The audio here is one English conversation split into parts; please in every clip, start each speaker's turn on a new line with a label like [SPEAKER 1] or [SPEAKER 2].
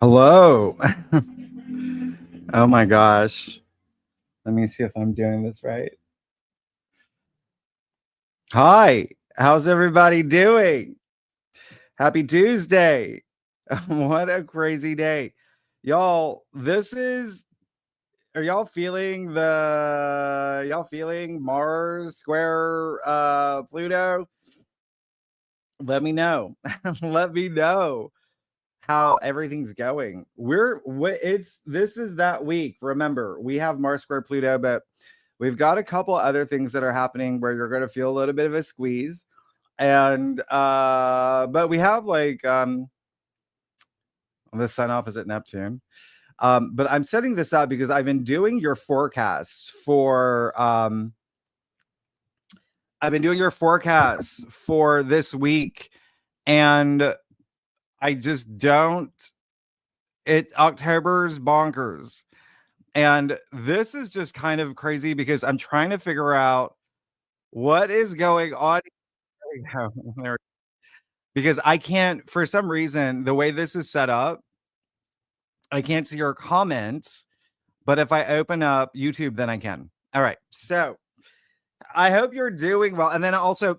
[SPEAKER 1] Hello. Oh my gosh. Let me see if I'm doing this right. Hi. How's everybody doing? Happy Tuesday. What a crazy day. Y'all, are y'all feeling Mars square Pluto? Let me know. Let me know how everything's going. This is that week. Remember, we have Mars square Pluto, but we've got a couple other things that are happening where you're going to feel a little bit of a squeeze. And but we have the sun opposite Neptune. But I'm setting this up because I've been doing your forecast for this week, and I just don't. October's bonkers. And this is just kind of crazy because I'm trying to figure out what is going on. There we go. Because I can't, for some reason, the way this is set up, I can't see your comments. But if I open up YouTube, then I can. All right. So I hope you're doing well. And then also,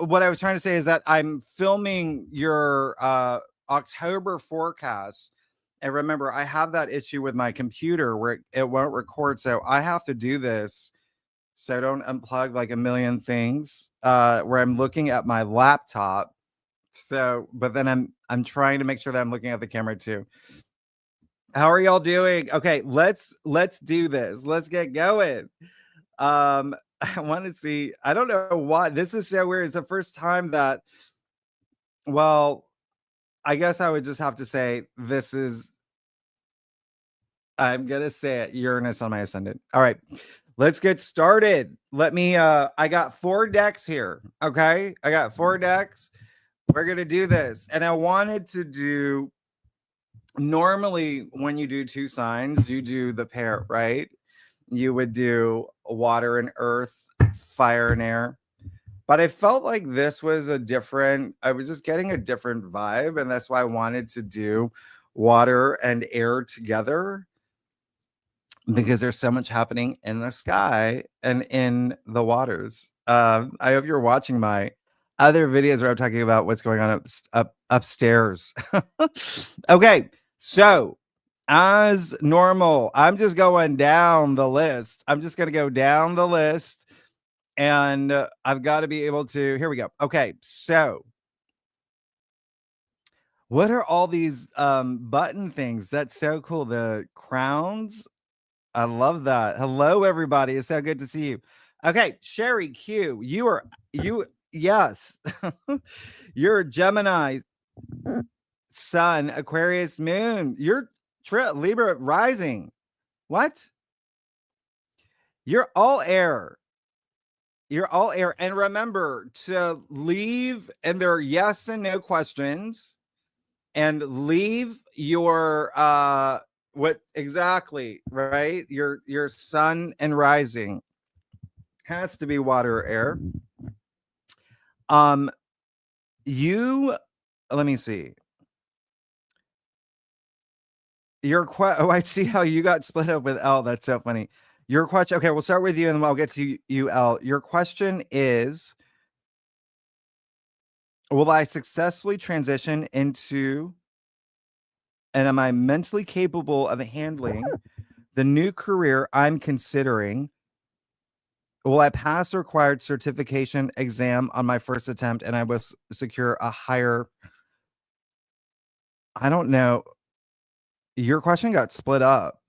[SPEAKER 1] what I was trying to say is that I'm filming your October forecast. And remember, I have that issue with my computer where it won't record. So I have to do this. So I don't unplug like a million things where I'm looking at my laptop. So, but then I'm trying to make sure that I'm looking at the camera too. How are y'all doing? Okay, let's do this. Let's get going. I want to see. I don't know why this is so weird. It's the first time that, well, I guess I would just have to say this is, I'm going to say it, Uranus on my ascendant. All right, let's get started. I got 4 decks here. Okay, I got 4 decks. We're going to do this. And I wanted to do, normally when you do 2 signs, you do the pair, right? You would do water and earth, fire and air. But I felt like this was I was just getting a different vibe. And that's why I wanted to do water and air together, because there's so much happening in the sky and in the waters. I hope you're watching my other videos where I'm talking about what's going on upstairs. Okay, so as normal, I'm just going down the list. I'm just going to go down the list, and I've got to be able to. Here we go. Okay, so what are all these button things? That's so cool. The crowns. I love that. Hello, everybody. It's so good to see you. Okay, Sherry Q, yes, you're Gemini, Sun, Aquarius, Moon. You're Libra rising. What? You're all air. You're all air. And remember to leave, and there are yes and no questions, and leave your what exactly, right? Your sun and rising has to be water or air. You let me see. I see how you got split up with L. That's so funny. Your question. Okay, we'll start with you, and then I'll get to you, L. Your question is: will I successfully transition into, and am I mentally capable of handling the new career I'm considering? Will I pass the required certification exam on my first attempt, and I will secure a higher? I don't know. Your question got split up,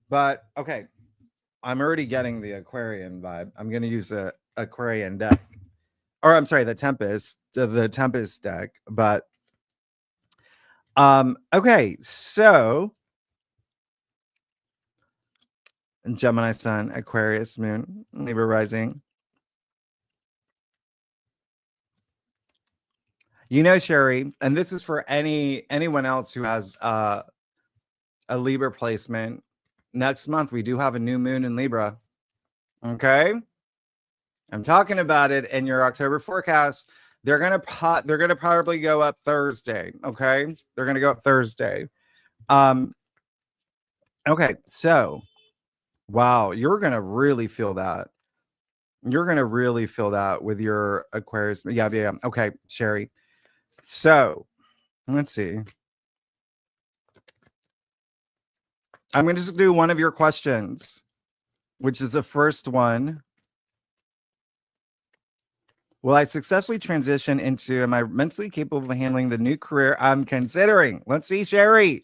[SPEAKER 1] but okay. I'm already getting the Aquarian vibe. I'm going to use the Aquarian deck, or I'm sorry, the Tempest deck. But okay, so Gemini Sun, Aquarius Moon, Libra rising. You know, Sherry, and this is for anyone else who has a Libra placement. Next month we do have a new moon in Libra. Okay, I'm talking about it in your October forecast. They're gonna probably go up Thursday. Okay, they're gonna go up Thursday. Um, okay, so wow, you're gonna really feel that. You're gonna really feel that with your Aquarius. Yeah, yeah, yeah. Okay, Sherry. So let's see. I'm gonna just do one of your questions, which is the first one. Will I successfully transition into, am I mentally capable of handling the new career I'm considering? Let's see, Sherry.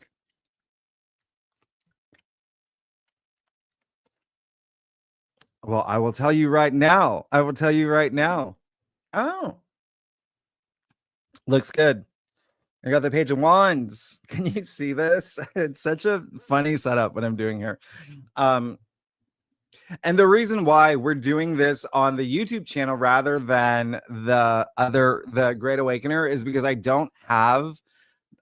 [SPEAKER 1] Well, I will tell you right now. I will tell you right now. Oh, looks good. I got the Page of Wands. Can you see this? It's such a funny setup what I'm doing here. Um, and the reason why we're doing this on the YouTube channel rather than the Great Awakener is because I don't have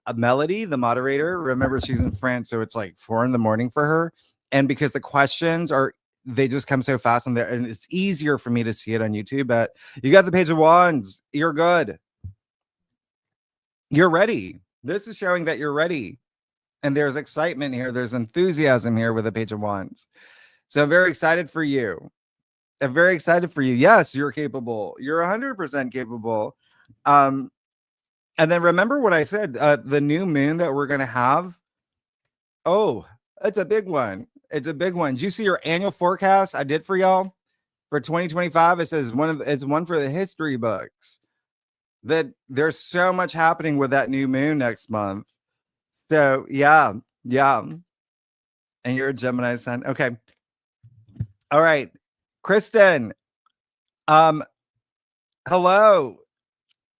[SPEAKER 1] a Melody, the moderator. Remember, she's in France, so it's like 4 in the morning for her. And because the questions are, they just come so fast, and it's easier for me to see it on YouTube. But you got the Page of Wands. You're good. You're ready. This is showing that you're ready. And there's excitement here. There's enthusiasm here with the Page of Wands. So I'm very excited for you. I'm very excited for you. Yes, you're capable. You're 100% capable. Um, and then remember what I said, the new moon that we're going to have. Oh, it's a big one. It's a big one. Did you see your annual forecast I did for y'all for 2025? It says it's one for the history books. That there's so much happening with that new moon next month. So yeah, yeah. And you're a Gemini sun. Okay. All right. Kristen. Um, hello.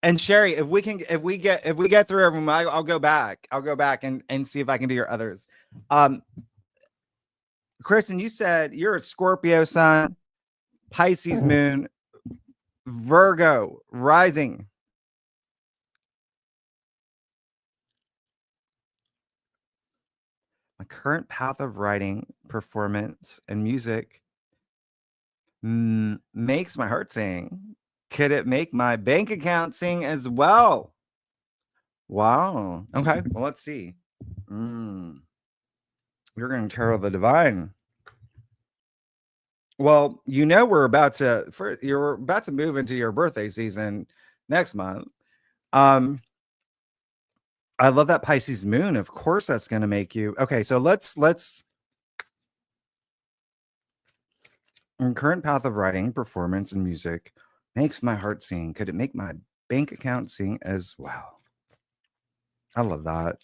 [SPEAKER 1] And Sherry, if we get through everyone, I'll go back. I'll go back and see if I can do your others. Um, Kristen, you said you're a Scorpio sun, Pisces moon, Virgo rising. My current path of writing, performance, and music makes my heart sing. Could it make my bank account sing as well? Wow. Okay. Well, let's see. You're going to tarot the divine. Well, you're about to move into your birthday season next month. I love that Pisces moon. Of course that's going to make you. Okay, so let's current path of writing, performance, and music makes my heart sing. Could it make my bank account sing as well? I love that.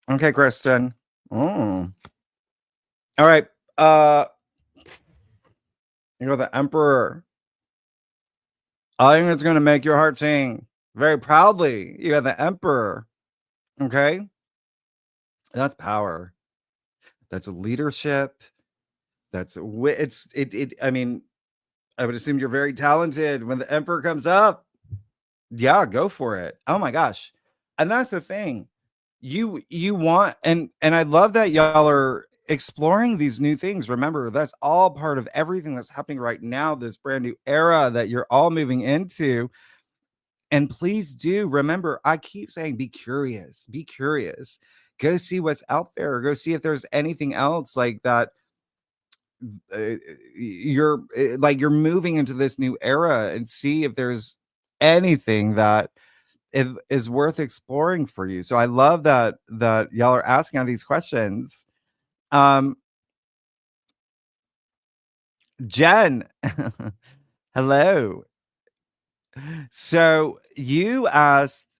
[SPEAKER 1] Okay, Kristen. Oh. All right. You know the Emperor. I think it's going to make your heart sing very proudly. You got the Emperor. Okay. That's power. That's leadership. I mean, I would assume you're very talented when the Emperor comes up. Yeah, go for it. Oh my gosh. And that's the thing. You want, and I love that y'all are exploring these new things. Remember, that's all part of everything that's happening right now, this brand new era that you're all moving into. And please do remember, I keep saying be curious, be curious. Go see what's out there. Go see if there's anything else like that. You're moving into this new era, and see if there's anything that is worth exploring for you. So I love that y'all are asking all these questions. Um, Jen, hello. So you asked.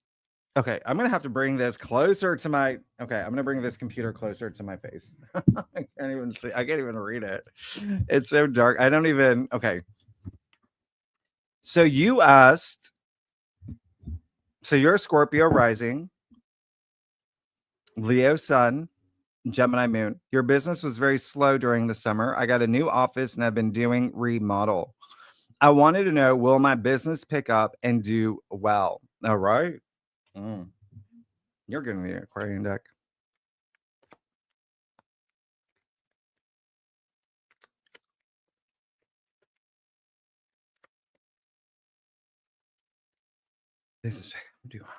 [SPEAKER 1] Okay, I'm gonna have to bring this closer to my. Okay, I'm gonna bring this computer closer to my face. I can't even see. I can't even read it. It's so dark. I don't even. Okay. So you asked. So you're a Scorpio rising, Leo sun, Gemini moon. Your business was very slow during the summer. I got a new office and I've been doing remodel. I wanted to know, will my business pick up and do well? All right. Mm. You're giving me an Aquarian deck. Business pick up and do well.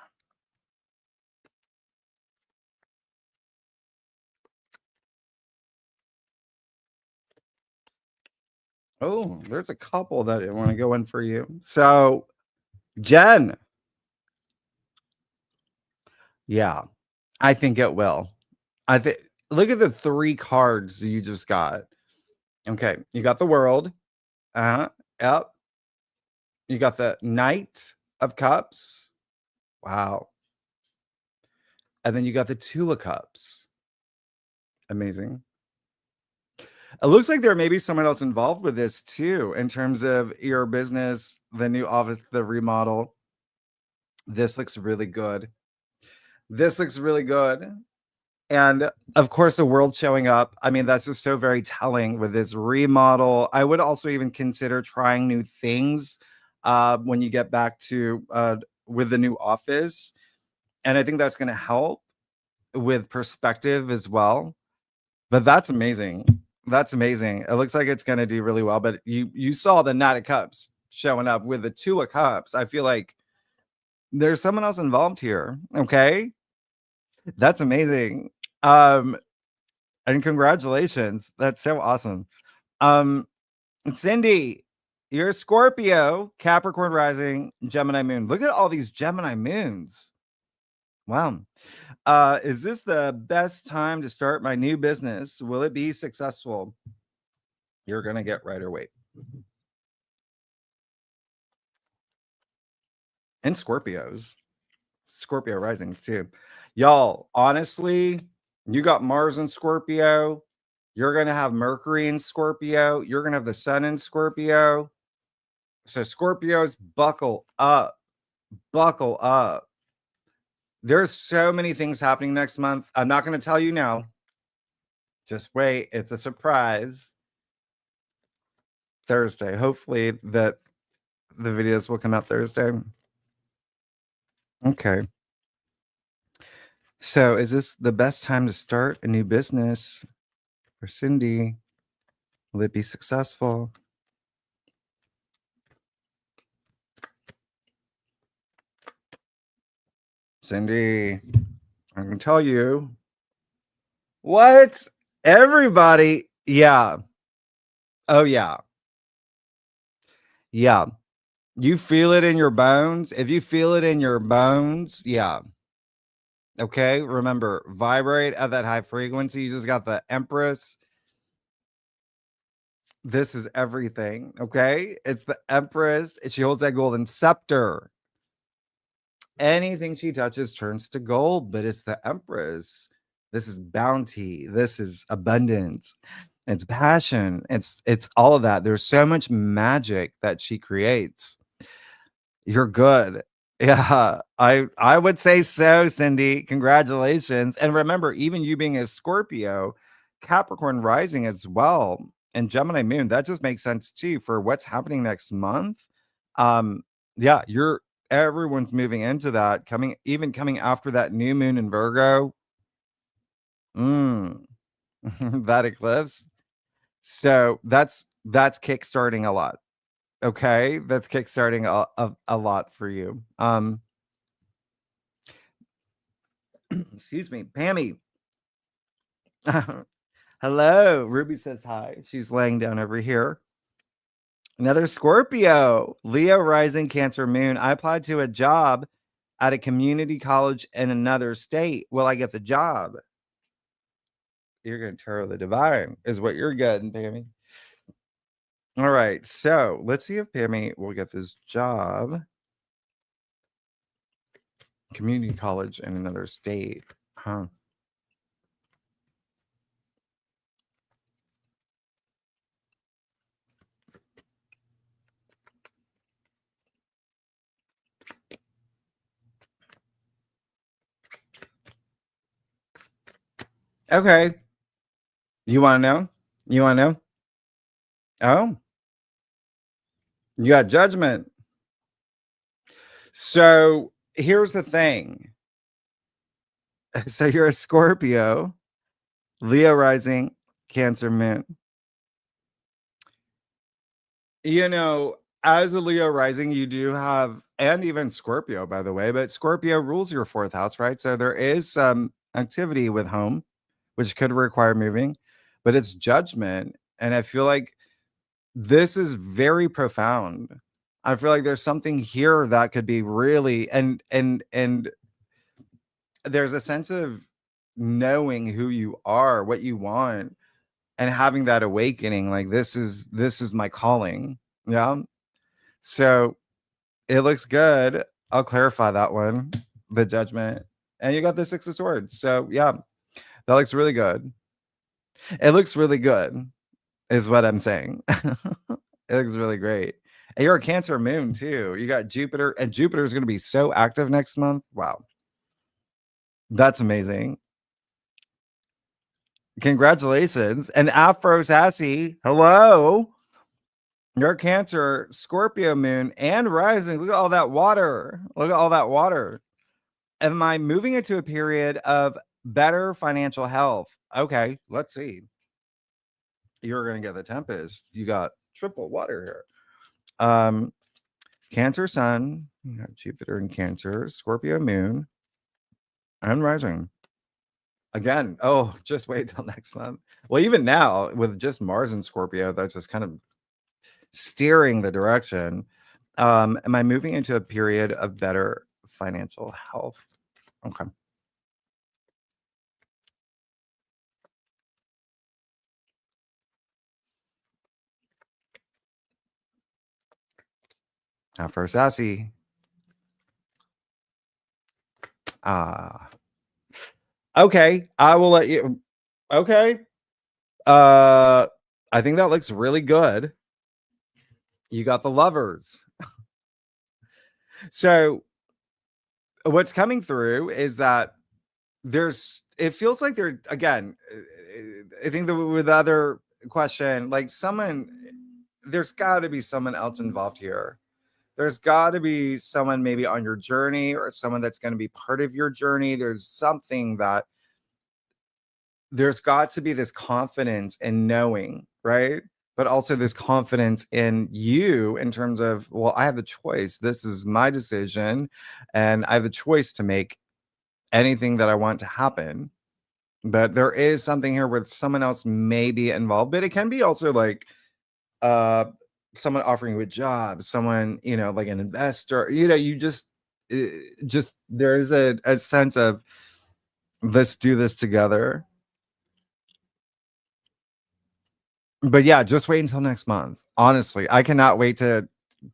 [SPEAKER 1] Oh, there's a couple that I want to go in for you. So, Jen, yeah, I think it will. I think look at the three cards you just got. Okay, you got the world. Uh-huh. Yep. You got the Knight of Cups. Wow. And then you got the Two of Cups. Amazing. It looks like there may be someone else involved with this too, in terms of your business, the new office, the remodel. This looks really good. This looks really good. And of course, the world showing up. I mean, that's just so very telling with this remodel. I would also even consider trying new things when you get back to with the new office. And I think that's going to help with perspective as well. But that's amazing. That's amazing. It looks like it's going to do really well. But you saw the Knight of Cups showing up with the Two of Cups. I feel like there's someone else involved here. Okay, that's amazing. Um, and congratulations. That's so awesome. Um, Cindy, you're a Scorpio, Capricorn rising, Gemini moon. Look at all these Gemini moons. Wow. Is this the best time to start my new business? Will it be successful? You're gonna get right away. And Scorpios, Scorpio risings too. Y'all, honestly, you got Mars in Scorpio. You're gonna have Mercury in Scorpio. You're gonna have the Sun in Scorpio. So Scorpios, buckle up, buckle up. There's so many things happening next month. I'm not going to tell you now. Just wait. It's a surprise. Thursday. Hopefully that the videos will come out Thursday. Okay. So is this the best time to start a new business for Cindy? Will it be successful? Cindy, I can tell you. What? Everybody. Yeah. Oh, yeah. Yeah. You feel it in your bones. If you feel it in your bones, yeah. Okay. Remember, vibrate at that high frequency. You just got the Empress. This is everything. Okay. It's the Empress. She holds that golden scepter. Anything she touches turns to gold, but it's the Empress. This is bounty. This is abundance. It's passion. It's all of that. There's so much magic that she creates. You're good. Yeah, I would say so, Cindy. Congratulations. And remember, even you being a Scorpio, Capricorn rising as well, and Gemini moon, that just makes sense too for what's happening next month. Um, yeah, you're everyone's moving into that, coming after that new moon in Virgo. Mm, that eclipse. So that's kickstarting a lot. Okay, that's kickstarting a lot for you. Excuse me, Pammy. Hello, Ruby says hi. She's laying down over here. Another Scorpio, Leo rising, Cancer moon. I applied to a job at a community college in another state. Will I get the job? You're going to tarot the divine, is what you're getting, Pammy. All right, so let's see if Pammy will get this job. Community college in another state. Huh. Okay. You want to know? You want to know? Oh, you got judgment. So here's the thing. So you're a Scorpio, Leo rising, Cancer moon. You know, as a Leo rising, you do have, and even Scorpio, by the way, but Scorpio rules your fourth house, right? So there is some activity with home, which could require moving, but it's judgment. And I feel like This is very profound. I feel like there's something here that could be really and there's a sense of knowing who you are, what you want, and having that awakening, like, this is my calling. Yeah? So, it looks good. I'll clarify that one, the Judgment, and you got the Six of Swords. So, yeah, that looks really good. It looks really good, is what I'm saying. It looks really great. And you're a Cancer moon too. You got Jupiter, and Jupiter is gonna be so active next month. Wow, that's amazing. Congratulations. And Afro Sassy, hello. You're a Cancer, Scorpio moon, and rising. Look at all that water. Look at all that water. Am I moving into a period of better financial health? Okay, let's see. You're gonna get the Tempest. You got triple water here. Cancer Sun, you got Jupiter in Cancer, Scorpio moon, and rising. Again, oh, just wait till next month. Well, even now, with just Mars and Scorpio, that's just kind of steering the direction. Am I moving into a period of better financial health? Okay. Afro Sassy. Ah. Okay, I will let you. Okay. I think that looks really good. You got the Lovers. So what's coming through is that it feels like there again. I think that with the other question, like there's got to be someone else involved here. There's got to be someone maybe on your journey or someone that's going to be part of your journey. There's got to be this confidence in knowing, right? But also this confidence in you in terms of, well, I have the choice. This is my decision, and I have the choice to make anything that I want to happen. But there is something here where someone else may be involved, but it can be also like uh someone offering you a job, someone, like an investor, you just there's a sense of let's do this together. But yeah, just wait until next month. Honestly, I cannot wait to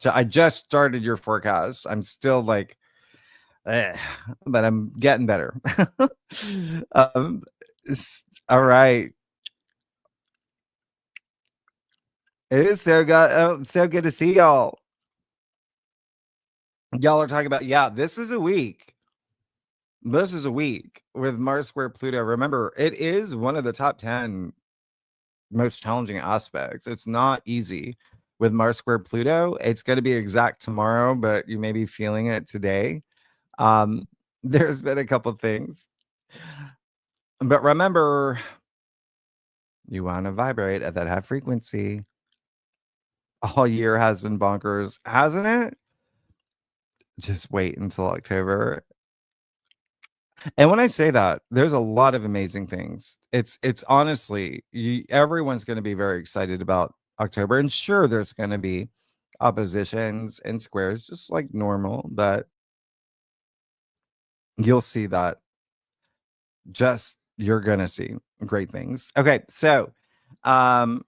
[SPEAKER 1] I just started your forecast. I'm still like, eh, but I'm getting better. um, all right. It is so good to see y'all. Y'all are talking about, yeah, this is a week. This is a week with Mars square Pluto. Remember, it is one of the top 10 most challenging aspects. It's not easy with Mars square Pluto. It's going to be exact tomorrow, but you may be feeling it today. There's been a couple things, but remember, you want to vibrate at that high frequency. All year has been bonkers, hasn't it? Just wait until October. And when I say that, there's a lot of amazing things. It's honestly, everyone's going to be very excited about October, and sure, there's going to be oppositions and squares, just like normal, but you'll see that. Just you're gonna see great things. Okay, so um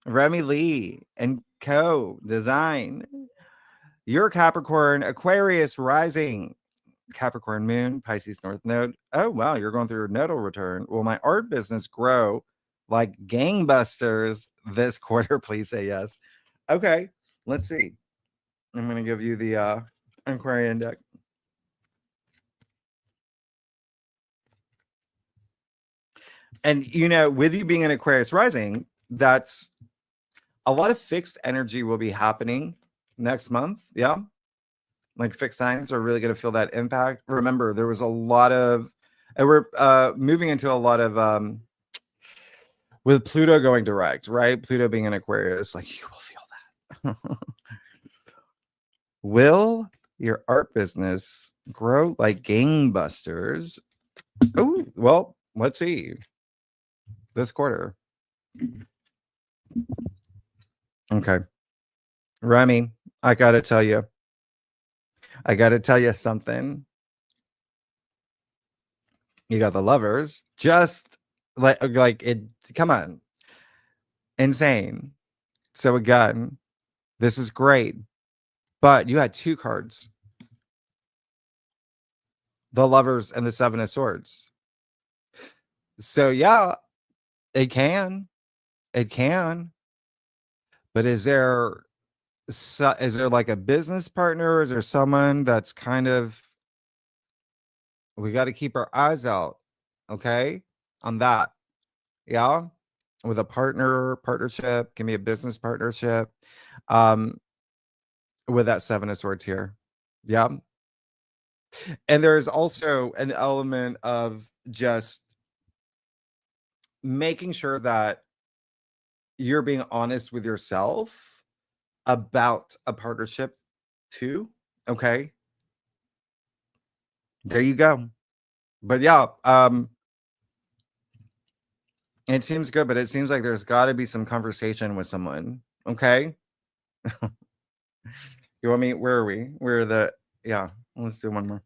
[SPEAKER 1] Remy Lee and Co. Design. Your Capricorn, Aquarius rising, Capricorn moon, Pisces North Node. Oh, wow, you're going through your nodal return. Will my art business grow like gangbusters this quarter? Please say yes. Okay, let's see. I'm going to give you the Aquarian deck. And, with you being an Aquarius rising, that's a lot of fixed energy will be happening next month. Yeah. Like fixed signs are really going to feel that impact. Remember, there was a lot of, and we're moving into a lot of, with Pluto going direct, right? Pluto being an Aquarius, like you will feel that. Will your art business grow like gangbusters? Oh, well, let's see. This quarter. Okay. Remy, I gotta tell you. I gotta tell you something. You got the lovers. Just like it come on. Insane. So again, this is great. But you had 2 cards, the lovers and the 7 of swords. So yeah, it can. It can. But is there like a business partner? Is there someone that's kind of we got to keep our eyes out, okay, on that. Yeah, with a partnership, can be a business partnership, um, with that 7 of swords here. Yeah, and there's also an element of just making sure that you're being honest with yourself about a partnership too. Okay, there you go. But yeah, it seems good, but it seems like there's got to be some conversation with someone. Okay, you want me? Where are we? Where the? Yeah, let's do one more.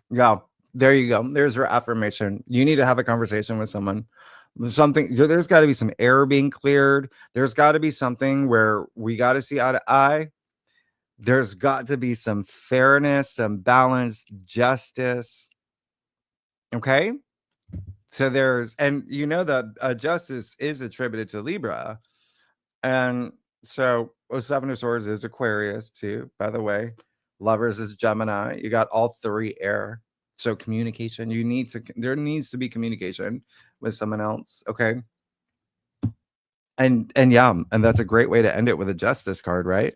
[SPEAKER 1] Yeah, there you go. There's your affirmation. You need to have a conversation with someone. Something there's got to be some air being cleared. There's got to be something where we got to see eye to eye. There's got to be some fairness, some balance, justice. Okay. So and you know that justice is attributed to Libra. And so 7 of Swords is Aquarius too, by the way. Lovers is Gemini. You got all 3 air. So communication, there needs to be communication with someone else. Okay. And yeah, and that's a great way to end it with a justice card, right?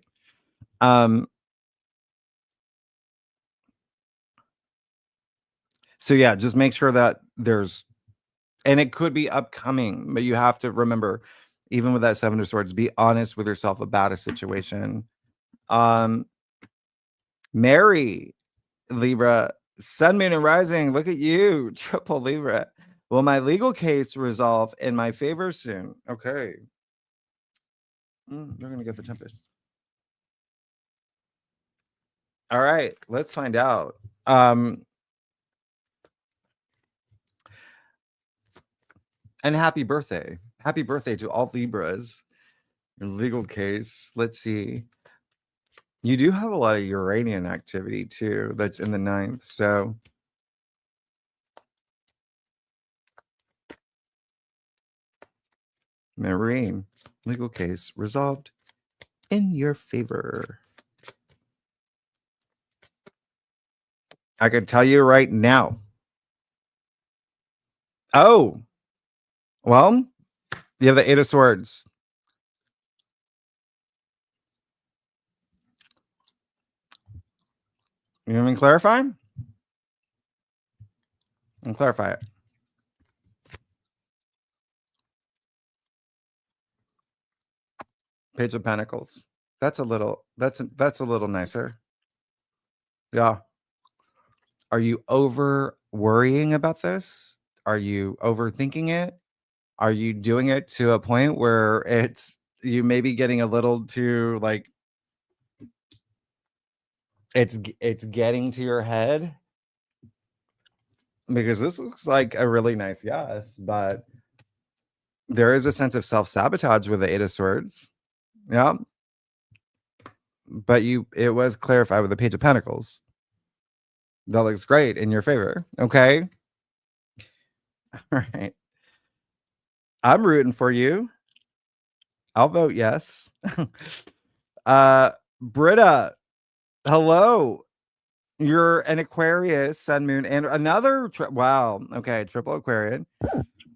[SPEAKER 1] Um, so yeah, just make sure that and it could be upcoming, but you have to remember, even with that 7 of Swords, be honest with yourself about a situation. Um, Mary, Libra, Sun, Moon, and Rising. Look at you, triple Libra. Will my legal case resolve in my favor soon? Okay. They're gonna get the Tempest. All right, let's find out. And happy birthday. Happy birthday to all Libras. Your legal case. Let's see. You do have a lot of Uranian activity too. That's in the 9th. So Marine, legal case resolved in your favor. I can tell you right now. Oh, well, you have the 8 of Swords. You want me to clarify? And clarify it. Page of Pentacles. That's a little nicer. Yeah. Are you over worrying about this? Are you overthinking it? Are you doing it to a point where you may be getting a little too like it's getting to your head? Because this looks like a really nice yes, but there is a sense of self-sabotage with the 8 of Swords. Yeah. But it was clarified with the Page of Pentacles. That looks great in your favor. Okay. All right. I'm rooting for you. I'll vote yes. Britta, hello. You're an Aquarius, Sun, Moon, and another wow. Okay, triple Aquarian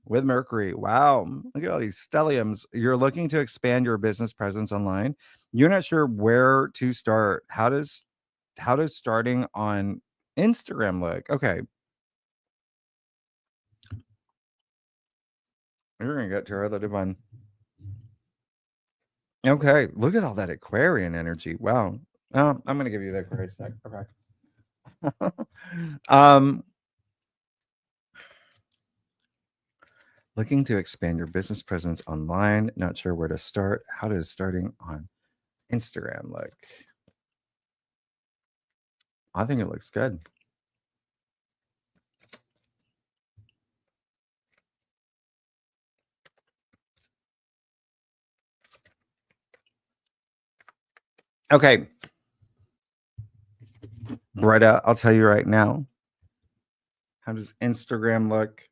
[SPEAKER 1] with Mercury. Wow. Look at all these stelliums. You're looking to expand your business presence online. You're not sure where to start. How does starting on Instagram look? Okay. We're gonna get to our other divine. Okay, look at all that Aquarian energy. Wow. I'm gonna give you the Aquarius deck. Okay. um, Looking to expand your business presence online, not sure where to start. How does starting on Instagram look? I think it looks good. Okay, Bretta, I'll tell you right now. How does Instagram look?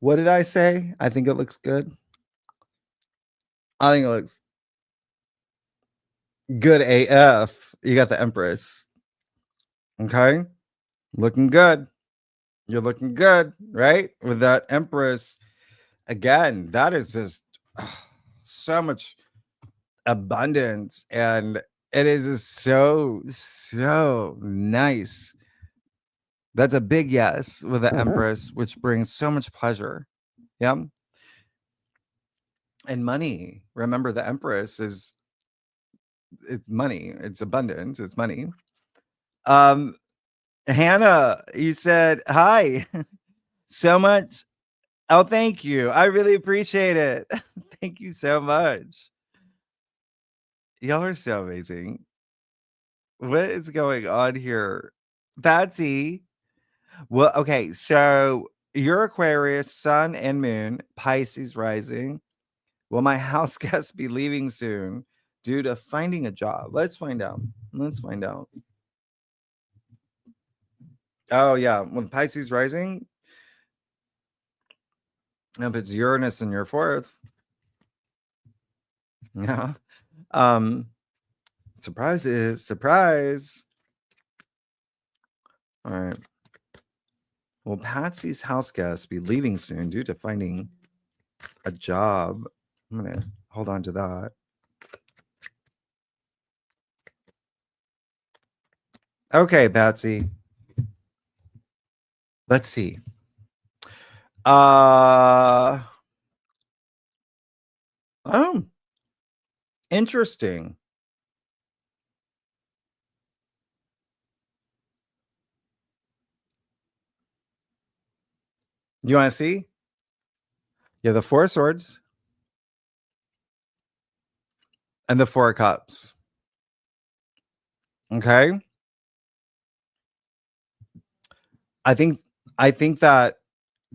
[SPEAKER 1] What did I say? I think it looks good. I think it looks good AF. You got the Empress. Okay. Looking good. You're looking good, right? With that Empress. Again, that is just so much abundance. And it is just so nice. That's a big yes with the Empress, which brings so much pleasure. Yeah. And money. Remember, the Empress is it's money. It's abundance. It's money. Um, Hannah, you said hi. So much. Oh, thank you. I really appreciate it. Thank you so much. Y'all are so amazing. What is going on here? Patsy. Well, okay, so you're Aquarius, Sun and Moon, Pisces rising. Will my house guest be leaving soon due to finding a job? Let's find out. Let's find out. Oh yeah, with Pisces rising, if it's Uranus in your fourth, yeah. Um, surprise is surprise. All right. Will Patsy's house guest be leaving soon due to finding a job? I'm gonna hold on to that. Okay, Patsy. Let's see. Uh oh, interesting. You want to see? Yeah, the Four of Swords and the Four of Cups. Okay. I think I think that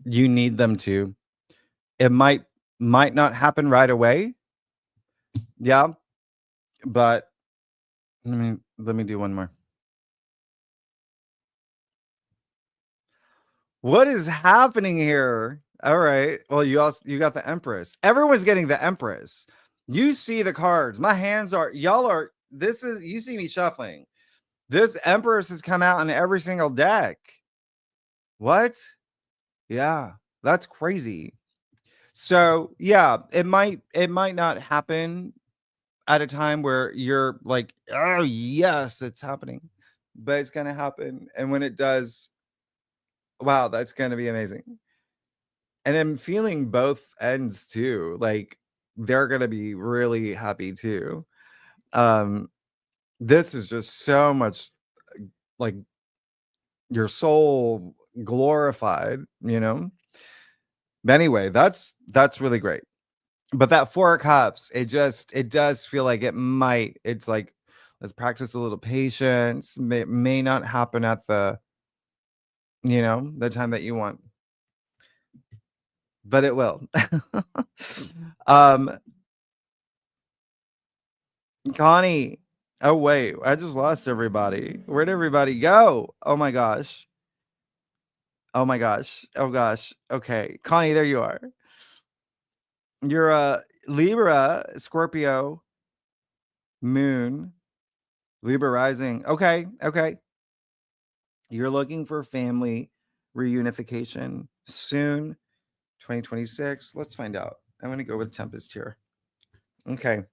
[SPEAKER 1] you need them to. It might not happen right away. Yeah, but let me do one more. What is happening here? All right. Well, you got the Empress. Everyone's getting the Empress. You see the cards. My hands are y'all are this is you see me shuffling. This Empress has come out in every single deck. What? Yeah, that's crazy. So yeah, it might not happen at a time where you're like, oh yes, it's happening. But it's gonna happen. And when it does, wow, that's gonna be amazing. And I'm feeling both ends too. Like they're gonna be really happy too. Um, this is just so much like your soul glorified, you know. But anyway, that's really great. But that Four of Cups, it does feel like it's like let's practice a little patience. May not happen at the time that you want, but it will. um Connie. Oh wait, I just lost everybody. Where'd everybody go? Oh my gosh. Oh my gosh. Oh gosh. Okay. Connie, there you are. You're a Libra, Scorpio, Moon, Libra rising. Okay. Okay. You're looking for family reunification soon, 2026. Let's find out. I'm going to go with Tempest here. Okay.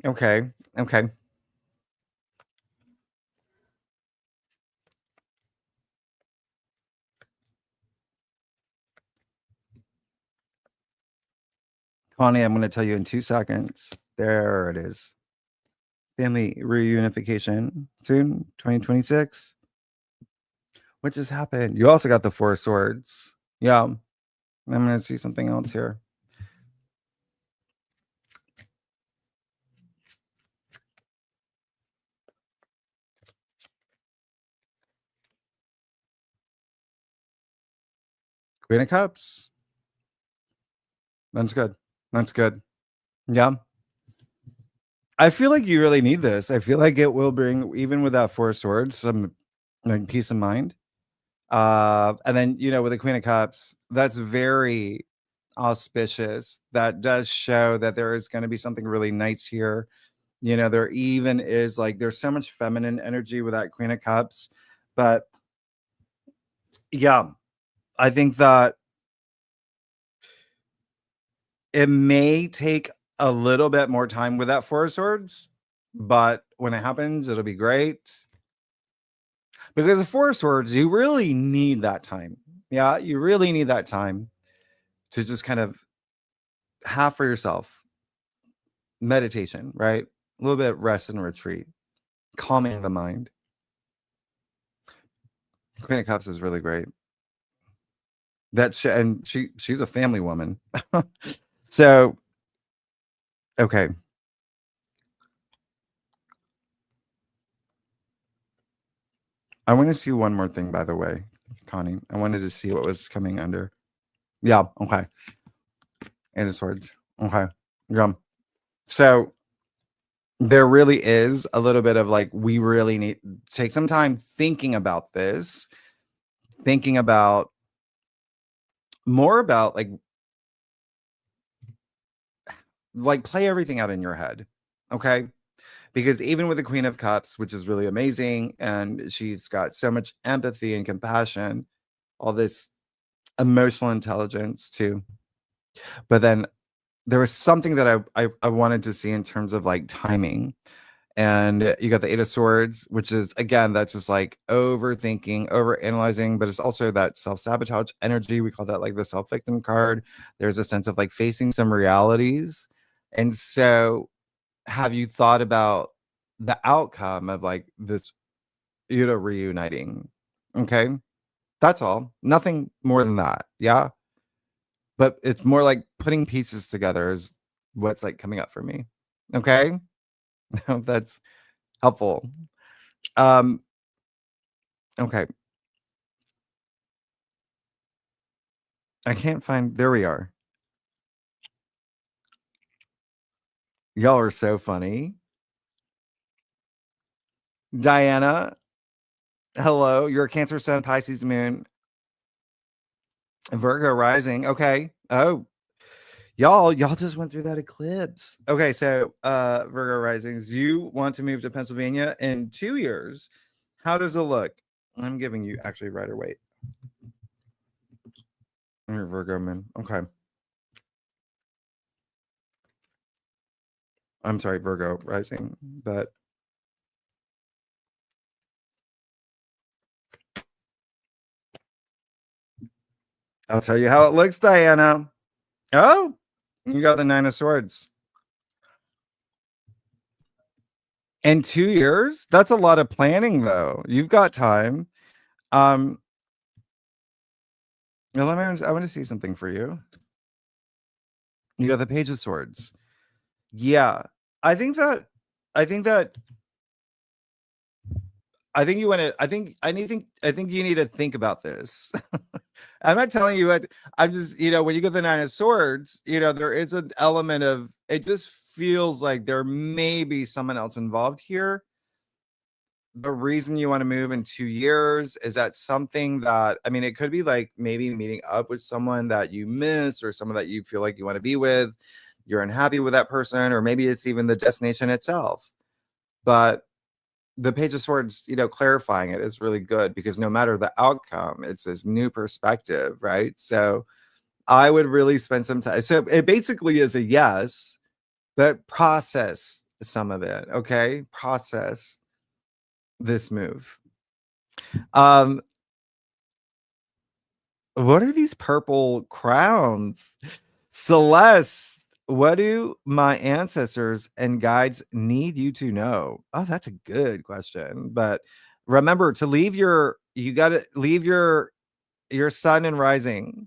[SPEAKER 1] Okay. Okay. Connie, I'm gonna tell you in 2 seconds. There it is. Family reunification soon, 2026. What just happened? You also got the Four of Swords. Yeah. I'm gonna see something else here. Queen of Cups. That's good. That's good. Yeah. I feel like you really need this. I feel like it will bring, even with that Four of Swords, some like peace of mind. And then, with the Queen of Cups, that's very auspicious. That does show that there is going to be something really nice here. There even is like there's so much feminine energy with that Queen of Cups. But yeah, I think that it may take a little bit more time with that Four of Swords, but when it happens, it'll be great. Because the Four of Swords, you really need that time. Yeah, you really need that time to just kind of have for yourself meditation, right? A little bit of rest and retreat, calming the mind. Queen of Cups is really great. And she's a family woman. So, okay. I want to see one more thing, by the way, Connie. I wanted to see what was coming under. Yeah, okay. Eight of Swords. Okay. Yeah. So there really is a little bit of like, we really need to take some time thinking about this, thinking about more about like play everything out in your head. Okay. Because even with the Queen of Cups, which is really amazing, and she's got so much empathy and compassion, all this emotional intelligence too. But then there was something that I wanted to see in terms of like timing. And you got the Eight of Swords, which is again, that's just like overthinking, over analyzing, but it's also that self-sabotage energy. We call that like the self-victim card. There's a sense of like facing some realities. And so have you thought about the outcome of like this, reuniting? Okay. That's all. Nothing more than that. Yeah. But it's more like putting pieces together is what's like coming up for me. Okay. That's helpful. Um, okay. I can't find, there we are. Y'all are so funny. Diana, hello. You're a Cancer Sun, Pisces Moon, Virgo rising. Okay. Oh, y'all just went through that eclipse. Okay, so Virgo risings, you want to move to Pennsylvania in 2 years. How does it look? I'm giving you actually Rider Waite. You're Virgo moon. Okay. I'm sorry, Virgo rising, but I'll tell you how it looks, Diana. Oh, you got the Nine of Swords. In 2 years? That's a lot of planning, though. You've got time. Now I want to see something for you. You got the Page of Swords. Yeah. I think that I think that I think you want to I think you need to think about this. I'm not telling you what I'm just, when you get the Nine of Swords, there is an element of it just feels like there may be someone else involved here. The reason you want to move in 2 years is that something that I mean, it could be like maybe meeting up with someone that you miss or someone that you feel like you want to be with. You're unhappy with that person, or maybe it's even the destination itself. But the Page of Swords, clarifying it is really good because no matter the outcome, it's this new perspective, right? So I would really spend some time. So it basically is a yes, but process some of it. Okay. Process this move. What are these purple crowns? Celeste, What do my ancestors and guides need you to know? Oh, that's a good question. But remember to leave you got to leave your sun and rising.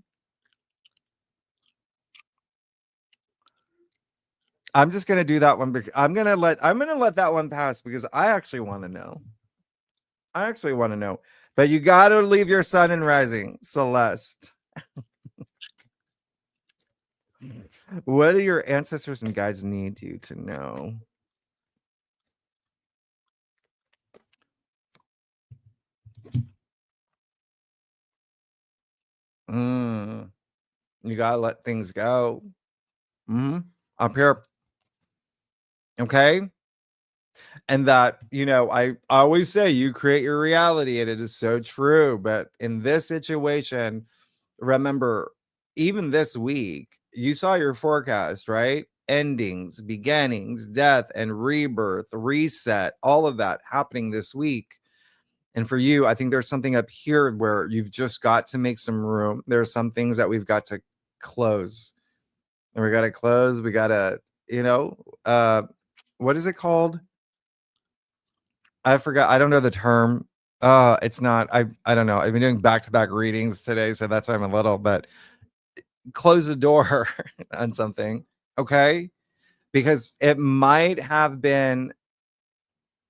[SPEAKER 1] I'm just going to do that one I'm going to let that one pass because I actually want to know. I actually want to know. But you got to leave your sun and rising, Celeste. What do your ancestors and guides need you to know? Mm, you got to let things go. Up here. Okay. And that, I always say you create your reality, and it is so true. But in this situation, remember, even this week, you saw your forecast, right? Endings, beginnings, death, and rebirth, reset, all of that happening this week. And for you, I think there's something up here where you've just got to make some room. There's some things that we've got to close. And we got to close. We got to, you know, uh, what is it called? I forgot. I don't know the term. It's not. I don't know. I've been doing back-to-back readings today, so that's why I'm a little. But close the door on something, okay? Because it might have been.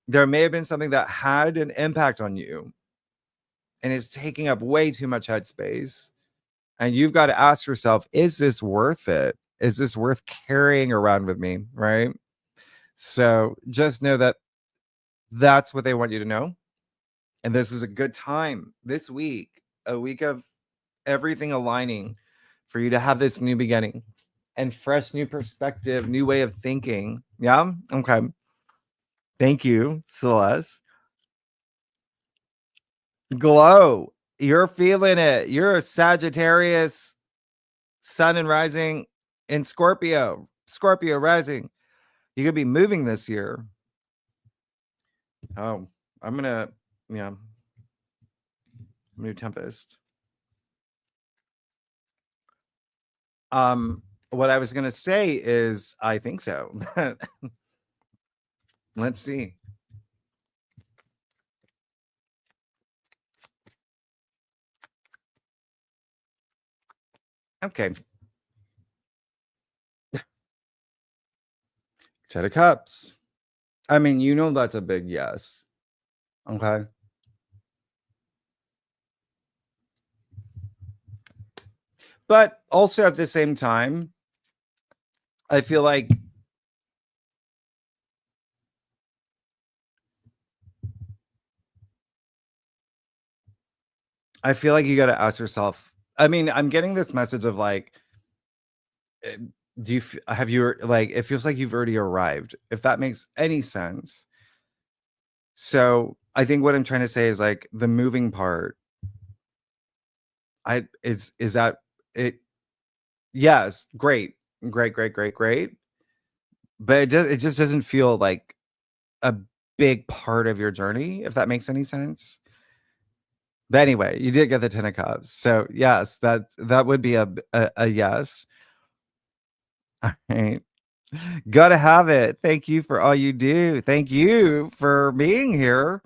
[SPEAKER 1] There may have been something that had an impact on you, and is taking up way too much headspace. And you've got to ask yourself: Is this worth it? Is this worth carrying around with me? Right. So just know that that's what they want you to know. And this is a good time this week, a week of everything aligning for you to have this new beginning and fresh new perspective, new way of thinking. Yeah. Okay. Thank you, Celeste. Glow. You're feeling it. You're a Sagittarius, sun and rising in Scorpio. Scorpio rising. You could be moving this year. Oh, I'm gonna, yeah, new Tempest. What I was gonna say is I think so. Let's see. Okay. 10 of Cups. I mean, that's a big yes. Okay. But also at the same time, I feel like you got to ask yourself. I mean, I'm getting this message of like, eh, have you like, it feels like you've already arrived, if that makes any sense. So I think what I'm trying to say is like the moving part. Is that it? Yes, great, great, great, great, great. But it just doesn't feel like a big part of your journey, if that makes any sense. But anyway, you did get the 10 of Cups. So yes, that would be a yes. All right. Gotta have it. Thank you for all you do. Thank you for being here.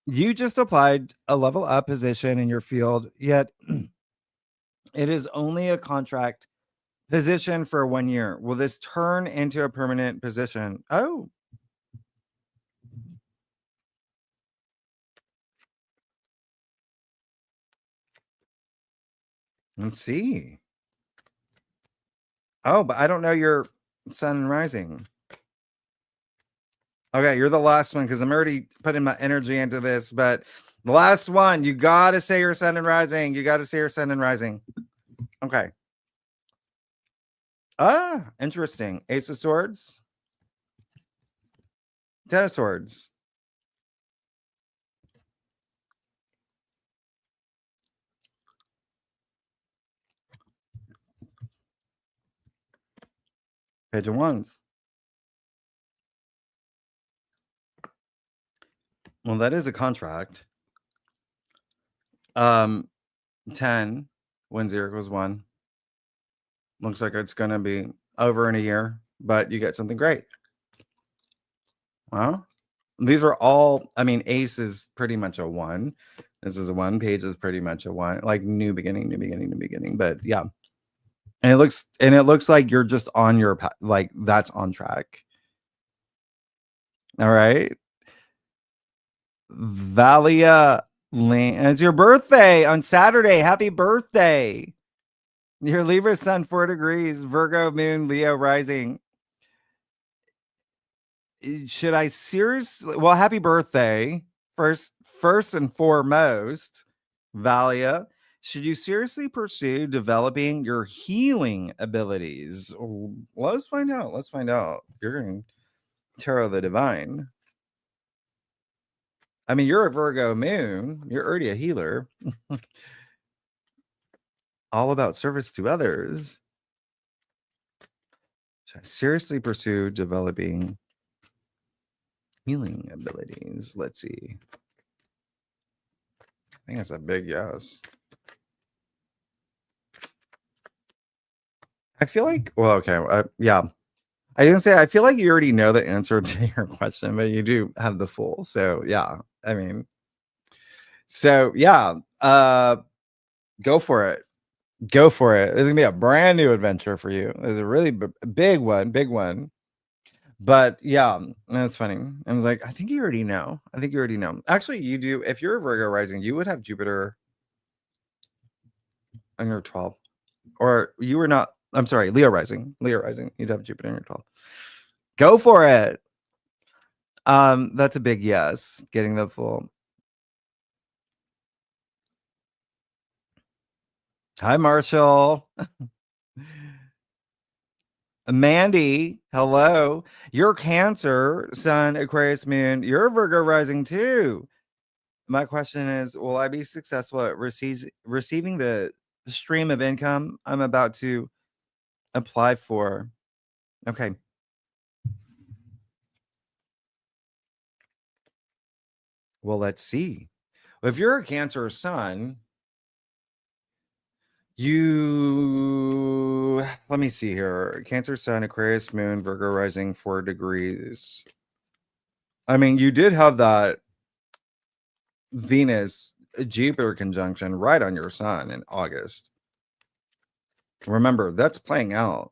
[SPEAKER 1] You just applied a level up position in your field, yet it is only a contract position for 1 year. Will this turn into a permanent position? Oh, let's see. Oh, but I don't know your sun and rising. Okay, you're the last one because I'm already putting my energy into this. But the last one, you got to say your sun and rising. You got to say your sun and rising. Okay. Ah, interesting. Ace of Swords, Ten of Swords, Page of Wands. Well, that is a contract. 10, 1 0 equals 1. Looks like it's gonna be over in a year, but you get something great. Well, these are all I mean, ace is pretty much a 1. This is a 1, page is pretty much a 1, like new beginning, new beginning, new beginning, but yeah. And it looks like you're just on your like that's on track. All right. Valia Lane. It's your birthday on Saturday. Happy birthday. Your Libra sun 4 degrees, Virgo moon, Leo rising. Should I seriously? Well, happy birthday. First and foremost, Valia. Should you seriously pursue developing your healing abilities? Let's find out. Let's find out. You're in Tarot of the Divine. I mean, you're a Virgo moon. You're already a healer. All about service to others. Seriously pursue developing healing abilities. Let's see. I think it's a big yes. I feel like, well, okay. Yeah. I didn't say, I feel like you already know the answer to your question, but you do have the full. So, yeah. I mean, so yeah. Go for it. Go for it. This is gonna be a brand new adventure for you. It's a really big one, big one. But yeah, that's funny. I was like, I think you already know. I think you already know. Actually, you do. If you're a Virgo rising, you would have Jupiter on your 12th, or you were not. I'm sorry, Leo rising. Leo rising. You'd have Jupiter on your 12th. Go for it. That's a big yes. Getting the full. Hi, Marshall. Mandy, hello. You're Cancer, Sun, Aquarius, Moon. You're Virgo rising too. My question is, will I be successful at receiving the stream of income I'm about to apply for? Okay. Well, let's see. If you're a Cancer Sun, let me see here. Cancer Sun, Aquarius Moon, Virgo rising 4 degrees. I mean, you did have that Venus Jupiter conjunction right on your Sun in August. Remember, that's playing out.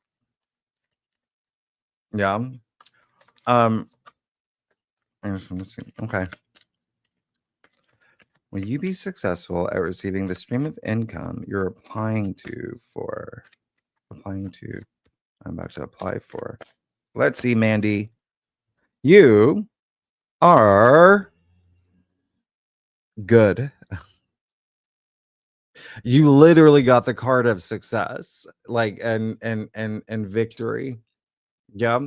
[SPEAKER 1] Yeah. Okay. Will you be successful at receiving the stream of income you're applying to? I'm about to apply for. Let's see, Mandy. You are good. You literally got the card of success, like and victory. Yeah.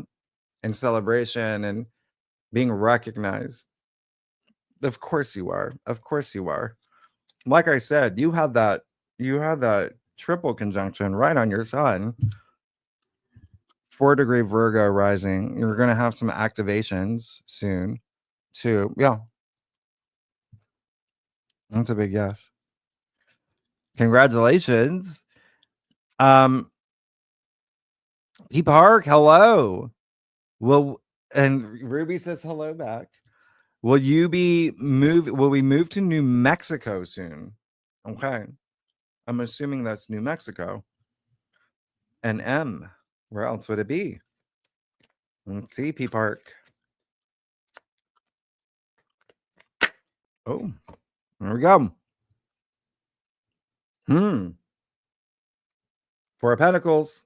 [SPEAKER 1] And celebration and being recognized. Of course you are. Of course you are. Like I said, you have that triple conjunction right on your Sun. 4-degree Virgo rising. You're going to have some activations soon too. Yeah. That's a big yes. Congratulations. P Park, hello. Well, and Ruby says hello back. Will we move to New Mexico soon? Okay. I'm assuming that's New Mexico. And M, where else would it be? Let's see, P Park. Oh, there we go. 4 of Pentacles.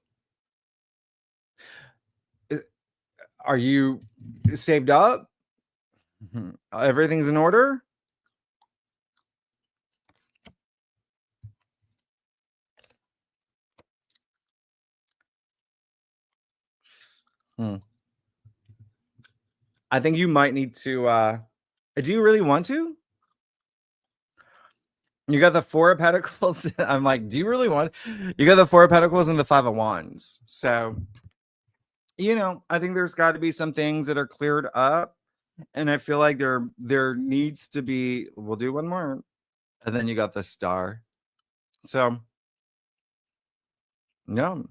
[SPEAKER 1] Are you saved up? Everything's in order? I think you might need to do you really want to? You got the 4 of Pentacles. I'm like, do you really want? You got the 4 of Pentacles and the 5 of Wands. So, I think there's got to be some things that are cleared up, and I feel like there needs to be. We'll do one more, and then you got the Star. So, no.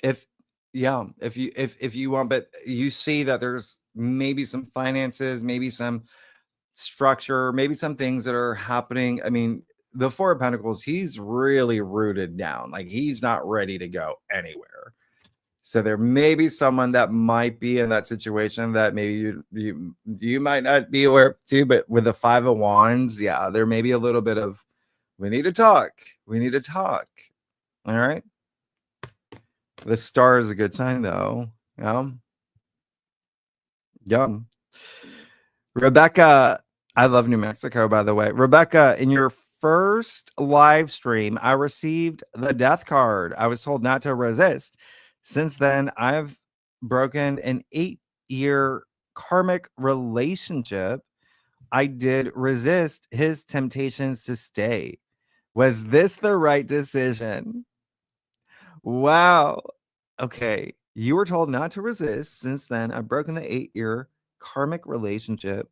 [SPEAKER 1] If yeah, if you want, but you see that there's maybe some finances, maybe some structure, maybe some things that are happening. I mean, the Four of Pentacles, he's really rooted down. Like he's not ready to go anywhere. So there may be someone that might be in that situation that maybe you might not be aware of too, but with the Five of Wands, yeah, there may be a little bit of we need to talk. We need to talk. All right. The star is a good sign though. Yeah. Yeah. Rebecca, I love New Mexico, by the way. Rebecca, in your first live stream, I received the death card. I was told not to resist. Since then, I've broken an 8-year karmic relationship. I did resist his temptations to stay. Was this the right decision? Wow. Okay. You were told not to resist. Since then, I've broken the 8-year karmic relationship.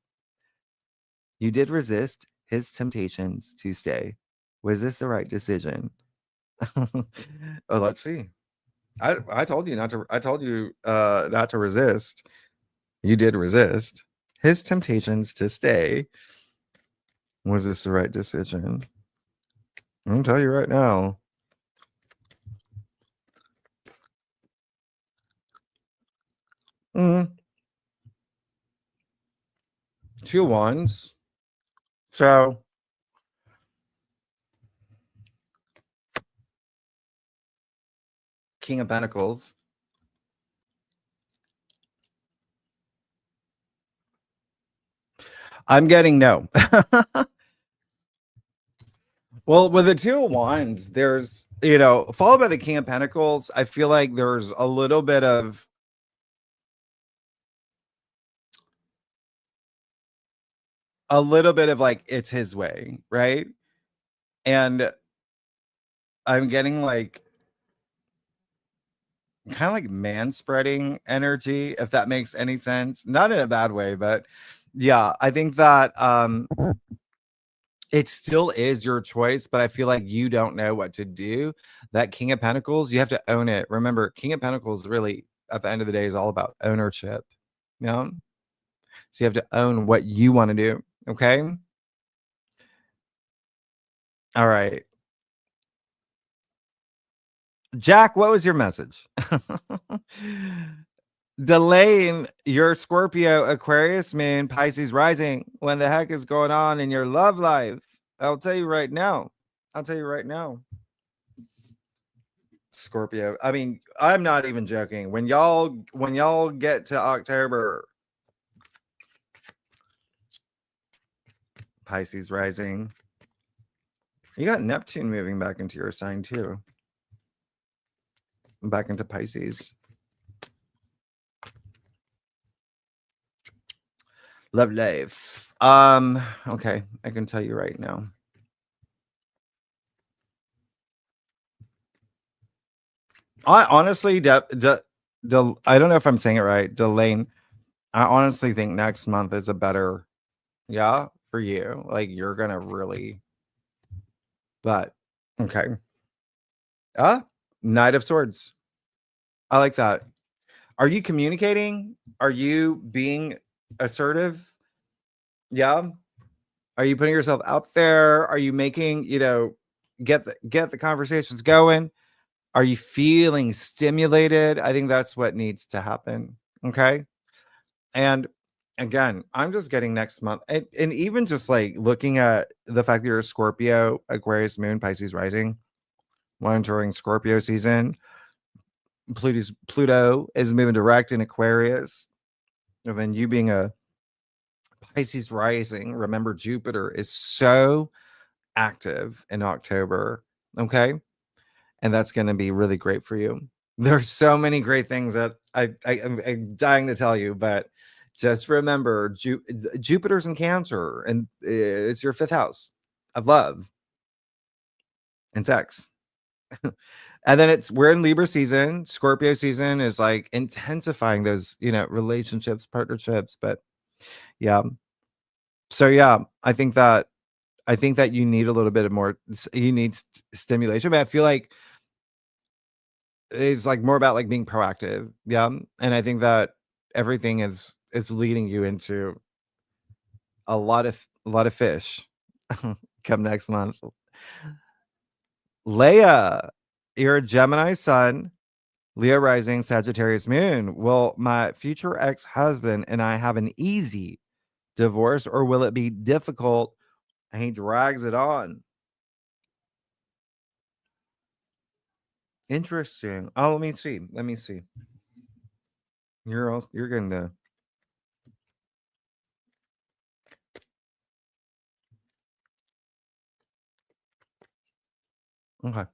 [SPEAKER 1] You did resist his temptations to stay. Was this the right decision? Oh, let's see. I told you not to not to resist. You did resist his temptations to stay. Was this the right decision? I'm gonna tell you right now. Mm, 2 wands. So King of Pentacles. I'm getting no. Well, with the 2 of wands, there's followed by the King of Pentacles. I feel like there's a little bit of like it's his way, right? And I'm getting like kind of like man spreading energy, if that makes any sense. Not in a bad way, but yeah, I think that it still is your choice, but I feel like you don't know what to do. That King of Pentacles, you have to own it. Remember, King of Pentacles really at the end of the day is all about ownership. You know? So you have to own what you want to do. Okay. All right. Jack, what was your message? Delaying your Scorpio, Aquarius moon, Pisces rising. When the heck is going on in your love life? I'll tell you right now. I'll tell you right now. Scorpio. I mean, I'm not even joking. When y'all get to October, Pisces rising. You got Neptune moving back into your sign too. Back into Pisces. Love life. Okay, I can tell you right now. I honestly, I don't know if I'm saying it right. Delane, I honestly think next month is a better, yeah, for you. Like you're gonna really, but okay. Knight of Swords. I like that. Are you communicating? Are you being assertive? Yeah. Are you putting yourself out there? Are you making, get the conversations going? Are you feeling stimulated? I think that's what needs to happen. Okay. And again, I'm just getting next month. And even just like looking at the fact that you're a Scorpio, Aquarius moon, Pisces rising, monitoring Scorpio season, Pluto is moving direct in Aquarius. And then you being a Pisces rising, remember Jupiter is so active in October. Okay. And that's going to be really great for you. There's so many great things that I'm dying to tell you, but just remember Jupiter's in Cancer and it's your 5th house of love and sex. And then we're in Libra season. Scorpio season is like intensifying those, relationships, partnerships. But yeah. So yeah, I think that you need a little bit of more, you need stimulation. But I feel like It's, like, more about, like, being proactive, yeah, and I think that everything is leading you into a lot of fish come next month. Leah, you're a Gemini sun, Leo rising, Sagittarius moon. Will my future ex-husband and I have an easy divorce, or will it be difficult and he drags it on? Interesting. Oh, let me see. Let me see. You're getting the okay.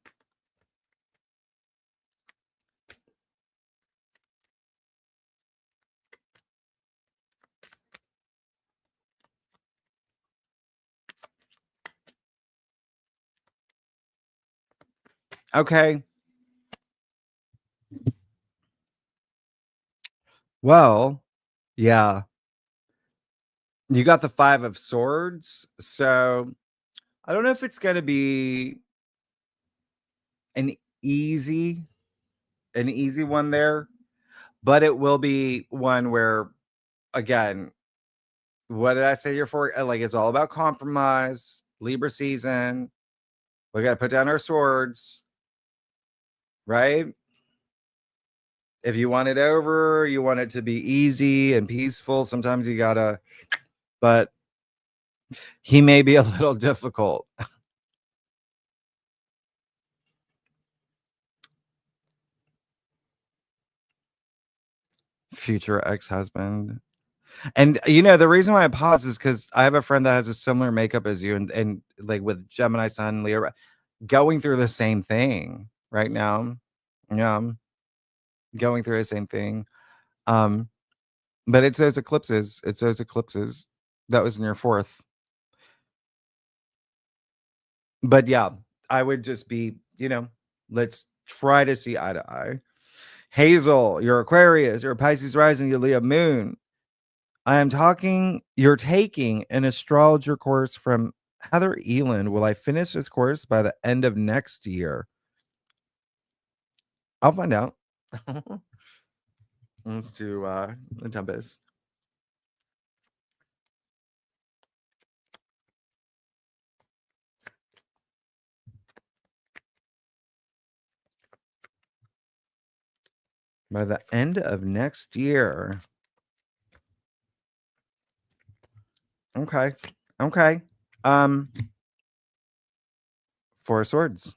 [SPEAKER 1] Okay. Well, yeah. You got the 5 of swords, so I don't know if it's gonna be an easy an easy one there, but it will be one where, again, what did I say you're for? Like, it's all about compromise, Libra season. We gotta put down our swords, right? If you want it over, you want it to be easy and peaceful, sometimes you gotta but he may be a little difficult. Future ex-husband. And, the reason why I pause is because I have a friend that has a similar makeup as you and, like, with Gemini Sun, Leo going through the same thing right now. Yeah, going through the same thing. Um, but it's those eclipses. It's those eclipses. That was in your 4th. But, yeah, I would just be, let's try to see eye to eye. Hazel, you're Aquarius, you're a Pisces rising, you're Leo moon. You're taking an astrologer course from Heather Eland. Will I finish this course by the end of next year? I'll find out. Let's do the Tempest. By the end of next year. Okay. Okay. Um, 4 of swords.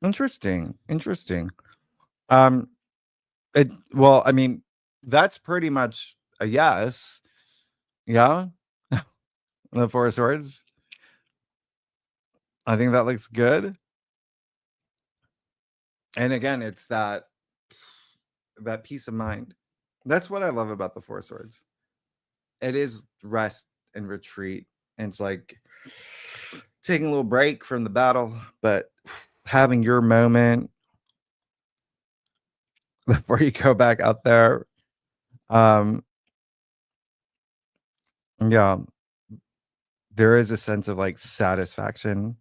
[SPEAKER 1] Interesting. Interesting. Um, well, I mean, that's pretty much a yes. Yeah. The 4 of swords. I think that looks good. And again, it's that peace of mind. That's what I love about the 4 of swords. It is rest and retreat. And it's like taking a little break from the battle, but having your moment before you go back out there. Um, yeah, there is a sense of like satisfaction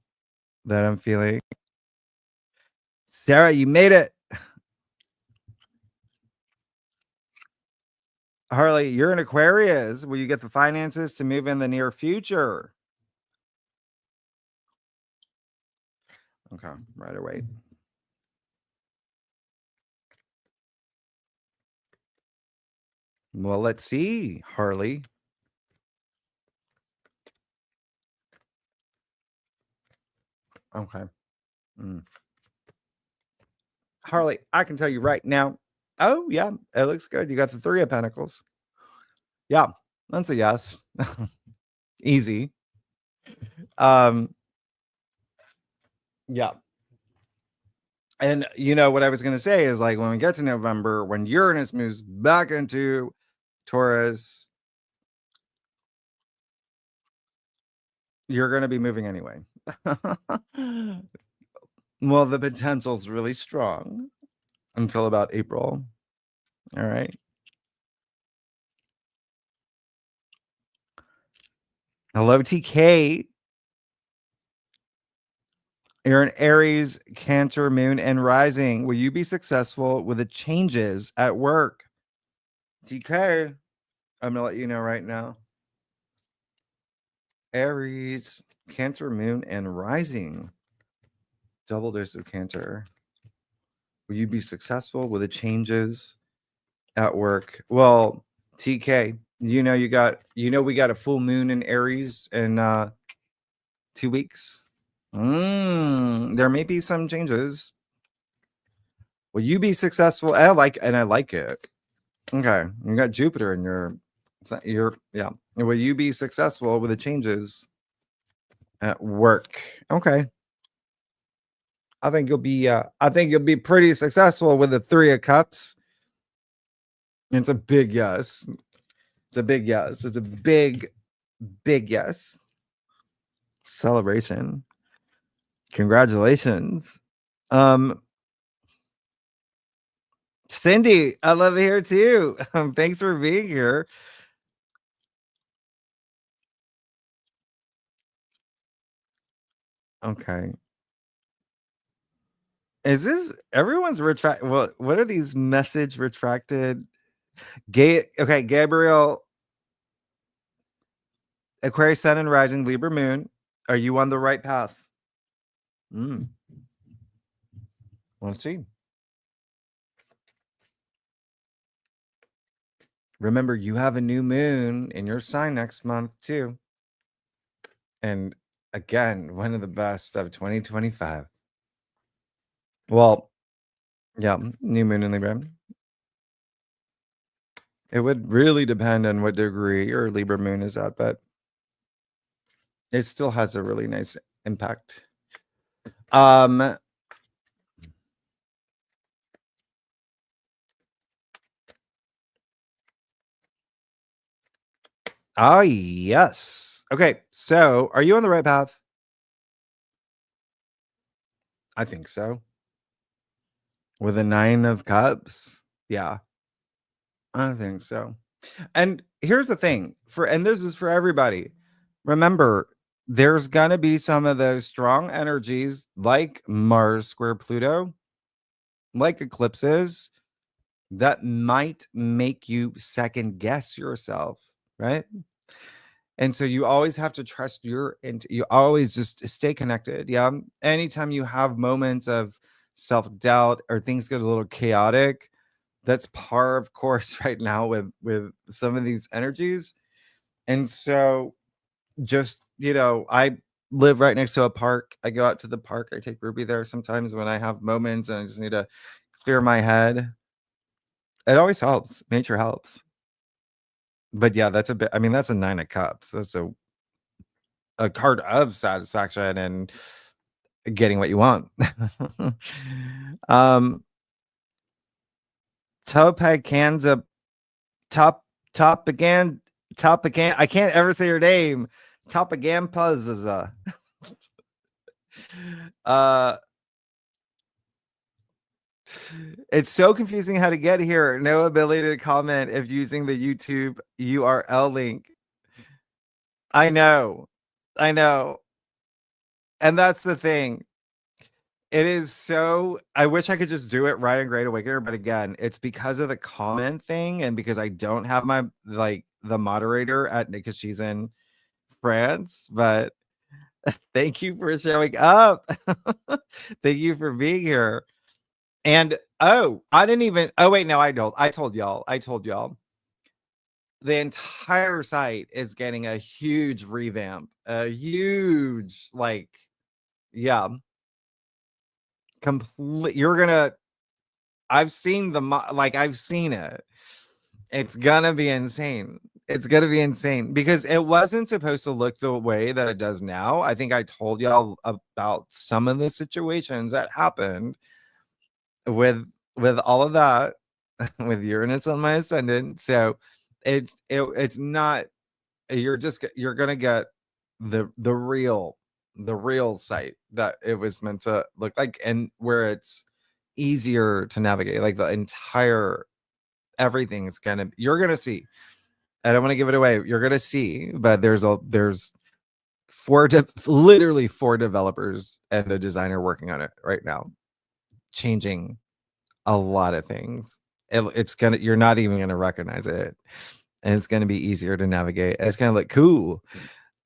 [SPEAKER 1] that I'm feeling. Sarah, you made it. Harley, you're in Aquarius. Will you get the finances to move in the near future? Okay, right away. Well, let's see, Harley. Okay. Mm. Harley, I can tell you right now. Oh, yeah, it looks good. You got the 3 of Pentacles. Yeah, that's a yes. Easy. Um, yeah. And what I was gonna say is like when we get to November, when Uranus moves back into Taurus, you're gonna be moving anyway. Well, the potential's really strong until about April. All right. Hello, TK. You're an Aries, Cancer, Moon, and Rising. Will you be successful with the changes at work? TK, I'm gonna let you know right now. Aries, Cancer, Moon, and Rising. Double dose of Cancer. Will you be successful with the changes at work? Well, TK, we got a full moon in Aries in 2 weeks. There may be some changes. Will you be successful? I like it. Okay, you got Jupiter in your yeah. Will you be successful with the changes at work? Okay, I think you'll be pretty successful with the 3 of Cups. It's a big yes. It's a big yes. It's a big, big yes. Celebration. Congratulations. Cindy, I love it here too. Thanks for being here. Okay. Is this everyone's retract? What are these message retracted? Okay, Gabriel, Aquarius Sun and Rising, Libra Moon. Are you on the right path? Mm. Let's see. Remember, you have a new moon in your sign next month too. And again, one of the best of 2025. Well, yeah, new moon in Libra. It would really depend on what degree your Libra moon is at, but it still has a really nice impact. Oh, yes. Okay, so are you on the right path? I think so. With a 9 of Cups? Yeah, I think so. And here's the thing, and this is for everybody. Remember, there's gonna be some of those strong energies like Mars square Pluto, like eclipses, that might make you second guess yourself, right? And so you always have to trust you always just stay connected. Yeah. Anytime you have moments of self-doubt or things get a little chaotic, that's par of course right now with some of these energies. And so just, I live right next to a park. I go out to the park. I take Ruby there sometimes when I have moments and I just need to clear my head. It always helps. Nature helps. But yeah, that's a bit, I mean, that's a 9 of Cups. That's a card of satisfaction and getting what you want. um Topacanza Topagan Topagan I can't ever say your name. Topagampa. uh it's so confusing how to get here. No ability to comment if using the YouTube URL link. I know. I know. And that's the thing. It is so I wish I could just do it right in Great Awakener, but again, it's because of the comment thing and because I don't have my the moderator at because she's in France, but thank you for showing up. Thank you for being here. And oh wait, no, I told y'all. I told y'all. The entire site is getting a huge revamp. A huge yeah, complete you're gonna I've seen I've seen it. It's gonna be insane. It's gonna be insane because it wasn't supposed to look the way that it does now. I think I told y'all about some of the situations that happened with all of that with Uranus on my ascendant. So it's not you're gonna get the real site that it was meant to look like and where it's easier to navigate like the entire everything's you're gonna see. I don't want to give it away. You're gonna see, but there's literally 4 developers and a designer working on it right now, changing a lot of things. You're not even gonna recognize it, and it's gonna be easier to navigate. And it's gonna look cool.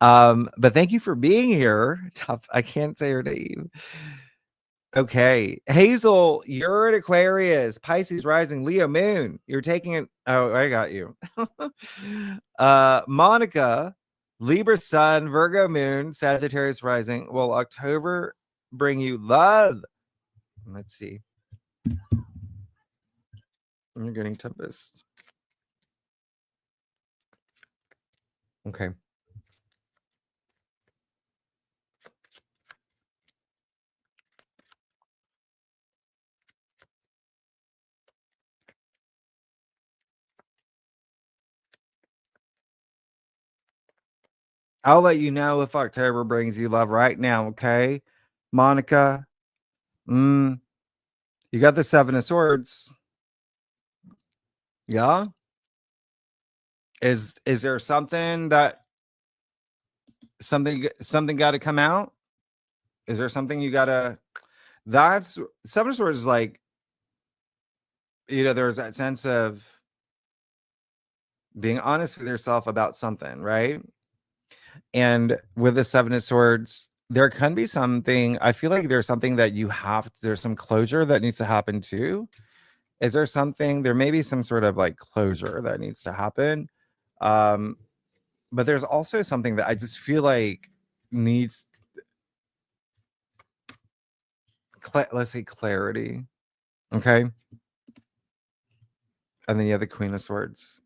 [SPEAKER 1] But thank you for being here. Tough. I can't say her name. Okay, Hazel, you're an Aquarius, Pisces rising, Leo moon. You're taking it. Oh, I got you. Monica, Libra sun, Virgo moon, Sagittarius rising. Will October bring you love? Let's see. You're getting Tempest. Okay. I'll let you know if October brings you love right now, okay? Monica, you got the 7 of Swords. Yeah? Is there something that something got to come out? Is there something you got to That's 7 of Swords is like, there's that sense of being honest with yourself about something, right? And with the 7 of Swords, there can be something. I feel like there's something that there's some closure that needs to happen too. Is there something, there may be some sort of like closure that needs to happen. But there's also something that I just feel like needs, let's say, clarity. Okay. And then you have the Queen of Swords.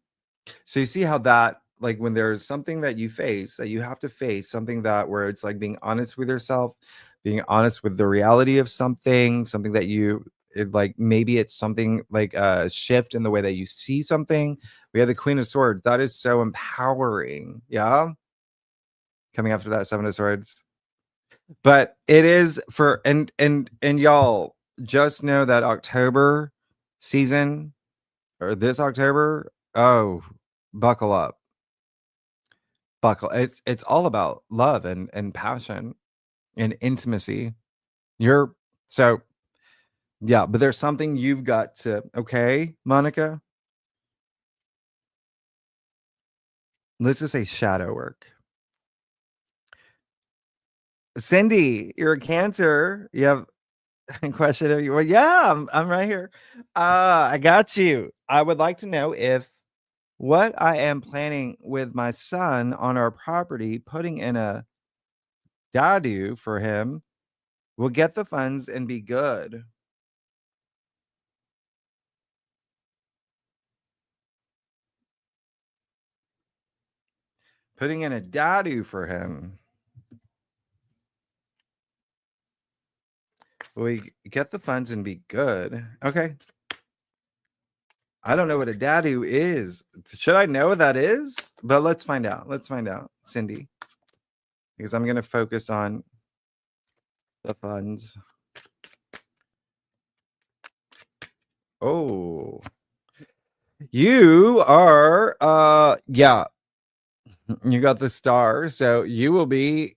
[SPEAKER 1] So you see how that, like, when there's something that you face, that you have to face, something that where it's like being honest with yourself, being honest with the reality of something that like maybe it's something like a shift in the way that you see something. We have the Queen of Swords. That is so empowering. Yeah. Coming after that 7 of Swords. But it is for, and y'all just know that October season, or this October, oh, buckle up. It's all about love and passion and intimacy. You're so Yeah, but there's something you've got to, okay, Monica? Let's just say shadow work. Cindy, you're a Cancer. You have a question of you. Well, yeah, I'm right here. I got you. I would like to know if what I am planning with my son on our property, putting in a dadu for him, will get the funds and be good. Putting in a dadu for him. We get the funds and be good. Okay. I don't know what a dadu is. Should I know what that is? But let's find out. Let's find out, Cindy. Because I'm going to focus on the funds. Oh. You are yeah. You got the star, so you will be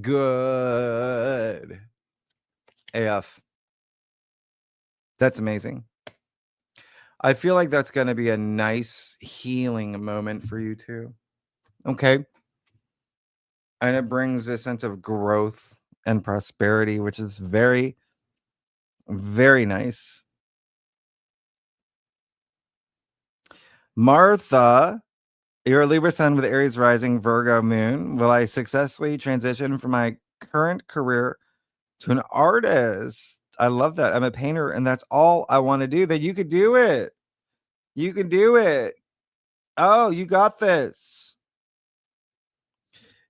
[SPEAKER 1] good. AF. That's amazing. I feel like that's going to be a nice healing moment for you too. Okay. And it brings a sense of growth and prosperity, which is very, very nice. Martha, you're a Libra sun with Aries rising, Virgo moon. Will I successfully transition from my current career to an artist? I love that. I'm a painter, and that's all I want to do. That you could do it. You can do it. Oh, you got this.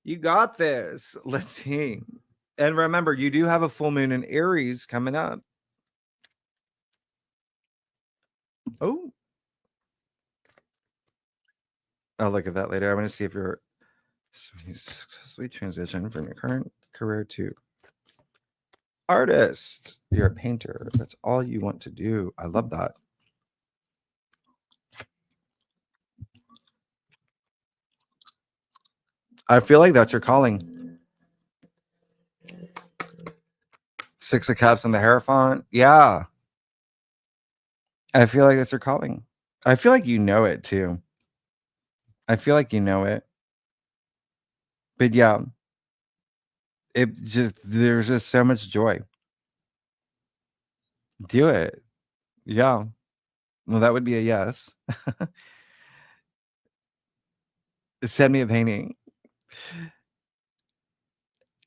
[SPEAKER 1] You got this. Let's see. And remember, you do have a full moon in Aries coming up. Oh, I'll look at that later. I want to see if you're successfully transition from your current career to artist. You're a painter. That's all you want to do. I love that. I feel like that's your calling. Six of Cups and the Hierophant. Yeah. I feel like that's your calling. I feel like you know it too. I feel like you know it. But yeah, it just there's just so much joy. Do it. Yeah. Well, that would be a yes. Send me a painting.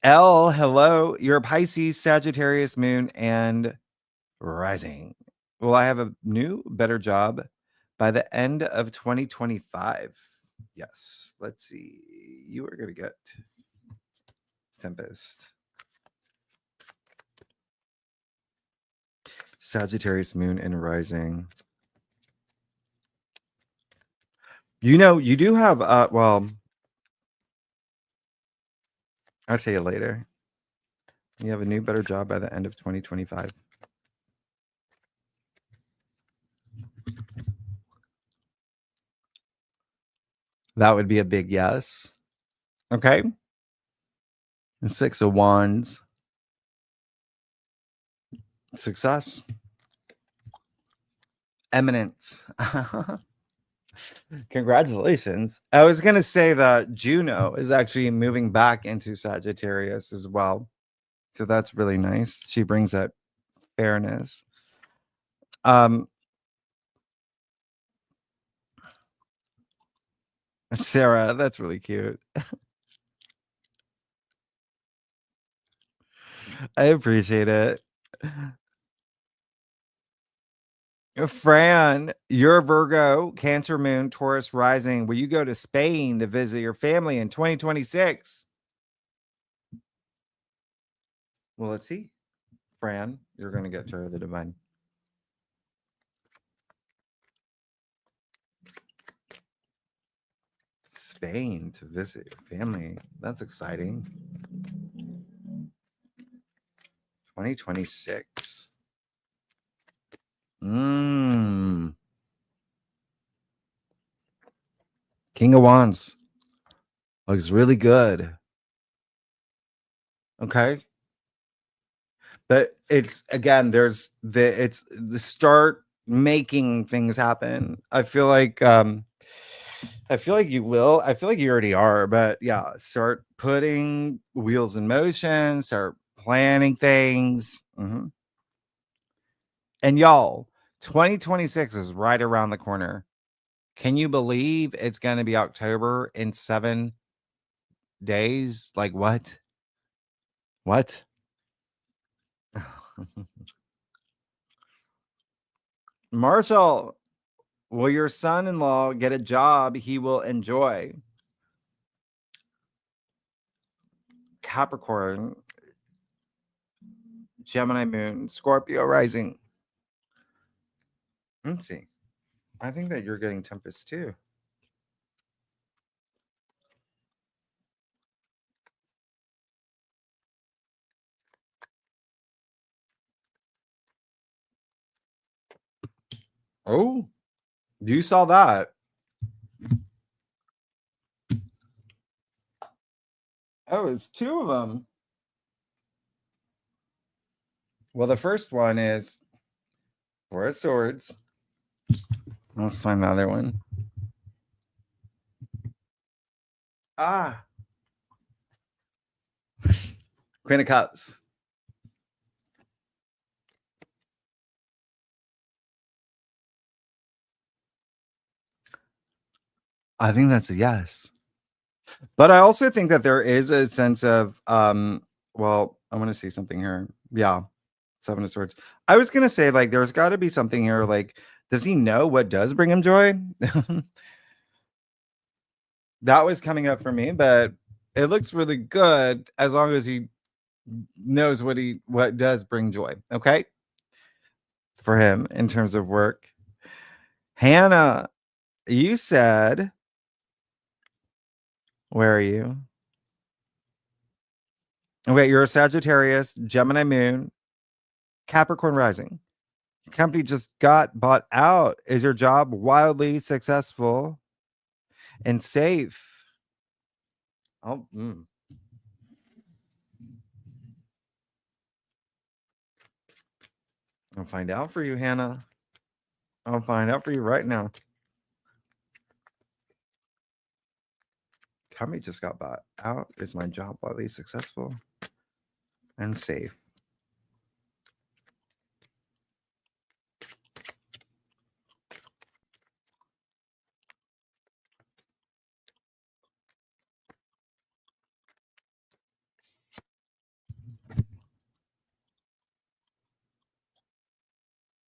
[SPEAKER 1] L, hello. You're a Pisces, Sagittarius moon, and rising. Will I have a new, better job by the end of 2025? Yes. Let's see. You are going to get Tempest. Sagittarius moon and rising. You know, you do have, well, I'll tell you later. You have a new, better job by the end of 2025. That would be a big yes. Okay. The Six of Wands. Success. Eminence. Congratulations. I was going to say that Juno is actually moving back into Sagittarius as well. So that's really nice. She brings that fairness. Sarah, that's really cute. I appreciate it. Fran, you're Virgo, Cancer moon, Taurus rising. Will you go to Spain to visit your family in 2026? Well, let's see. Fran, you're going to get to the divine. Spain to visit your family. That's exciting. 2026. King of Wands. Looks really good. Okay. But it's again, it's the start making things happen. I feel like you will. I feel like you already are, but yeah, start putting wheels in motion, start planning things. And y'all, 2026 is right around the corner. Can you believe it's going to be October in 7 days? Like what? What? Marshall, will your son-in-law get a job he will enjoy? Capricorn, Gemini moon, Scorpio rising. Let's see. I think that you're getting Tempest too. Oh, you saw that. Oh, it's two of them. Well, the first one is Four of Swords. Let's find the other one. Ah, Queen of Cups. I think that's a yes. But I also think that there is a sense of well, I want to see something here. Yeah. Seven of Swords. I was gonna say, like, there's got to be something here. Like, does he know what does bring him joy? That was coming up for me, but it looks really good as long as he knows what does bring joy. Okay, for him in terms of work. Hannah, you said, where are you? Okay, you're a Sagittarius, Gemini moon, Capricorn rising. Company just got bought out. Is your job wildly successful and safe? I'll I'll find out for you, Hannah. I'll find out for you right now. Company just got bought out. Is my job widely successful and safe?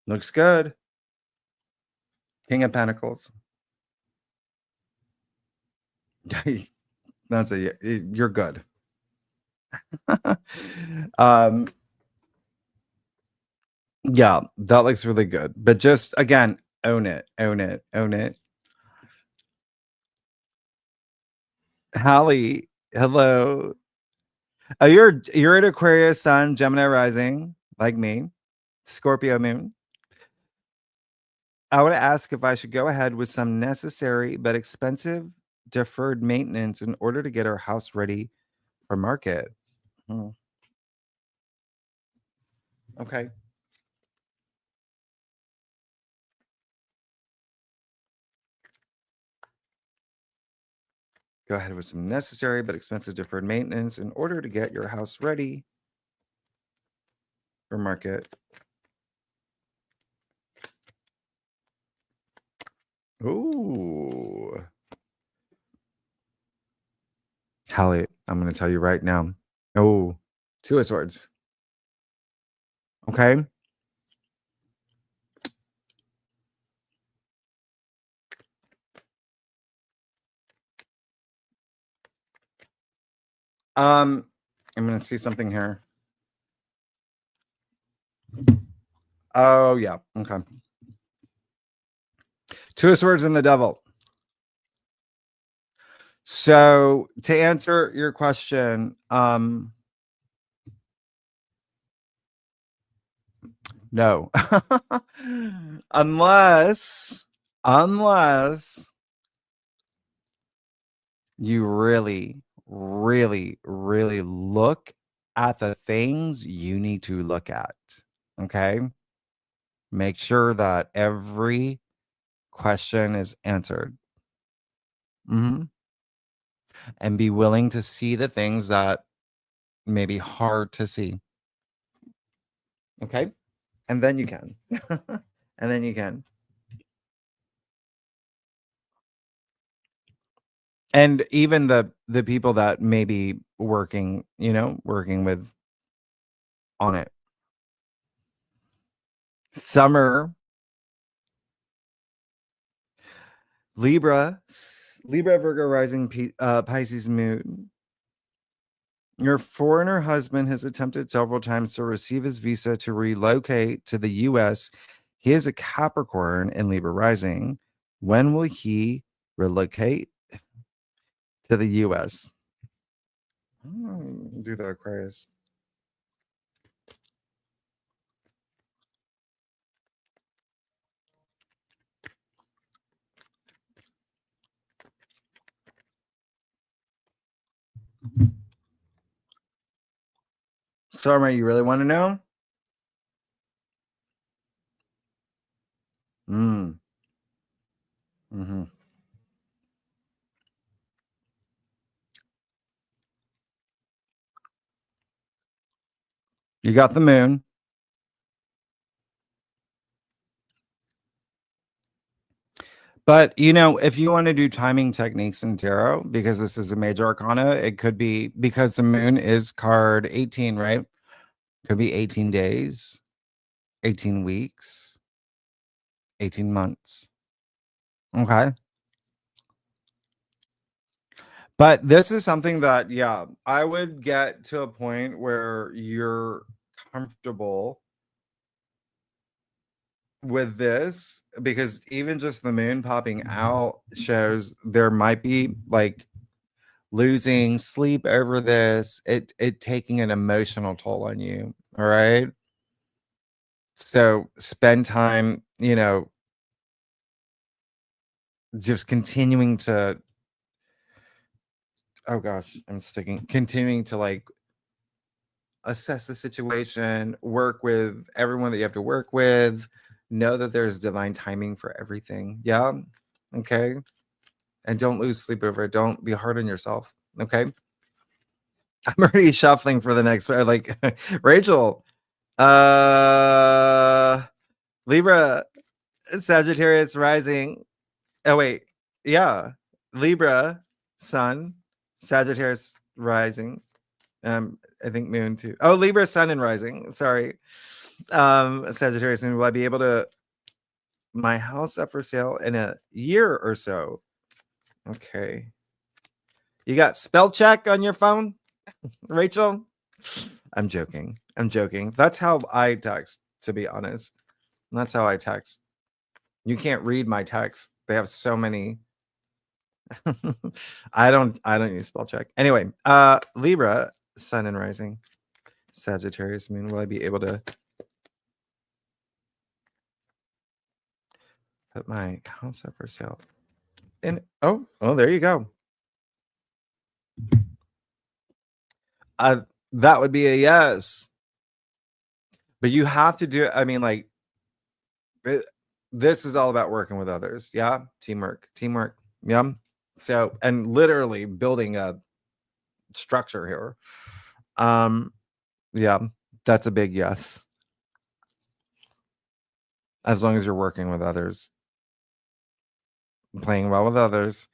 [SPEAKER 1] Looks good. King of Pentacles. That's a you're good. um yeah, that looks really good. But just again, own it, own it, own it. Hallie, hello. Oh, you're an Aquarius sun, Gemini rising, like me, Scorpio moon. I would ask if I should go ahead with some necessary but expensive deferred maintenance in order to get our house ready for market. Hmm. Okay. Go ahead with some necessary but expensive deferred maintenance in order to get your house ready for market. Ooh. Hallie, I'm going to tell you right now. Oh, Two of Swords. Okay. I'm going to see something here. Oh, yeah. Okay. Two of Swords and the Devil. So to answer your question, no. unless you really, really, really look at the things you need to look at. Okay. Make sure that every question is answered. Mhm. And be willing to see the things that may be hard to see. Okay. And then you can. And then you can. And even the people that may be working, working with on it. Summer, Libra, Virgo rising, Pisces moon. Your foreigner husband has attempted several times to receive his visa to relocate to the US. He is a Capricorn and Libra rising. When will he relocate to the US? Do the Aquarius. Summer, you really want to know? Mm. Mm-hmm. You got the moon. But if you want to do timing techniques in tarot, because this is a major arcana, it could be because the moon is card 18, right? Could be 18 days, 18 weeks, 18 months. Okay. But this is something that, yeah, I would get to a point where you're comfortable with this, because even just the moon popping out shows there might be like losing sleep over this, it taking an emotional toll on you. All right. So spend time, just continuing to oh gosh, continuing to like assess the situation, work with everyone that you have to work with, know that there's divine timing for everything. Yeah. Okay. And don't lose sleep over it. Don't be hard on yourself. Okay. I'm already shuffling for the next like Rachel. Uh Libra, Sagittarius rising. Oh wait. Yeah. Libra, Sun, Sagittarius rising. I think moon too. Oh, Libra, Sun and rising. Sorry. Sagittarius moon. Will I be able to my house up for sale in a year or so? Okay. You got spell check on your phone, Rachel? I'm joking. I'm joking. That's how I text, to be honest. That's how I text. You can't read my text. They have so many. I don't use spell check. Anyway, Libra, Sun and rising. Sagittarius moon. Will I be able to put my house up for sale? And oh, there you go. That would be a yes. But you have to do it. I mean, like, this is all about working with others. Yeah. Teamwork. Yeah. So, and literally building a structure here. Yeah, that's a big yes. As long as you're working with others, playing well with others.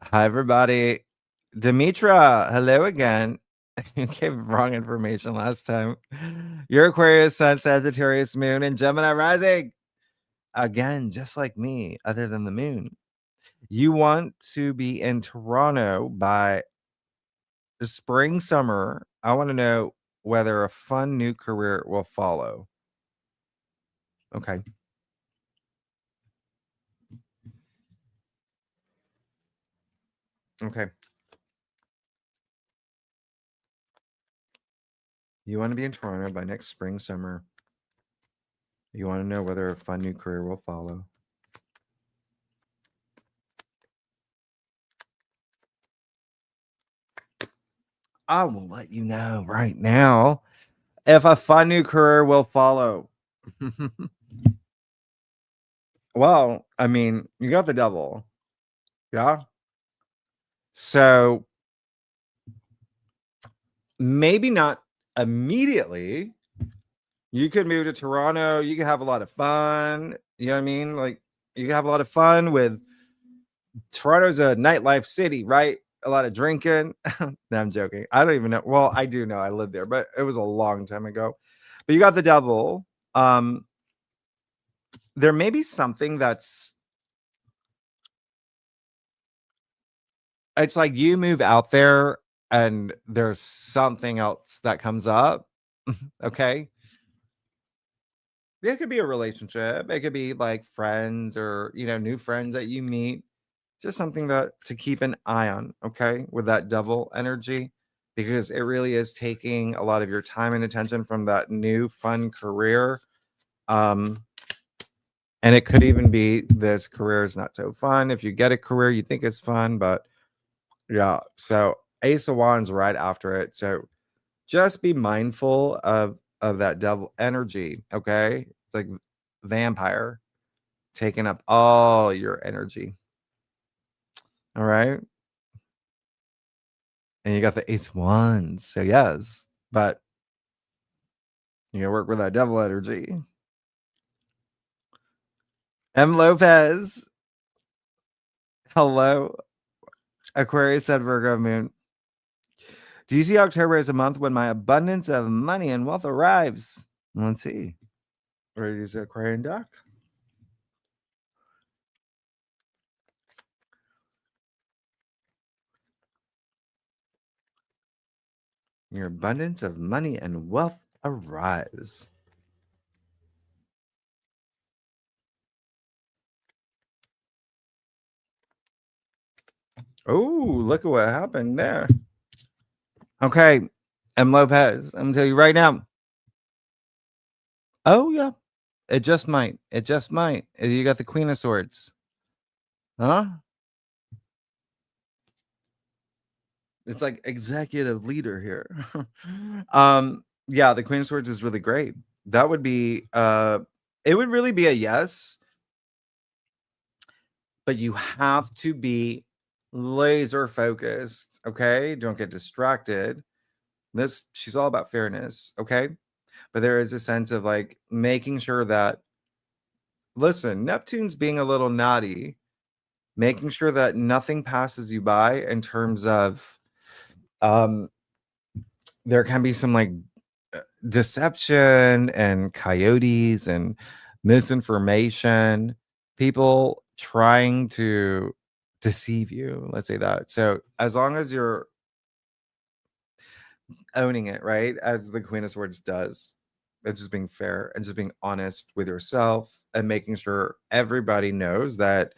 [SPEAKER 1] Hi, everybody. Demetra, hello again. You gave wrong information last time. Your Aquarius, Sun, Sagittarius, Moon, and Gemini rising. Again, just like me, other than the moon. You want to be in Toronto by the spring, summer. I want to know whether a fun new career will follow. Okay. Okay. You want to be in Toronto by next spring, summer. You want to know whether a fun new career will follow. I will let you know right now if a fun new career will follow. Well, I mean, you got the devil. Yeah. So maybe not immediately. You could move to Toronto. You could have a lot of fun. You know what I mean? Like, you can have a lot of fun with Toronto's a nightlife city, right? A lot of drinking. No, I'm joking. I don't even know. Well, I do know I lived there, but it was a long time ago. But you got the devil. There may be something that's it's like you move out there and there's something else that comes up. Okay. It could be a relationship. It could be like friends or, new friends that you meet. Just something that to keep an eye on, okay, with that devil energy, because it really is taking a lot of your time and attention from that new fun career. Um, and it could even be this career is not so fun. If you get a career, you think it's fun, but yeah. So Ace of Wands right after it. So just be mindful of that devil energy, okay? It's like vampire taking up all your energy. All right. And you got the Ace of Wands. So yes, but you gotta work with that devil energy. M. Lopez. Hello. Aquarius at Virgo moon. Do you see October as a month when my abundance of money and wealth arrives? Let's see. Ready to use the Aquarian duck? Your abundance of money and wealth arrives. Oh, look at what happened there. Okay, M. Lopez, I'm gonna tell you right now. Oh yeah, it just might. It just might. You got the Queen of Swords, huh? It's like executive leader here. Yeah, the Queen of Swords is really great. That would be it would really be a yes, but you have to be laser focused, okay? Don't get distracted. This she's all about fairness, okay? But there is a sense of like making sure that listen, Neptune's being a little naughty, making sure that nothing passes you by in terms of um there can be some like deception and coyotes and misinformation, people trying to deceive you. Let's say that. So, as long as you're owning it, right? As the Queen of Swords does, and just being fair and just being honest with yourself and making sure everybody knows that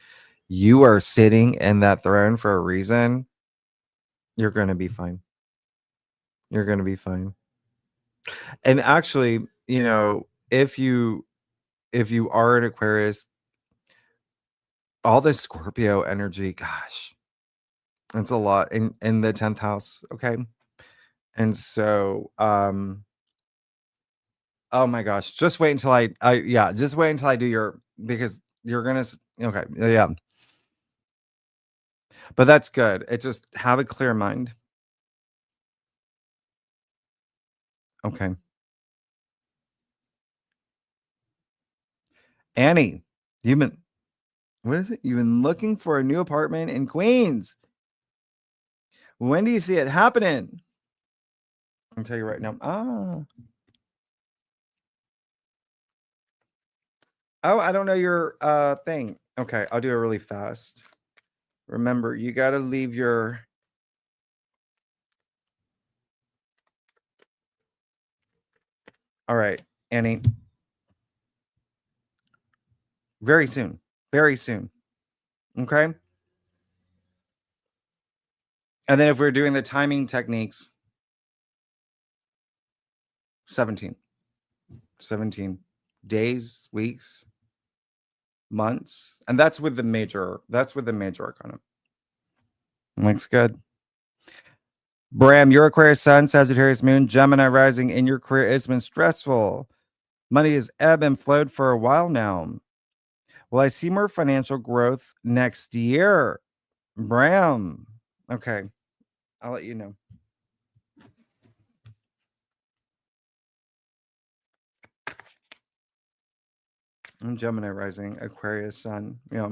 [SPEAKER 1] you are sitting in that throne for a reason, you're going to be fine. You're going to be fine. And actually, if you are an Aquarius, all this Scorpio energy, gosh, it's a lot in the 10th house, okay? And so, oh my gosh, just wait until just wait until I do your because you're gonna okay, yeah, but that's good. It just have a clear mind. Okay, Annie, you've been what is it? You've been looking for a new apartment in Queens. When do you see it happening? I'll tell you right now. Oh, I don't know your thing. Okay, I'll do it really fast. Remember, you got to leave your all right, Annie. Very soon. Very soon. Okay. And then if we're doing the timing techniques, 17. 17 days, weeks, months. And that's with the major arcana. Looks good. Bram, your Aquarius Sun, Sagittarius Moon, Gemini rising in your career. It's been stressful. Money has ebbed and flowed for a while now. Will I see more financial growth next year? Bram. Okay. I'll let you know. Gemini rising, Aquarius Sun. Yeah.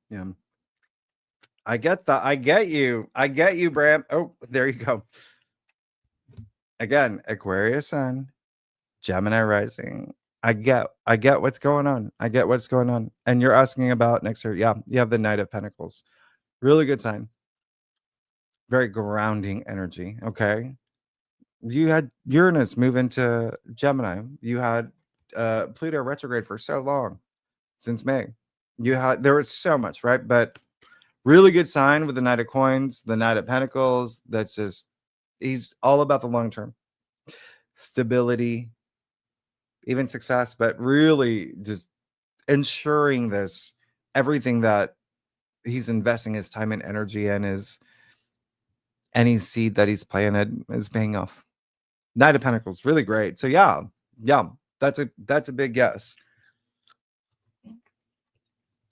[SPEAKER 1] Yeah. I get you. I get you, Bram. Oh, there you go. Again, Aquarius Sun, Gemini rising. I get what's going on. I get what's going on. And you're asking about next year. Yeah, you have the Knight of Pentacles. Really good sign. Very grounding energy. Okay. You had Uranus move into Gemini. You had Pluto retrograde for so long since May. There was so much, right? But really good sign with the Knight of Coins, the Knight of Pentacles. That's just he's all about the long term stability, even success, but really just ensuring this everything that he's investing his time and energy in is any seed that he's planted is paying off. Knight of Pentacles, really great. So yeah, that's a big yes.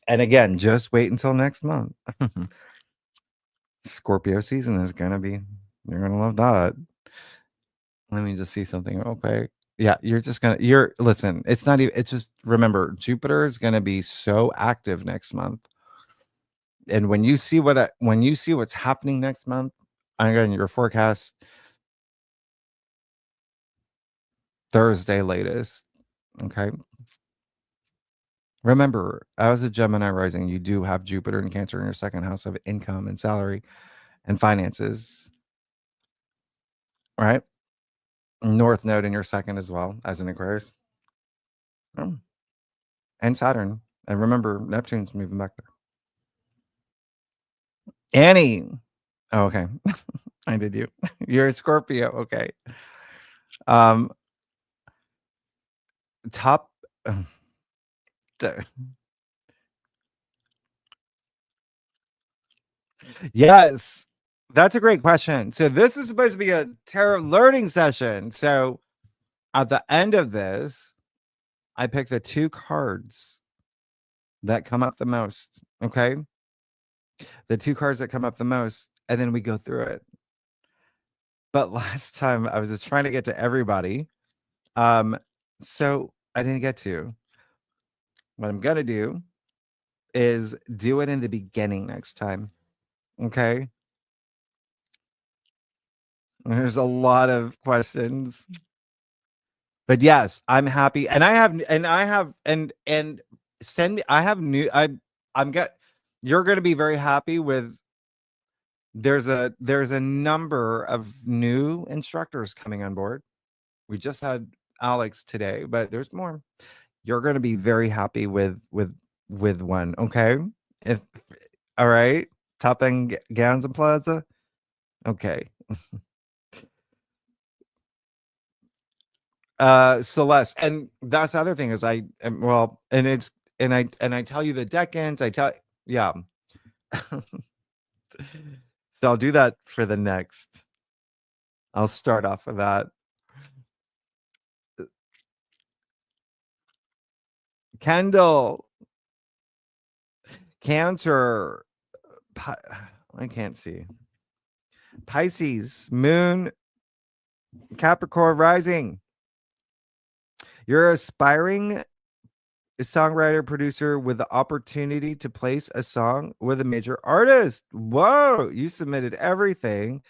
[SPEAKER 1] And again, just wait until next month. Scorpio season is gonna be. You're gonna love that. Let me just see something real quick. Yeah, you're listen, it's not even it's just remember Jupiter is gonna be so active next month. And when you see what's happening next month, again, your forecast Thursday latest. Okay. Remember, as a Gemini rising, you do have Jupiter and Cancer in your second house of income and salary and finances, right? North node in your second as well as an Aquarius. Oh, and Saturn. And remember, Neptune's moving back there. Annie. Oh, okay. I did you. You're a Scorpio. Okay. Um, top d yes, that's a great question. So this is supposed to be a tarot learning session. So at the end of this, I pick the 2 cards that come up the most, okay? The 2 cards that come up the most, and then we go through it. But last time I was just trying to get to everybody, um, so I didn't get to. What I'm gonna do is do it in the beginning next time, okay? There's a lot of questions. But yes, I'm happy, and send me I have new I'm get you're gonna be very happy with there's a number of new instructors coming on board. We just had Alex today, but there's more. You're gonna be very happy with one, okay? If all right, Top End Gowns and Plaza? Okay. Celeste, and that's the other thing is I am well, and it's and I tell you the decans, I tell yeah. So I'll do that for the next. I'll start off with that. Kendall, Cancer, I can't see. Pisces, Moon, Capricorn rising. You're aspiring a songwriter producer with the opportunity to place a song with a major artist. Whoa, you submitted everything.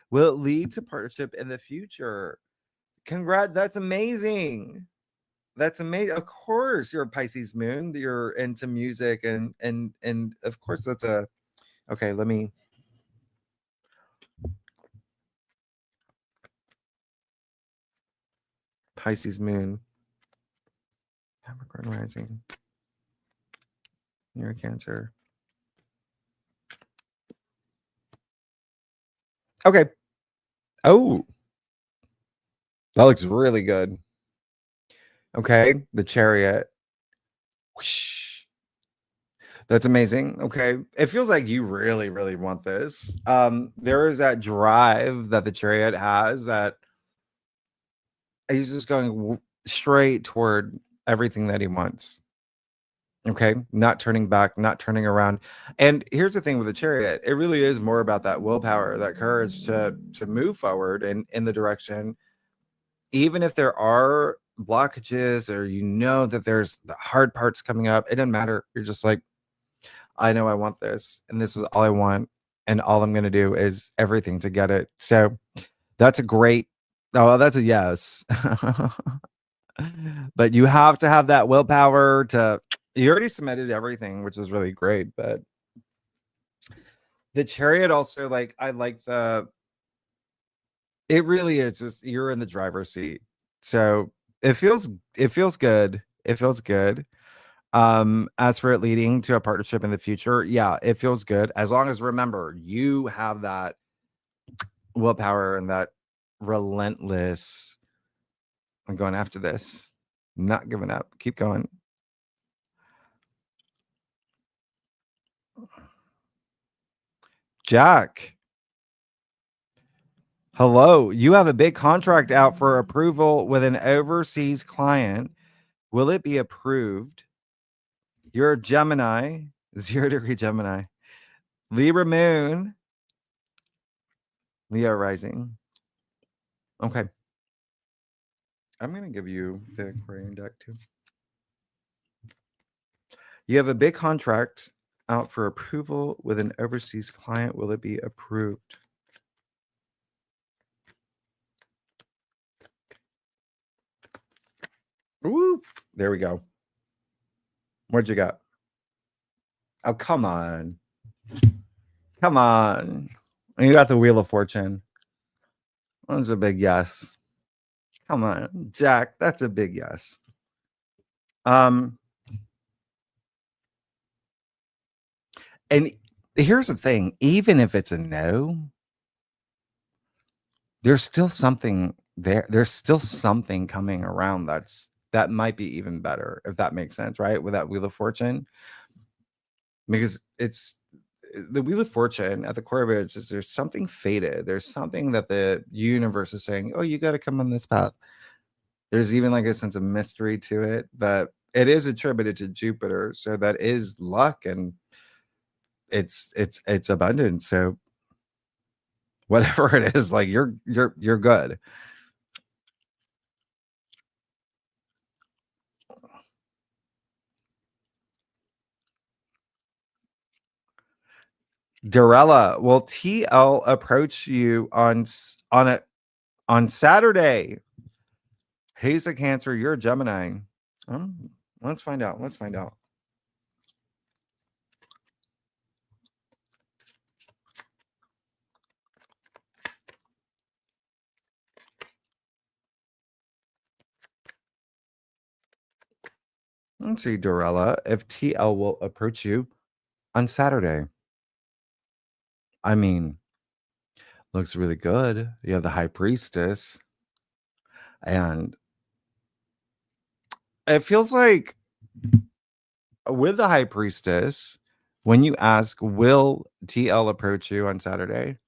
[SPEAKER 1] Will it lead to partnership in the future? Congrats, that's amazing. That's amazing. Of course, you're a Pisces moon. You're into music and of course that's a okay, let me Pisces moon. Capricorn rising. You're a Cancer. Okay. Oh, that looks really good. Okay, the Chariot. Whoosh. That's amazing. Okay. It feels like you really, really want this. There is that drive that the Chariot has that he's just going straight toward everything that he wants. Okay. Not turning back, not turning around. And here's the thing with the Chariot, it really is more about that willpower, that courage to move forward in the direction, even if there are blockages or that there's the hard parts coming up, it doesn't matter. You're just like, I know I want this, and this is all I want, and all I'm gonna do is everything to get it. So that's a great oh, that's a yes. But you have to have that willpower to you already submitted everything, which is really great. But the Chariot also, like, I like it really is just you're in the driver's seat. So it feels good. It feels good. As for it leading to a partnership in the future, yeah, it feels good. As long as remember, you have that willpower and that relentless I'm going after this. Not giving up. Keep going. Jack. Hello. You have a big contract out for approval with an overseas client. Will it be approved? You're a Gemini, 0 degree Gemini. Libra moon, Leo rising. Okay. I'm going to give you the Aquarian deck too. You have a big contract out for approval with an overseas client. Will it be approved? Ooh, there we go. What'd you got? Oh, come on. Come on. You got the Wheel of Fortune. That was a big yes. Come on, Jack. That's a big yes. And here's the thing, even if it's a no, there's still something there. There's still something coming around that might be even better, if that makes sense, right? With that Wheel of Fortune, because it's the Wheel of Fortune at the core of it is just there's something fated. There's something that the universe is saying, "Oh, you got to come on this path." There's even like a sense of mystery to it, but it is attributed to Jupiter, so that is luck and it's abundant. So whatever it is, like you're good. Dorella, will TL approach you on Saturday? He's a Cancer, you're a Gemini. Let's find out. Let's find out. Let's see, Dorella, if TL will approach you on Saturday. I mean, looks really good. You have the High Priestess, and it feels like with the High Priestess, when you ask, will TL approach you on Saturday?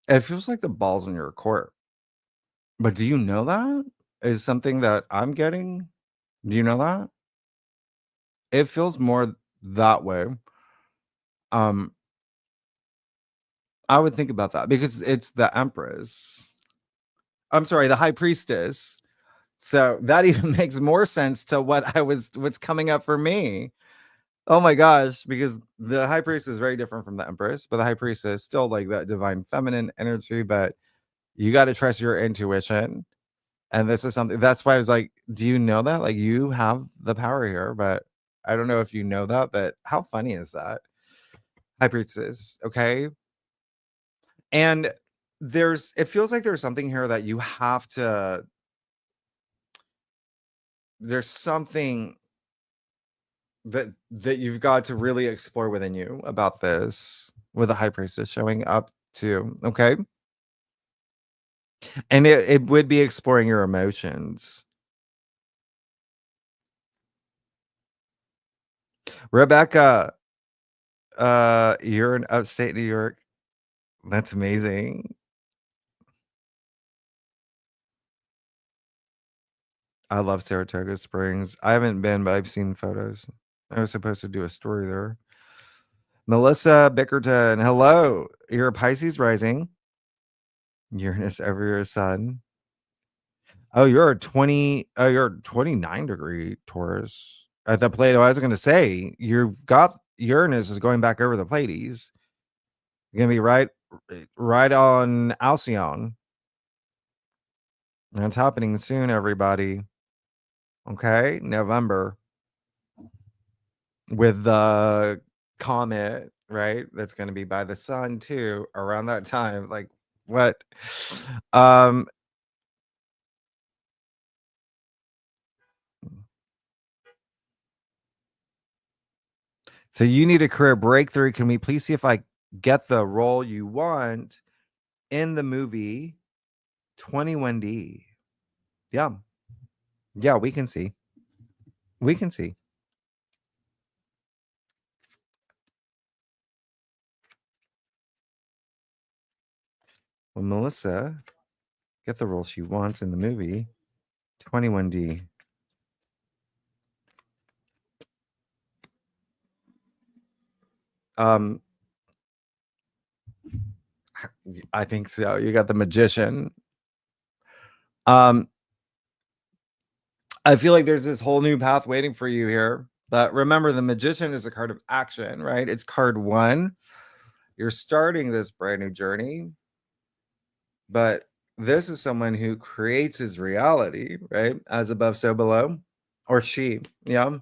[SPEAKER 1] It feels like the ball's in your court. But do you know that? Is something that I'm getting? Do you know that? It feels more that way. Um, I would think about that because it's the Empress. I'm sorry, the High Priestess. So that even makes more sense to what's coming up for me. Oh my gosh, because the High Priestess is very different from the Empress, but the High Priestess is still like that divine feminine energy, but you got to trust your intuition. And this is something that's why I was like, do you know that? Like you have the power here, but I don't know if you know that, but how funny is that? High Priestess, okay? And it feels like there's something here that you have to, there's something that you've got to really explore within you about this with the High Priestess showing up too, okay? And it would be exploring your emotions. Rebecca, you're in upstate New York. That's amazing. I love Saratoga Springs. I haven't been, but I've seen photos. I was supposed to do a story there. Melissa Bickerton, hello. You're a Pisces rising. Uranus over your sun. Oh, you're a 20. Oh, you're a 29-degree Taurus. At the Plato, I was going to say, you've got Uranus is going back over the Pleiades. You're going to be right on Alcyone. That's happening soon, everybody. Okay, November with the comet, right? That's going to be by the sun too around that time. Like what? Um, so you need a career breakthrough. Can we please see if I get the role you want in the movie 21D? Yeah. Yeah, we can see. We can see. Well, Melissa, get the role she wants in the movie 21D. Um, I think so. You got the magician. Um, I feel like there's this whole new path waiting for you here. But remember, the magician is a card of action, right? It's card one. You're starting this brand new journey, but this is someone who creates his reality, right? As above, so below, or she. Yeah.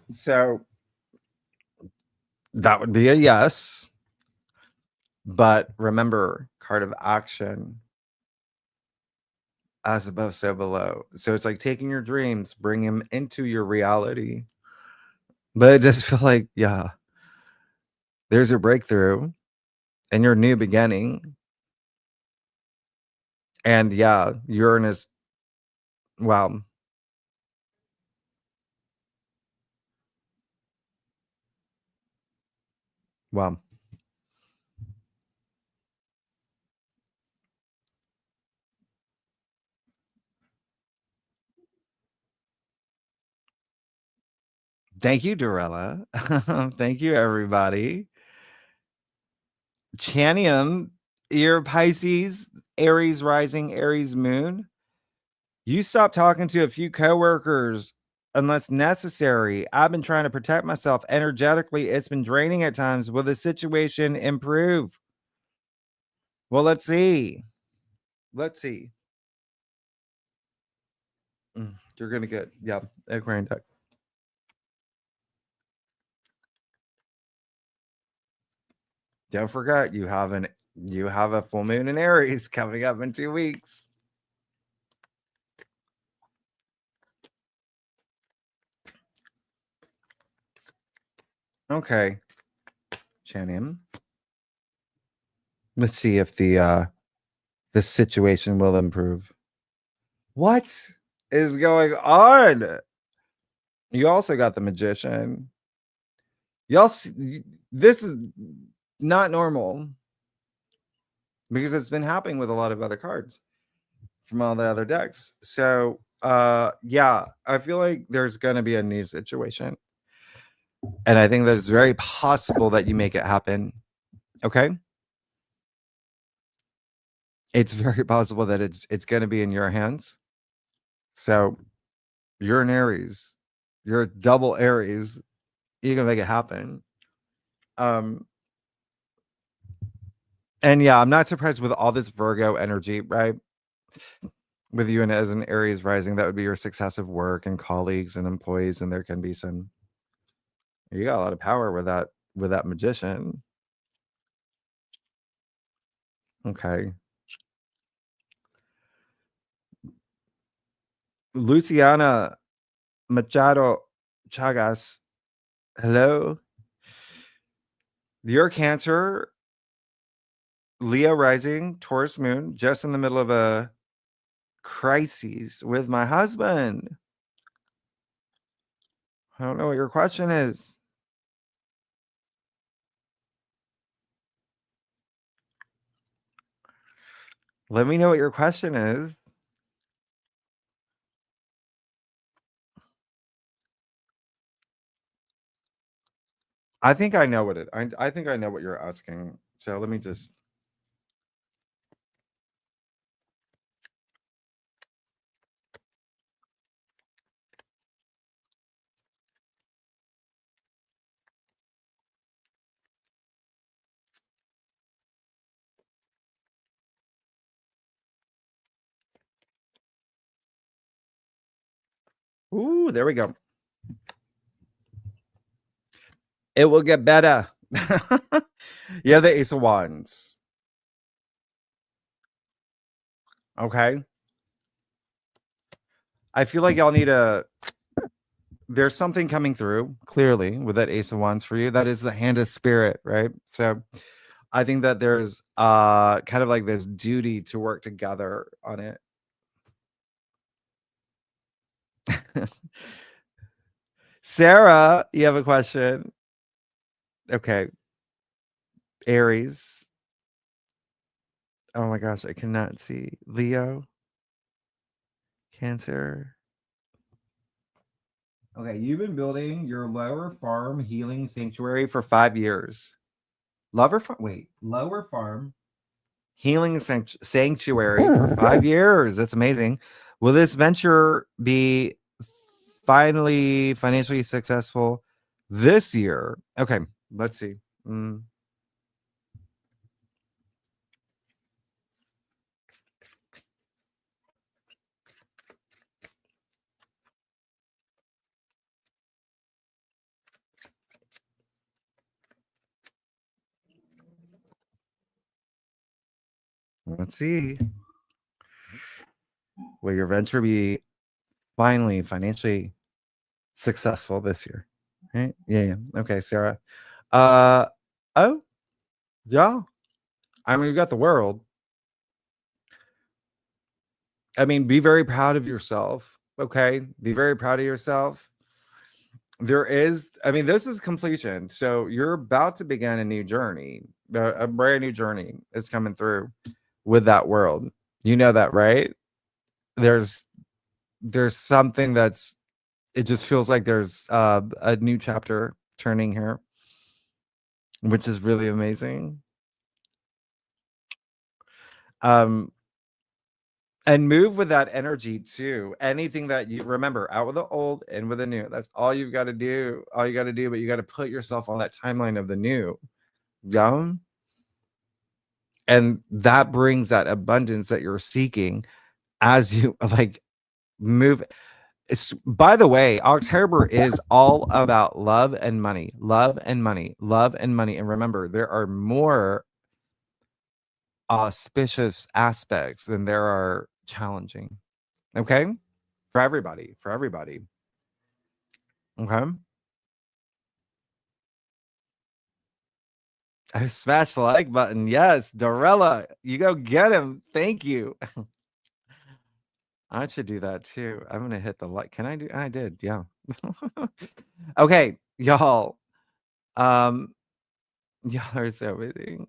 [SPEAKER 1] So that would be a yes. But remember, card of action, as above, so below. So it's like taking your dreams, bring them into your reality. But it just feel like, yeah, there's your breakthrough and your new beginning. And yeah, Uranus Wow. Wow. Thank you, Dorella. Thank you, everybody. Chanium, you're Pisces, Aries rising, Aries moon. You stop talking to a few coworkers unless necessary. I've been trying to protect myself energetically. It's been draining at times. Will the situation improve? Well, let's see. Let's see. You're gonna get Aquarian deck. Don't forget you have a full moon in Aries coming up in 2 weeks. Okay, Chanium. Let's see if the situation will improve. What is going on? You also got the Magician. This is not normal because it's been happening with a lot of other cards from all the other decks. So, yeah, I feel like there's going to be a new situation. And I think that it's very possible that you make it happen. Okay? It's very possible that it's going to be in your hands. So, you're an Aries. You're a double Aries. You can make it happen. And yeah, I'm not surprised with all this Virgo energy, right? With you and as an Aries rising, that would be your successive work and colleagues and employees, and there can be some. You got a lot of power with that Magician. Okay, Luciana Machado Chagas. Hello, your Cancer, Leo rising, Taurus moon, just in the middle of a crisis with my husband. I don't know what your question is. Let me know what your question is. I think I know what it. I think I know what you're asking. So let me just. Ooh, there we go. It will get better. You have the Ace of Wands. Okay. I feel like y'all need a. There's something coming through clearly with that Ace of Wands for you. That is the hand of spirit, right? So I think that there's kind of like this duty to work together on it. Sarah, you have a question. Okay. Aries. Oh my gosh, I cannot see. Leo. Cancer. Okay, you've been building your lower farm healing sanctuary for 5 years. Lower farm healing sanctuary for 5 years. That's amazing. Will this venture be finally financially successful this year? Okay, let's see. Let's see. Will your venture be finally financially successful this year? Right? Yeah. Okay, Sarah. Uh oh, yeah. I mean, you got the world. I mean, be very proud of yourself. Okay. Be very proud of yourself. I mean, this is completion. So you're about to begin a new journey. A brand new journey is coming through with that world. You know that, right? There's there's something that's it just feels like there's a new chapter turning here, which is really amazing. Um and move with that energy too. Anything that you remember, out with the old, in with the new. That's all you've got to do. All you got to do, but you got to put yourself on that timeline of the new. Yeah. And that brings that abundance that you're seeking as you like move. By the way, October is all about love and money, love and money, love and money. And remember, there are more auspicious aspects than there are challenging. Okay. For everybody, for everybody. Okay. I smashed the like button. Yes, Dorella, you go get him. Thank you. I should do that too. I'm gonna hit the like. Can I do? I did. Yeah. Okay, y'all. Um, y'all are so amazing.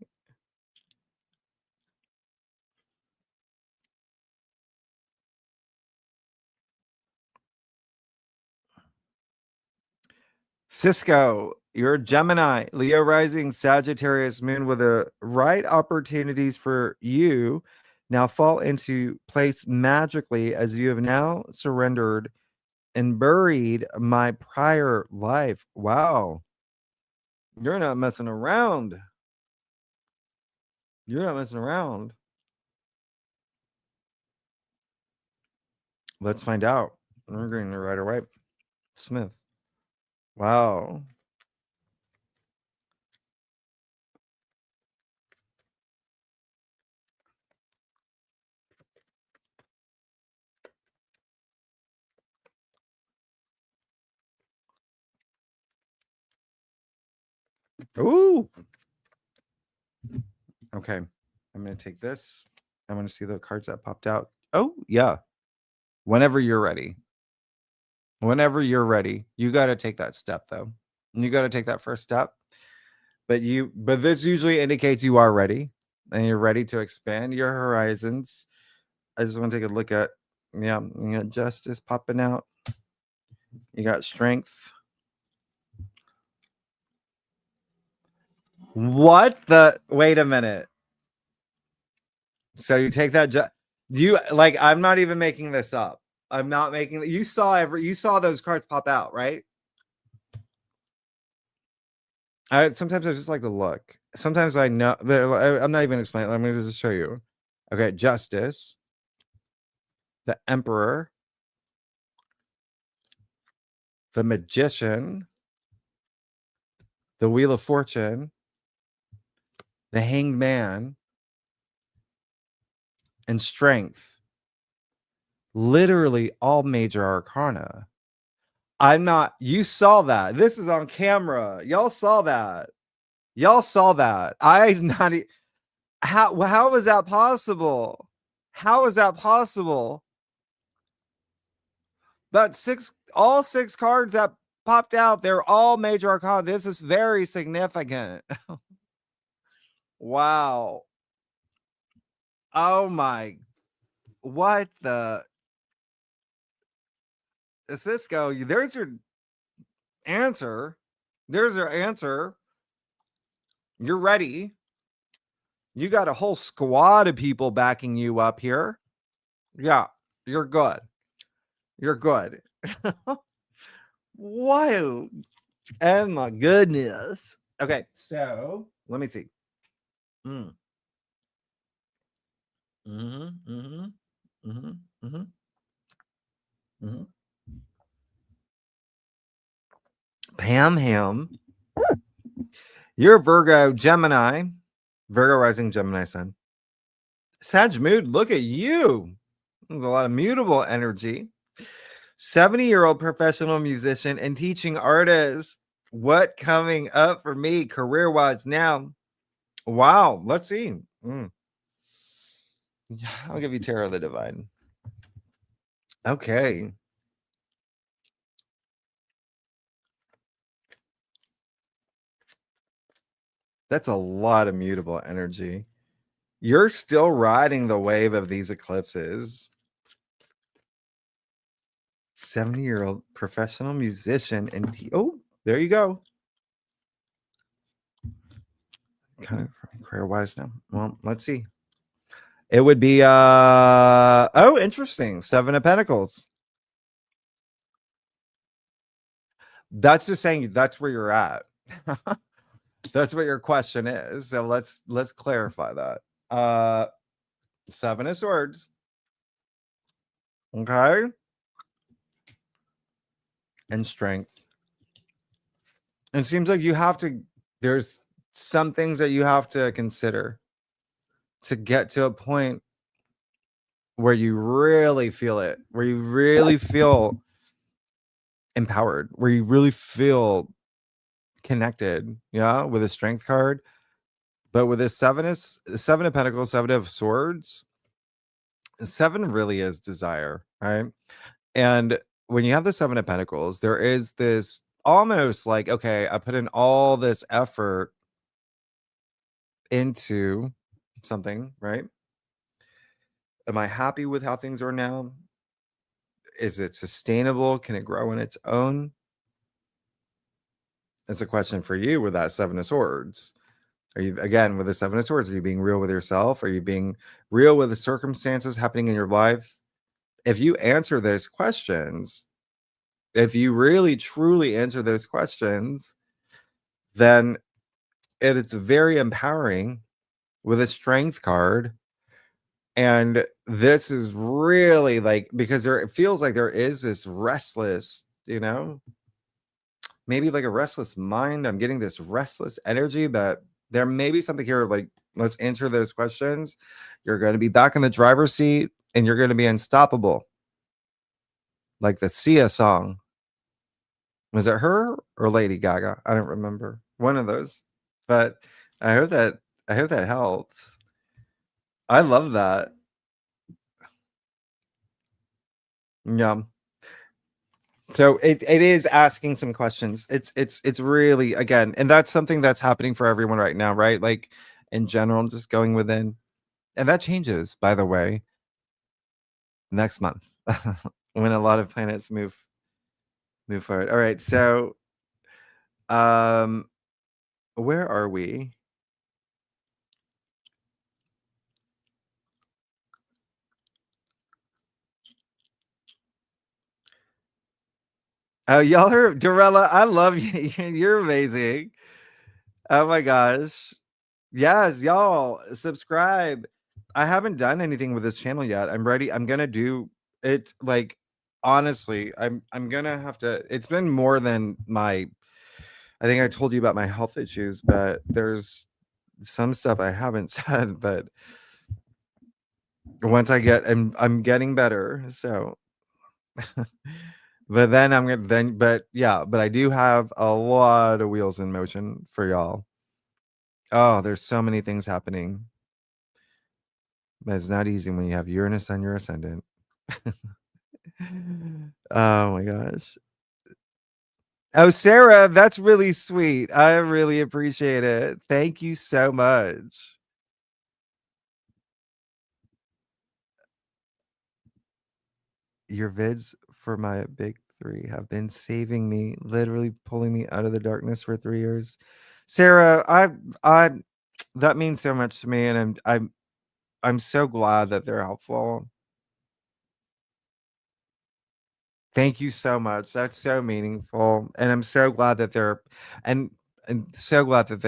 [SPEAKER 1] Cisco, you're a Gemini, Leo rising, Sagittarius moon with the right opportunities for you now fall into place magically as you have now surrendered and buried my prior life. Wow. You're not messing around. You're not messing around. Let's find out. We're going to right away. Smith. Wow. Ooh. Okay. I'm going to take this. I want to see the cards that popped out. Oh, yeah. Whenever you're ready. Whenever you're ready. You got to take that step though. You got to take that first step. But this usually indicates you are ready and you're ready to expand your horizons. I just want to take a look at, yeah, you got justice popping out. You got strength. What the? Wait a minute. So you take that. You like? I'm not even making this up. I'm not making. You saw those cards pop out, right? Sometimes I just like to look. Sometimes I know. I'm not even explaining. I'm going to just show you. Okay, Justice, the Emperor, the Magician, the Wheel of Fortune, the Hanged Man, and Strength. Literally all major arcana. I'm not. You saw that. This is on camera. Y'all saw that. Y'all saw that. I'm not. How is that possible? How is that possible? That all six cards that popped out, they're all major arcana. This is very significant. Wow. Oh my. What the? Cisco, there's your answer. There's your answer. You're ready. You got a whole squad of people backing you up here. Yeah, you're good. You're good. Whoa. Oh my goodness. Okay, so let me see. Mm. Mm-hmm. Mm-hmm. Mm-hmm. Mm-hmm. Mm-hmm. Pam Ham. You're Virgo, Gemini. Virgo rising, Gemini sun. Sag mood, look at you. There's a lot of mutable energy. 70-year-old professional musician and teaching artist. What coming up for me career-wise now? Wow, let's see. I'll give you Tarot of the Divine. Okay. That's a lot of mutable energy. You're still riding the wave of these eclipses. 70-year-old professional musician and oh, there you go. Kind of career wise now. Well, let's see. It would be oh, interesting. 7 of Pentacles. That's just saying that's where you're at. That's what your question is. So let's clarify that. 7 of Swords. Okay. And Strength. It seems like you have to, there's some things that you have to consider to get to a point where you really feel it, where you really feel empowered, where you really feel connected, yeah, with a Strength card. But with this 7 of Pentacles, 7 of Swords, 7 really is desire, right? And when you have the 7 of Pentacles, there is this almost like, okay, I put in all this effort into something, right? Am I happy with how things are now? Is it sustainable? Can it grow on its own? That's a question for you with that 7 of Swords. Are you, again, with the 7 of Swords, are you being real with yourself? Are you being real with the circumstances happening in your life? If you answer those questions, if you really truly answer those questions, then it's very empowering with a Strength card. And this is really like, because there, it feels like there is this restless, maybe like a restless mind. I'm getting this restless energy, but there may be something here. Like, let's answer those questions. You're going to be back in the driver's seat and you're going to be unstoppable. Like the Sia song. Was it her or Lady Gaga? I don't remember. One of those. But I hope that helps. I love that. Yeah. So it is asking some questions. It's really, again, and that's something that's happening for everyone right now, right? Like in general, just going within. And that changes, by the way, next month when a lot of planets move forward. All right. So um where are we? Oh, y'all heard Dorella, I love you. You're amazing. Oh my gosh. Yes, y'all subscribe. I haven't done anything with this channel yet. I'm ready. I'm gonna do it. Like, honestly, I'm gonna have to. It's been more than my. I think I told you about my health issues, but there's some stuff I haven't said. But once I get, and I'm getting better. So, but then I'm gonna then. But yeah, but I do have a lot of wheels in motion for y'all. Oh, there's so many things happening. But it's not easy when you have Uranus on your ascendant. Oh my gosh. Oh, Sarah, that's really sweet. I really appreciate it. Thank you so much. Your vids for my big three have been saving me, literally pulling me out of the darkness for 3 years. Sarah, I that means so much to me, and I'm so glad that they're helpful. Thank you so much. That's so meaningful, and I'm so glad that they're, and so glad that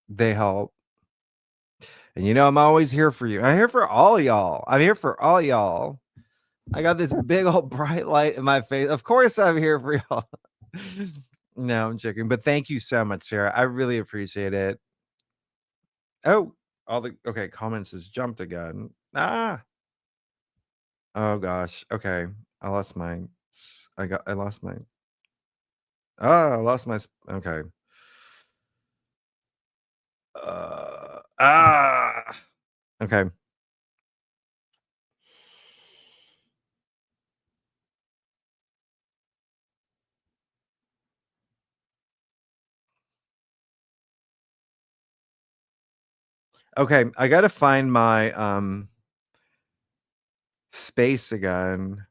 [SPEAKER 1] they help. And I'm always here for you. I'm here for all y'all. I'm here for all y'all. I got this big old bright light in my face. Of course, I'm here for y'all. No, I'm joking. But thank you so much, Sarah. I really appreciate it. Oh, all the okay comments has jumped again. Ah, oh gosh. Okay, I lost my. I lost my. Oh, I lost my. Okay. Ah. Okay. Okay, I gotta find my space again.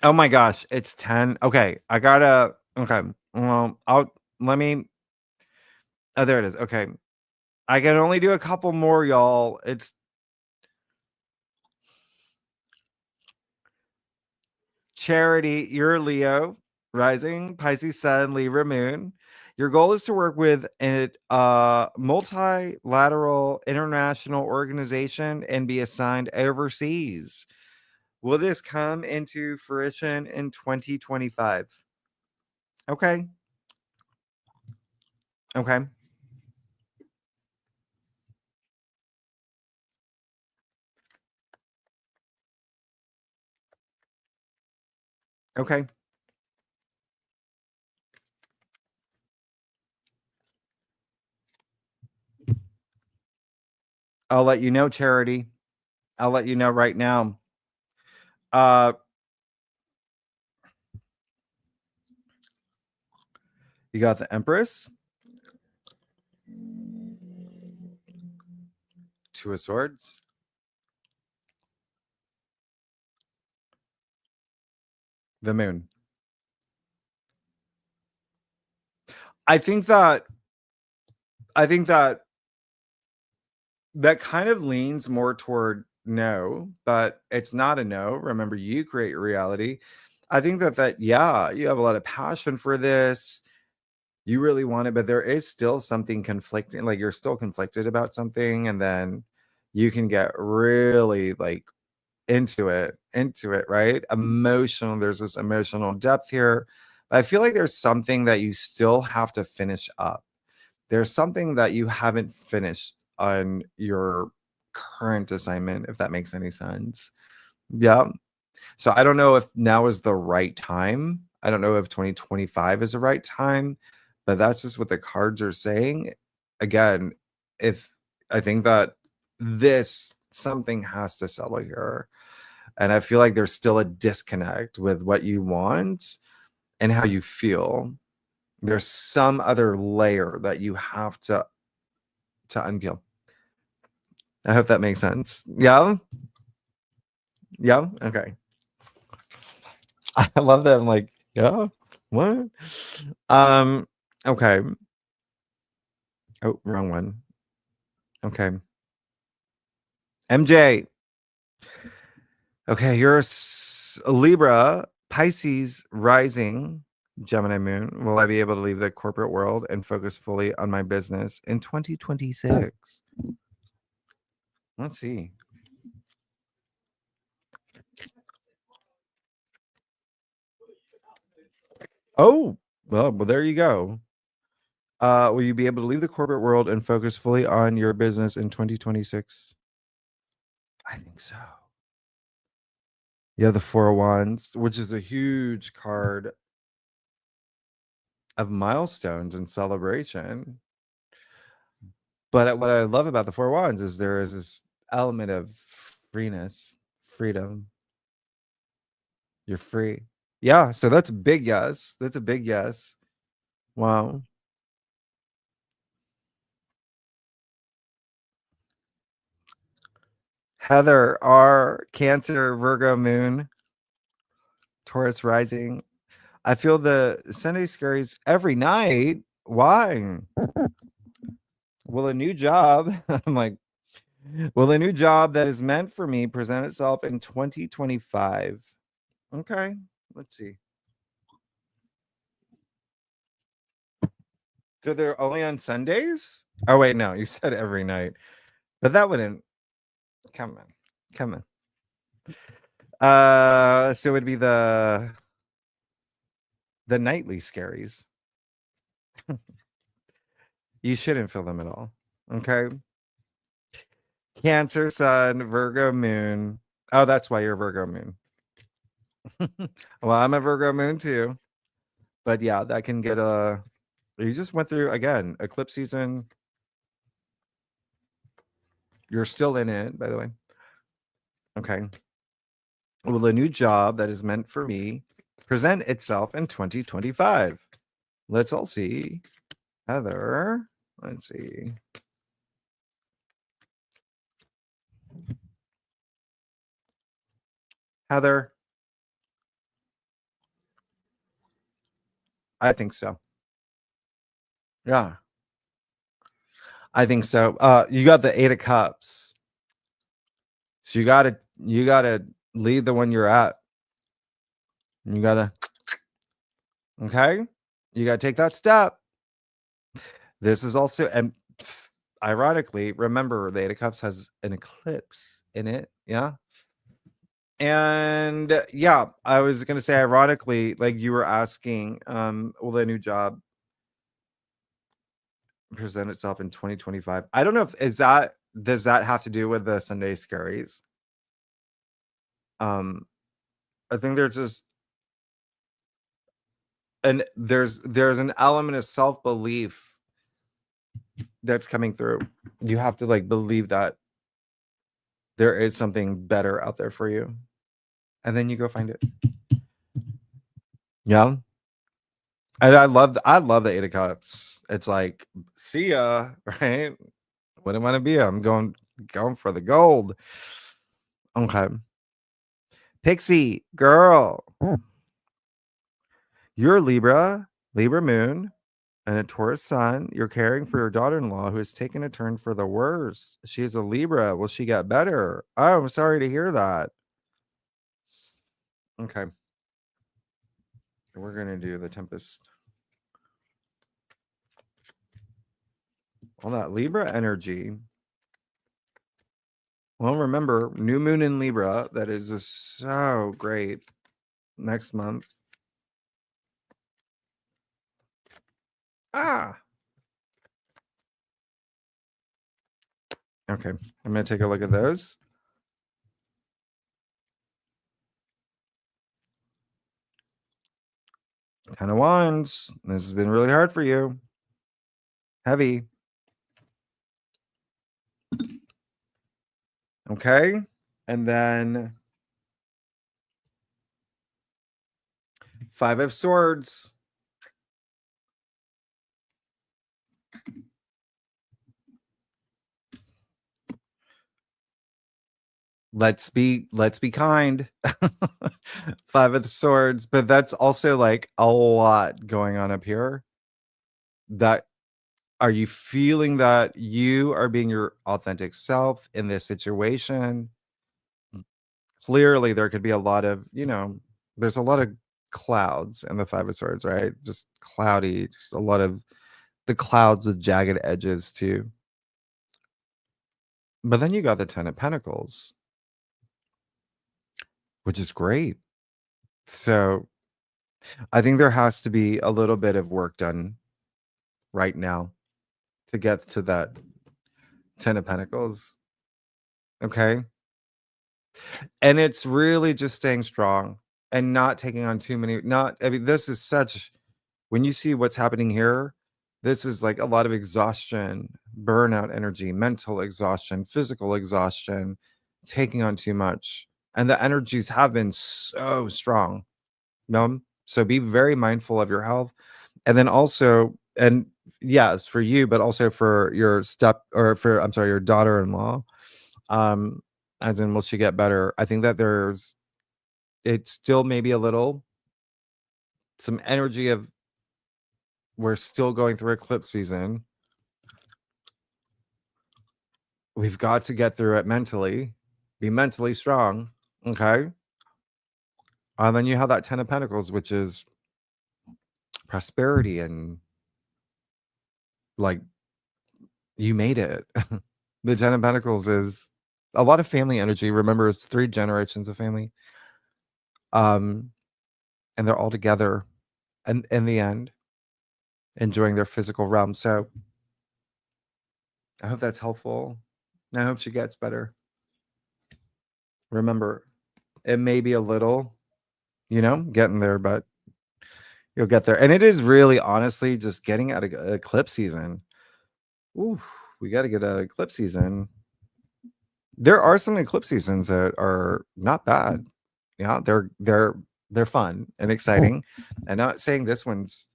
[SPEAKER 1] Oh my gosh, it's 10. Okay, I gotta okay. Well, I'll let me oh there it is. Okay. I can only do a couple more, y'all. It's Charity, you're a Leo, rising, Pisces Sun, Libra Moon. Your goal is to work with a multilateral international organization and be assigned overseas. Will this come into fruition in 2025? Okay. Okay. Okay. I'll let you know, Charity. I'll let you know right now. Uh, you got the Empress, Two of Swords, the Moon. I think that I think that that kind of leans more toward no, but it's not a no. Remember, you create your reality. I think that yeah, you have a lot of passion for this. You really want it, but there is still something conflicting. Like you're still conflicted about something, and then you can get really like into it, right? Emotional. There's this emotional depth here. But I feel like there's something that you still have to finish up. There's something that you haven't finished on your current assignment, if that makes any sense. Yeah. So I don't know if now is the right time. I don't know if 2025 is the right time, but that's just what the cards are saying. Again, if I think that this something has to settle here. And I feel like there's still a disconnect with what you want and how you feel. There's some other layer that you have to unpeel. I hope that makes sense. Yeah. Yeah. Okay. I love that. I'm like, yeah. What? Um. Okay. Oh, wrong one. Okay. MJ. Okay, you're a Libra, Pisces rising, Gemini moon. Will I be able to leave the corporate world and focus fully on my business in 2026? Let's see. Oh, well, there you go. Will you be able to leave the corporate world and focus fully on your business in 2026? I think so. Yeah, the Four of Wands, which is a huge card of milestones and celebration. But what I love about the Four of Wands is there is this element of freeness, freedom. You're free. Yeah, so that's a big yes. That's a big yes. Wow. Heather, R, Cancer, Virgo moon, Taurus rising. I feel the Sunday scaries every night. Why? Will a new job, I'm like, will a new job that is meant for me present itself in 2025? Okay, let's see. So they're only on Sundays? Oh wait, no, you said every night. But that wouldn't come on. Come on. So it would be the nightly scaries. You shouldn't feel them at all. Okay. Cancer, Sun, Virgo, Moon. Oh, that's why you're Virgo Moon. Well, I'm a Virgo Moon too. But yeah, that can get a. You just went through again eclipse season. You're still in it, by the way. Okay. Will a new job that is meant for me present itself in 2025? Let's all see. Heather. Let's see. Heather, I think so. Yeah, I think so. You got the 8 of cups. So you gotta lead the one you're at. You gotta okay. You gotta take that step. This is also and ironically, remember the 8 of cups has an eclipse in it. Yeah. And yeah, I was gonna say ironically, like you were asking, will the new job present itself in 2025? I don't know if is that does that have to do with the Sunday scaries? Um, I think there's just and there's an element of self-belief that's coming through. You have to like believe that there is something better out there for you. And then you go find it. Yeah. And I love the 8 of cups. It's like, see ya, right? What am I gonna be? I'm going for the gold. Okay. Pixie, girl. You're Libra moon, and a Taurus sun. You're caring for your daughter-in-law who has taken a turn for the worse. She is a Libra. Will she get better? Oh, I'm sorry to hear that. Okay. We're gonna do the Tempest. All that Libra energy. Well, remember, new moon in Libra. That is just so great. Next month. Ah. Okay. I'm going to take a look at those. 10 of Wands. This has been really hard for you. Heavy. Okay. And then 5 of Swords. Let's be kind. 5 of Swords, but that's also like a lot going on up here. That are you feeling that you are being your authentic self in this situation? Clearly there could be a lot of, there's a lot of clouds in the 5 of Swords, right? Just cloudy, just a lot of the clouds with jagged edges too. But then you got the 10 of Pentacles, which is great. So I think there has to be a little bit of work done right now to get to that 10 of Pentacles. Okay. And it's really just staying strong and not taking on too many, I mean, this is such, when you see what's happening here, this is like a lot of exhaustion, burnout energy, mental exhaustion, physical exhaustion, taking on too much. And the energies have been so strong. So be very mindful of your health. And then also, and yes, for you, but also for your your daughter-in-law. As in, will she get better? I think that it's still maybe a little, some energy of, we're still going through eclipse season. We've got to get through it mentally, be mentally strong. Okay. And then you have that 10 of Pentacles, which is prosperity and like you made it. The 10 of Pentacles is a lot of family energy. Remember, it's 3 generations of family. And they're all together and in the end enjoying their physical realm. So I hope that's helpful. I hope she gets better. Remember, it may be a little, getting there, but you'll get there. And it is really honestly just getting out of eclipse season. Ooh, we got to get out of eclipse season. There are some eclipse seasons that are not bad. Yeah, they're fun and exciting. And not saying this one's,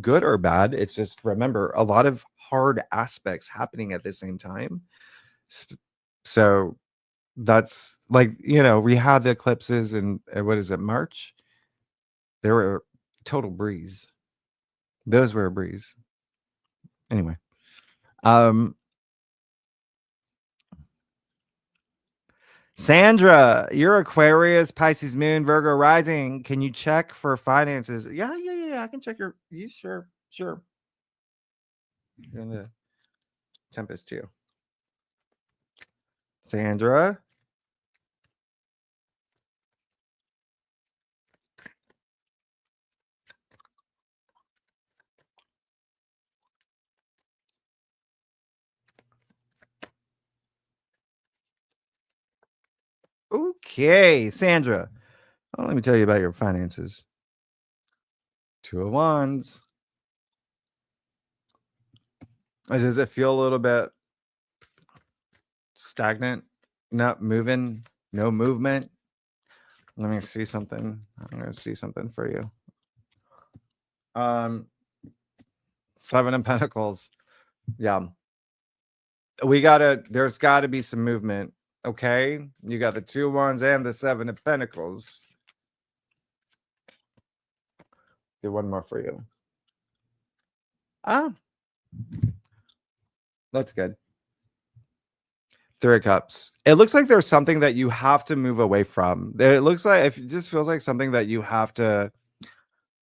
[SPEAKER 1] good or bad. It's just remember a lot of hard aspects happening at the same time. S- So that's like, we had the eclipses in what is it, March? They were total breeze. Those were a breeze. Anyway, um, Sandra, you're Aquarius, Pisces Moon, Virgo Rising. Can you check for finances? Yeah, yeah, yeah. I can check your. You sure, sure. You're in the Tempest too, Sandra. Okay, Sandra. Well, let me tell you about your finances. Two of Wands. Does it feel a little bit stagnant? Not moving? No movement? Let me see something. I'm gonna see something for you. Um, Seven of Pentacles. Yeah. There's gotta be some movement. Okay. You got the two of Wands and the Seven of Pentacles. Do one more for you. Ah, that's good. Three of Cups. It looks like there's something that you have to move away from. It looks like it just feels like something that you have to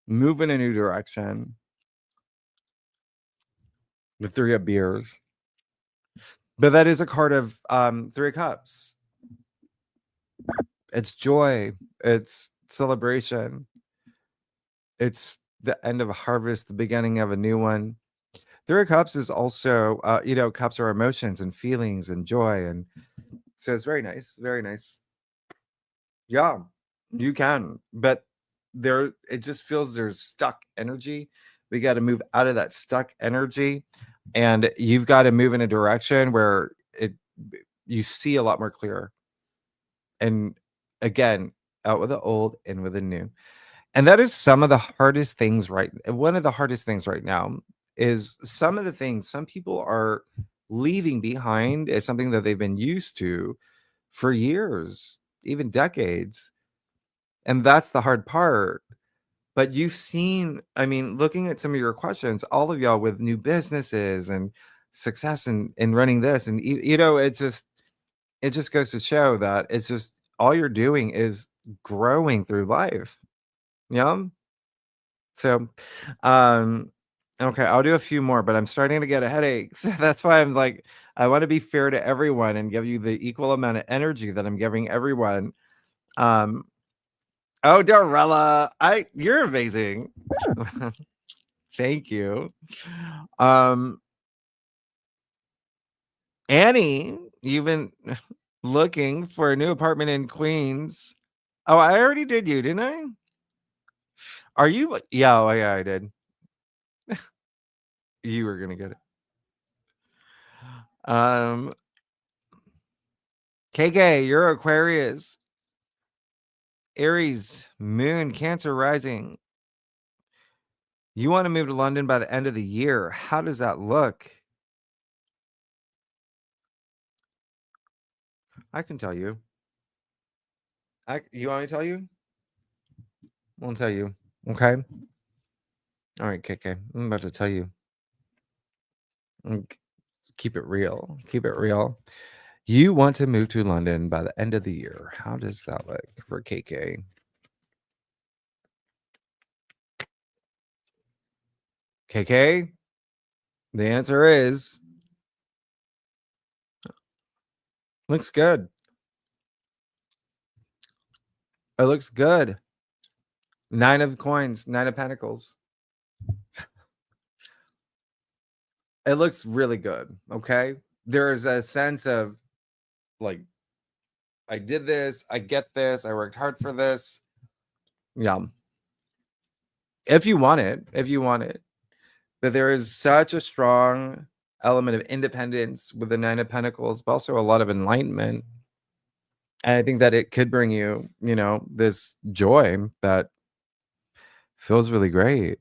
[SPEAKER 1] move in a new direction. The Three of Beers. But that is a card of Three of Cups. It's joy. It's celebration. It's the end of a harvest, the beginning of a new one. Three of Cups is also, cups are emotions and feelings and joy. And so it's very nice. Very nice. Yeah, you can. But it just feels there's stuck energy. We got to move out of that stuck energy. And you've got to move in a direction where you see a lot more clear. And again, out with the old, in with the new. And that is some of the hardest things one of the hardest things right now is some of the things some people are leaving behind is something that they've been used to for years, even decades. And that's the hard part. But you've seen, I mean, looking at some of your questions, all of y'all with new businesses and success in running this, and it just goes to show that it's just all you're doing is growing through life. Yeah. So, okay, I'll do a few more, but I'm starting to get a headache. So that's why I'm like, I want to be fair to everyone and give you the equal amount of energy that I'm giving everyone. Um, oh, Darella, you're amazing. Thank you. Annie, you've been looking for a new apartment in Queens. Oh, I already did you, didn't I? Are you? Yeah, oh, yeah, I did. You were gonna get it. Um, KK, you're Aquarius, Aries, Moon, Cancer rising. You want to move to London by the end of the year. How does that look? I can tell you. You want me to tell you? Won't tell you. Okay. All right, KK. I'm about to tell you. Keep it real. Keep it real. You want to move to London by the end of the year. How does that look for KK? KK? The answer is looks good. It looks good. Nine of coins, nine of pentacles. It looks really good. Okay. There's a sense of like, I did this, I get this, I worked hard for this. Yeah. If you want it, But there is such a strong element of independence with the Nine of Pentacles, but also a lot of enlightenment. And I think that it could bring you, this joy that feels really great.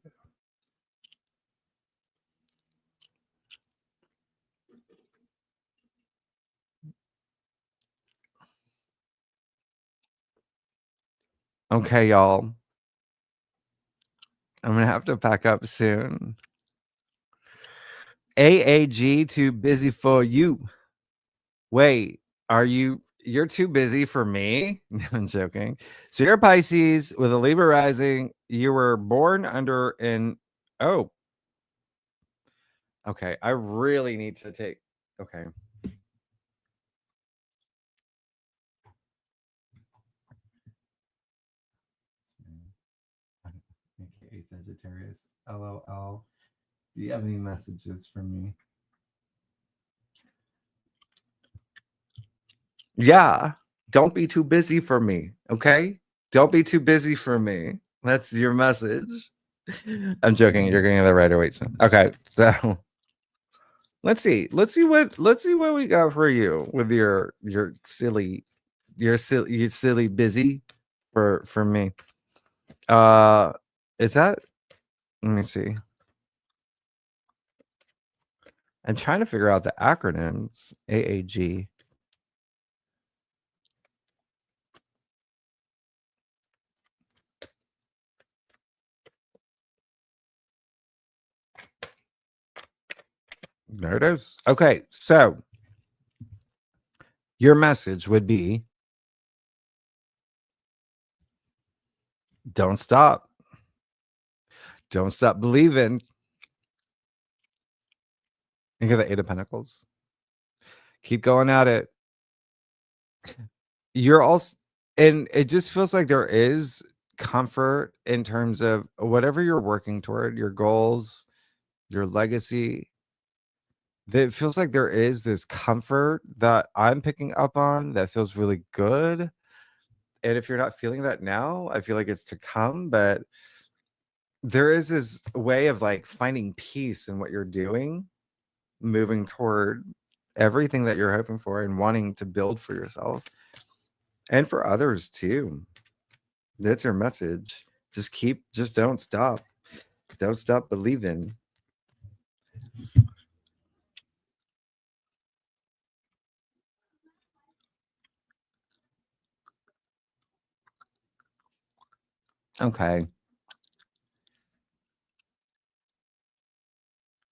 [SPEAKER 1] Okay, y'all. I'm gonna have to pack up soon. AAG, too busy for you. Wait, you're too busy for me? I'm joking. So you're a Pisces with a Libra rising. You were born under an oh, okay. I really need to take okay. AKA Sagittarius. LOL. Do you have any messages for me? Yeah. Don't be too busy for me. Okay. Don't be too busy for me. That's your message. I'm joking. You're getting the right away soon. Okay. So let's see what we got for you with your silly you silly busy for me. Is that let me see. I'm trying to figure out the acronyms. AAG. There it is. Okay, so your message would be don't stop. Don't stop believing. You get the Eight of Pentacles. Keep going at it. You're also, and it just feels like there is comfort in terms of whatever you're working toward, your goals, your legacy. It feels like there is this comfort that I'm picking up on that feels really good. And if you're not feeling that now, I feel like it's to come, but there is this way of like finding peace in what you're doing, moving toward everything that you're hoping for and wanting to build for yourself and for others too. That's your message. Just don't stop. Don't stop believing. Okay.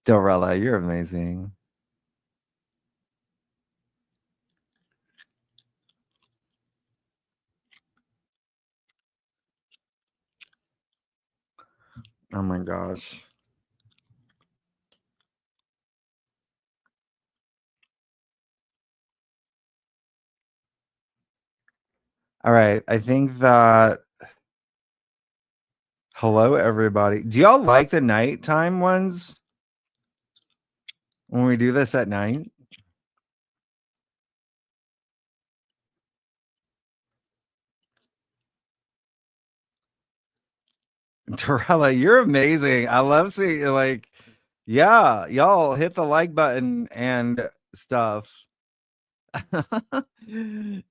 [SPEAKER 1] Dorella, you're amazing. Oh my gosh. All right. I think that hello everybody. Do y'all like the nighttime ones when we do this at night? Torella, you're amazing. I love seeing like, yeah, y'all hit the like button and stuff.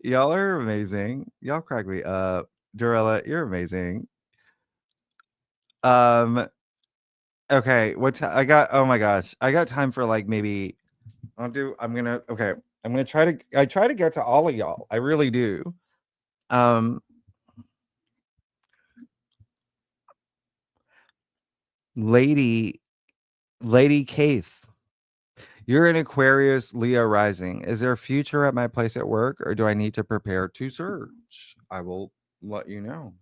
[SPEAKER 1] Y'all are amazing. Y'all crack me up. Dorella, you're amazing. Um, okay, I got oh my gosh. I got time for like maybe I'm gonna try to get to all of y'all. I really do. Um Lady Kaith. You're an Aquarius Leo rising. Is there a future at my place at work or do I need to prepare to search? I will let you know.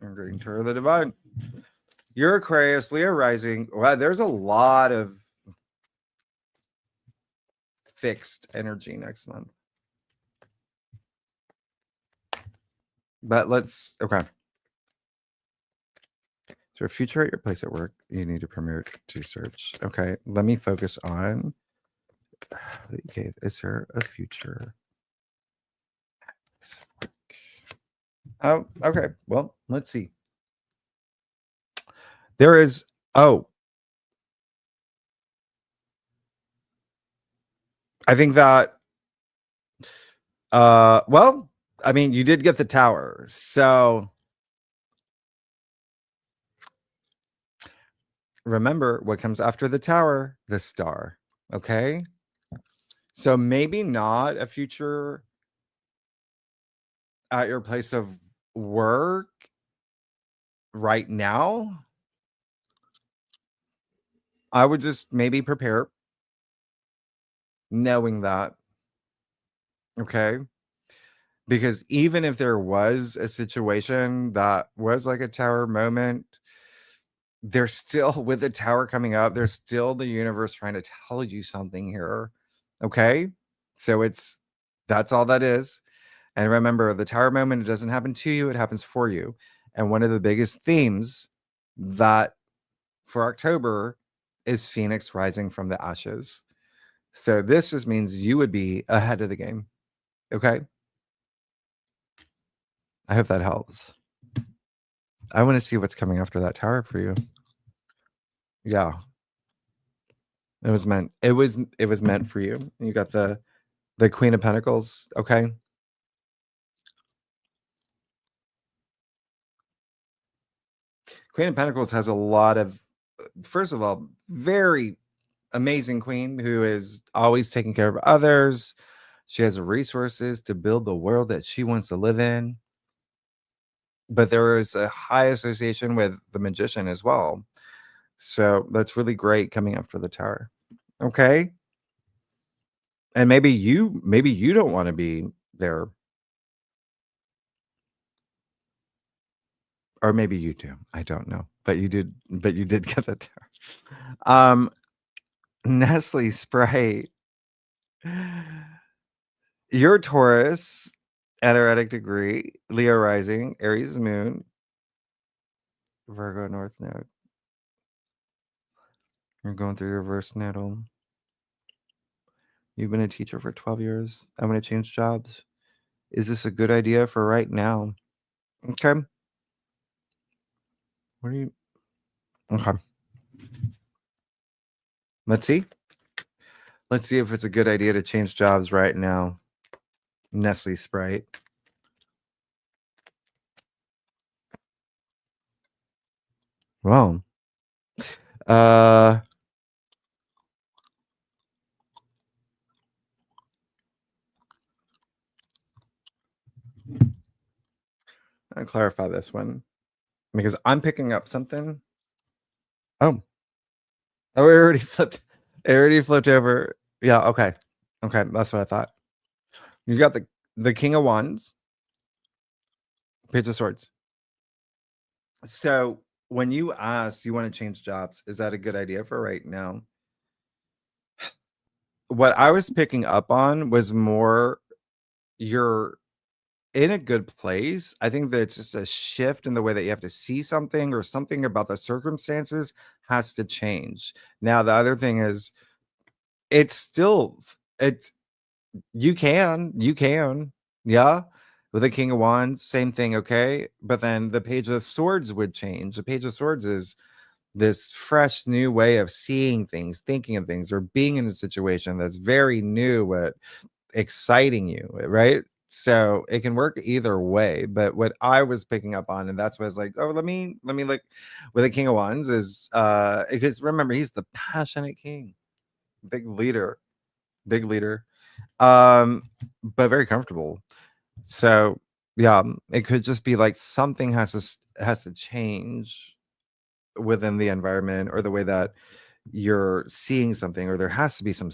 [SPEAKER 1] I'm getting Tour of the Divine. You're Aquarius Leo rising. Well, there's a lot of fixed energy next month. But okay. Is there a future at your place at work? You need to prepare to search. Okay, let me focus on. Okay, is there a future? Oh, okay. Well, let's see. There is. Oh, I think that. Well, I mean, you did get the tower, so remember what comes after the tower: the star. Okay, so maybe not a future at your place of work right now, I would just maybe prepare knowing that, okay? Because even if there was a situation that was like a tower moment, there's still with the tower coming up, there's still the universe trying to tell you something here. Okay? So that's all that is. And remember, the tower moment, it doesn't happen to you, it happens for you. And one of the biggest themes that for October is Phoenix rising from the ashes. So this just means you would be ahead of the game. Okay? I hope that helps. I want to see what's coming after that tower for you. Yeah. It was meant for you. You got the Queen of Pentacles, okay? Queen of Pentacles has a lot of first of all, very amazing queen who is always taking care of others. She has the resources to build the world that she wants to live in. But there is a high association with the magician as well. So that's really great coming after the tower. Okay. And maybe you don't want to be there. Or maybe you do. I don't know. But you did get the tower. Nestle Sprite. Your Taurus, energetic degree, Leo rising, Aries moon, Virgo North Node. You're going through your reverse natal. You've been a teacher for 12 years. I'm going to change jobs. Is this a good idea for right now? Okay. What are you? Okay. Let's see. Let's see if it's a good idea to change jobs right now. Nestle Sprite. Well, uh, I'll clarify this one because I'm picking up something. Oh, oh, it already flipped. It already flipped over. Yeah. Okay. Okay. That's what I thought. You got the King of Wands, Page of Swords. So when you asked, you want to change jobs, is that a good idea for right now? What I was picking up on was more you're in a good place. I think that it's just a shift in the way that you have to see something or something about the circumstances has to change. Now, the other thing is it's still it's you can. Yeah. With the King of Wands, same thing, okay? But then the Page of Swords would change. The Page of Swords is this fresh new way of seeing things, thinking of things, or being in a situation that's very new but exciting you, right? So it can work either way. But what I was picking up on, and that's why I was like, oh, let me look with the King of Wands is because remember, he's the passionate king, big leader, big leader. But very comfortable. So yeah, it could just be like something has to change within the environment or the way that you're seeing something, or there has to be some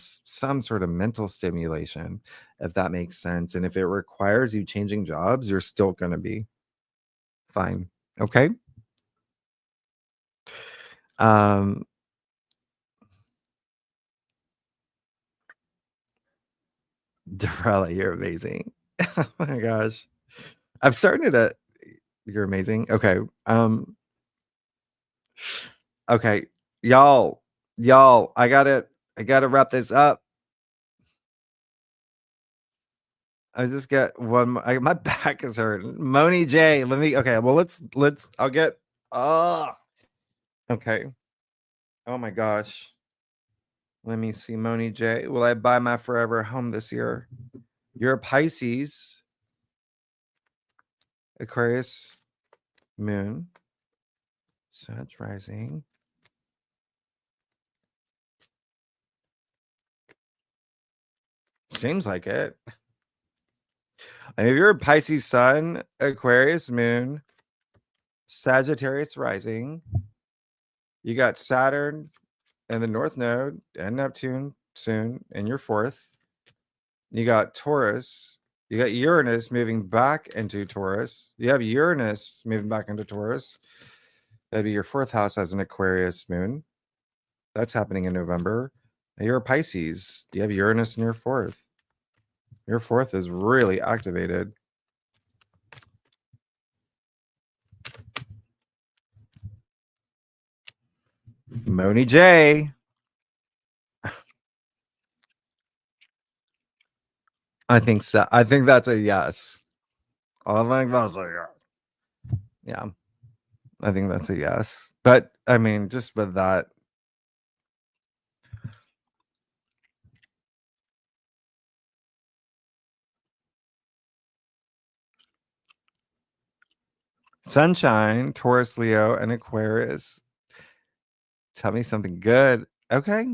[SPEAKER 1] sort of mental stimulation, if that makes sense. And if it requires you changing jobs, you're still going to be fine. Okay. um Dorella, you're amazing. Oh my gosh, I'm starting to you're amazing. Okay. Okay, y'all, I gotta wrap this up. I just get one. My back is hurting. Moni J, let me. Okay, well let's. I'll get. Oh, okay. Oh my gosh. Let me see, Moni J. Will I buy my forever home this year? You're a Pisces, Aquarius, Moon, Sag rising. Seems like it. And if you're a Pisces sun, Aquarius moon, Sagittarius rising, you got Saturn and the North Node and Neptune soon in your fourth. You got Taurus. You got Uranus moving back into Taurus. You have Uranus moving back into Taurus. That'd be your fourth house as an Aquarius moon. That's happening in November. And you're a Pisces. You have Uranus in your fourth. Your fourth is really activated. Moni J. I think so. I think that's a yes. I think that's a yes. Yeah, I think that's a yes. But I mean, just with that, Sunshine, Taurus, Leo, and Aquarius. Tell me something good. Okay.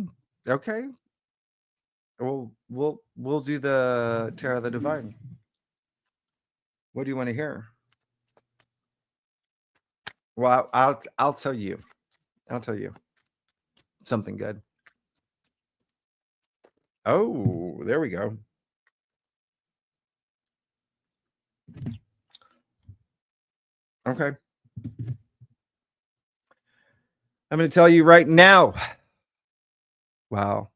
[SPEAKER 1] Okay. We'll do the Tarot of the Divine. What do you want to hear? Well, I'll tell you. I'll tell you something good. Oh, there we go. Okay. I'm going to tell you right now. Wow.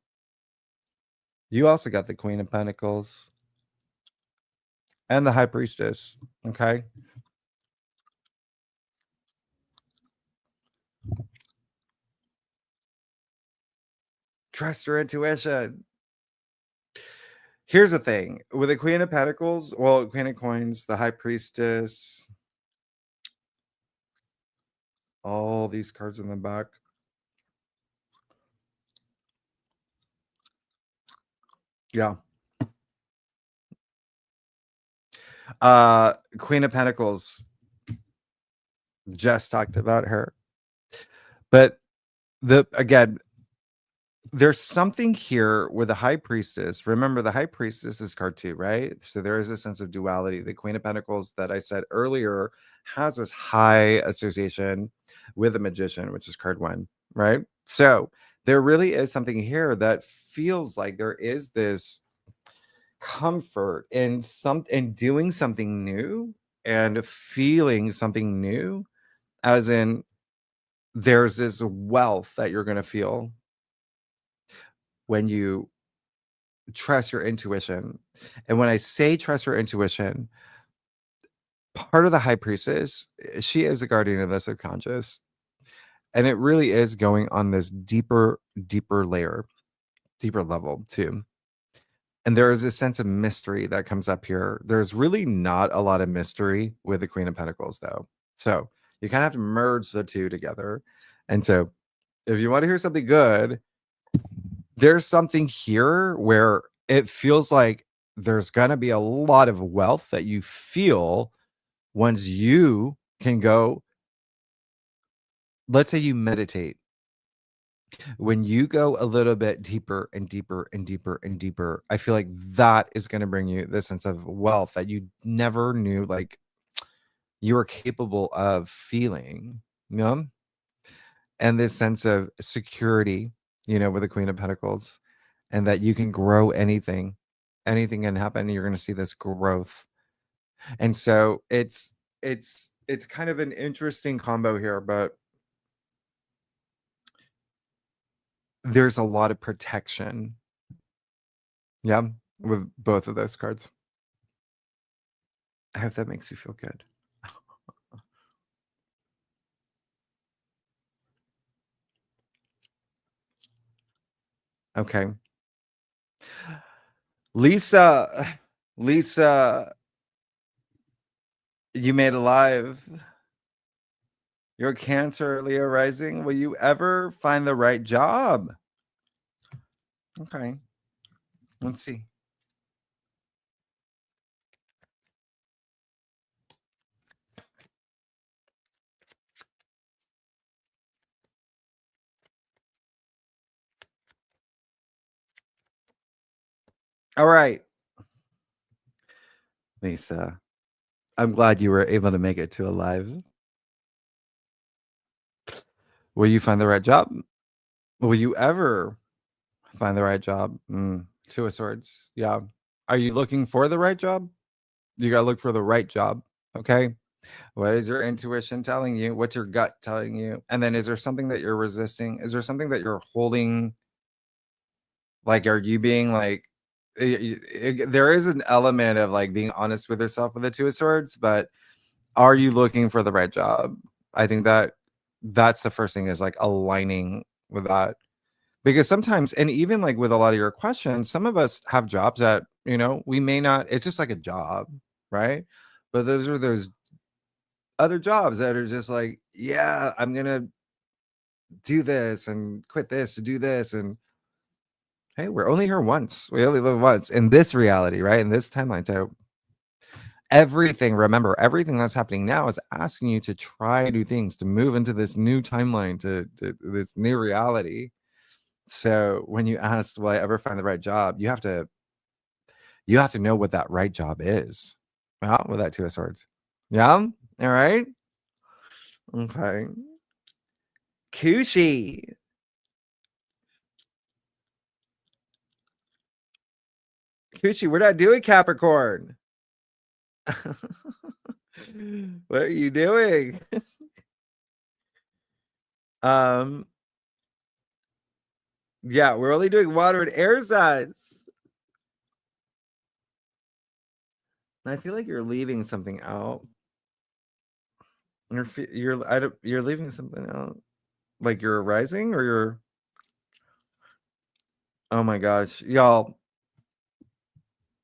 [SPEAKER 1] You also got the Queen of Pentacles and the High Priestess. Okay. Trust your intuition. Here's the thing with the Queen of Pentacles, well, Queen of Coins, the High Priestess, all these cards in the back. Yeah. Queen of Pentacles, just talked about her. But again, there's something here with the High Priestess. Remember, the High Priestess is card 2, right? So there is a sense of duality. The Queen of Pentacles that I said earlier has this high association with the Magician, which is card 1, right? So there really is something here that feels like there is this comfort in doing something new and feeling something new, as in there's this wealth that you're going to feel when you trust your intuition. And when I say trust your intuition, part of the High Priestess, she is a guardian of the subconscious. And it really is going on this deeper layer, deeper level too. And there is a sense of mystery that comes up here. There's really not a lot of mystery with the Queen of Pentacles, though. So you kind of have to merge the two together. And so if you want to hear something good, there's something here where it feels like there's going to be a lot of wealth that you feel once you can go. Let's say you meditate. When you go a little bit deeper and deeper and deeper and deeper, I feel like that is going to bring you this sense of wealth that you never knew like you were capable of feeling, you know? And this sense of security, with the Queen of Pentacles, and that you can grow anything. Anything can happen, and you're going to see this growth. And so it's kind of an interesting combo here, but there's a lot of protection. Yeah, with both of those cards. I hope that makes you feel good. Okay. Lisa, you made it live. You're a Cancer, Leo rising. Will you ever find the right job? Okay. Let's see. All right. Lisa, I'm glad you were able to make it to alive. Will you find the right job? Will you ever find the right job? Two of Swords. Yeah. Are you looking for the right job? You gotta look for the right job. Okay. What is your intuition telling you? What's your gut telling you? And then is there something that you're resisting? Is there something that you're holding? Like, are you being like, there is an element of like being honest with yourself with the Two of Swords, but are you looking for the right job? I think that that's the first thing is like aligning with that. Because sometimes, and even like with a lot of your questions, some of us have jobs that, we may not, it's just like a job, right? But those other jobs that are just like, yeah, I'm going to do this and quit this to do this. And hey, we're only here once. We only live once in this reality, right? In this timeline. So remember, everything that's happening now is asking you to try new things, to move into this new timeline, to this new reality. So when you asked, will I ever find the right job? You have to know what that right job is. Yeah, with that Two of Swords. Yeah. All right. Okay. Coochie. Coochie, we're not doing Capricorn. What are you doing? um yeah, we're only doing water and air signs. I feel like you're leaving something out. You're leaving something out. Like you're rising or you're, oh my gosh, y'all.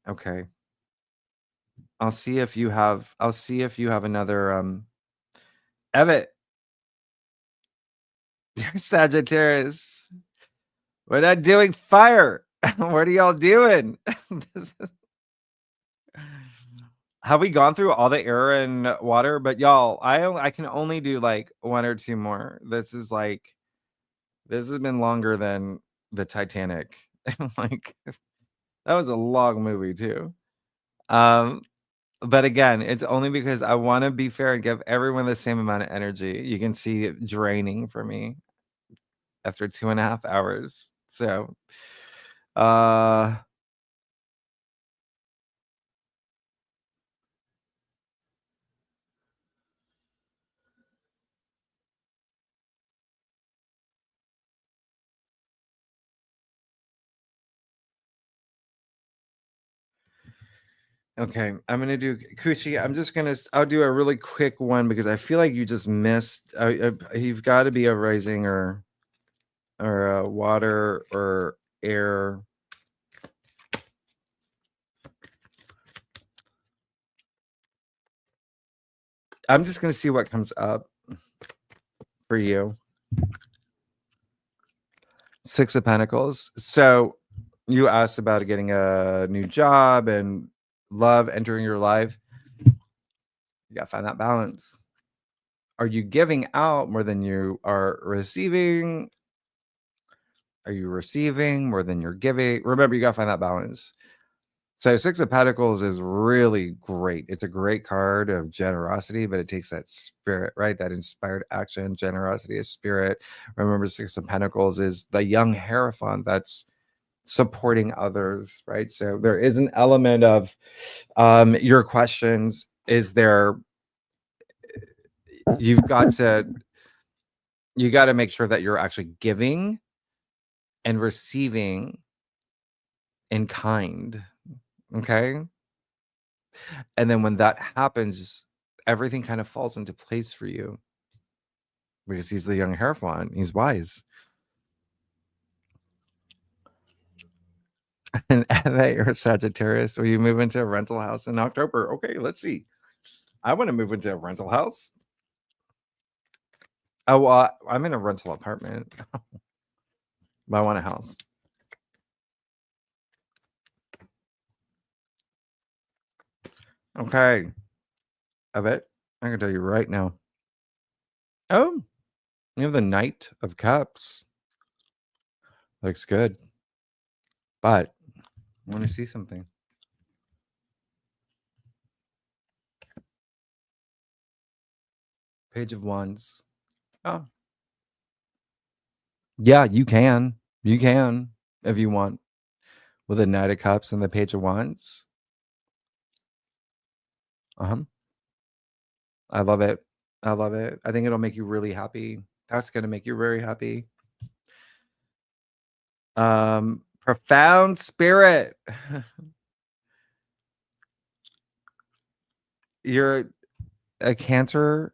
[SPEAKER 1] Okay. I'll see if you have another Evet. You're Sagittarius. We're not doing fire. What are y'all doing? This is... Have we gone through all the air and water? But y'all, I can only do like one or two more. This has been longer than the Titanic. Like that was a long movie too. Um, but again, it's only because I want to be fair and give everyone the same amount of energy. You can see it draining for me after 2.5 hours. So, uh, okay, I'm gonna do Kushi. I'll do a really quick one because I feel like you just missed. You've got to be a rising or a water or air. I'm just gonna see what comes up for you. Six of Pentacles. So you asked about getting a new job and love entering your life. You gotta find that balance. Are you giving out more than you are receiving? Are you receiving more than you're giving? Remember, you gotta find that balance. So Six of Pentacles is really great. It's a great card of generosity, but it takes that spirit, right? That inspired action. Generosity is spirit. Remember, Six of Pentacles is the young Hierophant that's supporting others, right? So there is an element of your questions. Is there, you've got to, you got to make sure that you're actually giving and receiving in kind. Okay. And then when that happens, everything kind of falls into place for you because he's the young Hierophant. He's wise. And that you're a Sagittarius. Will you move into a rental house in October? Okay, let's see. I want to move into a rental house. Oh, well, I'm in a rental apartment. But I want a house. Okay. Of it. I can tell you right now. Oh, you have the Knight of Cups. Looks good. But I want to see something. Page of Wands. Oh, yeah, you can. You can if you want. With the Knight of Cups and the Page of Wands. Uh-huh. I love it. I love it. I think it'll make you really happy. That's gonna make you very happy. Profound spirit. You're a Cancer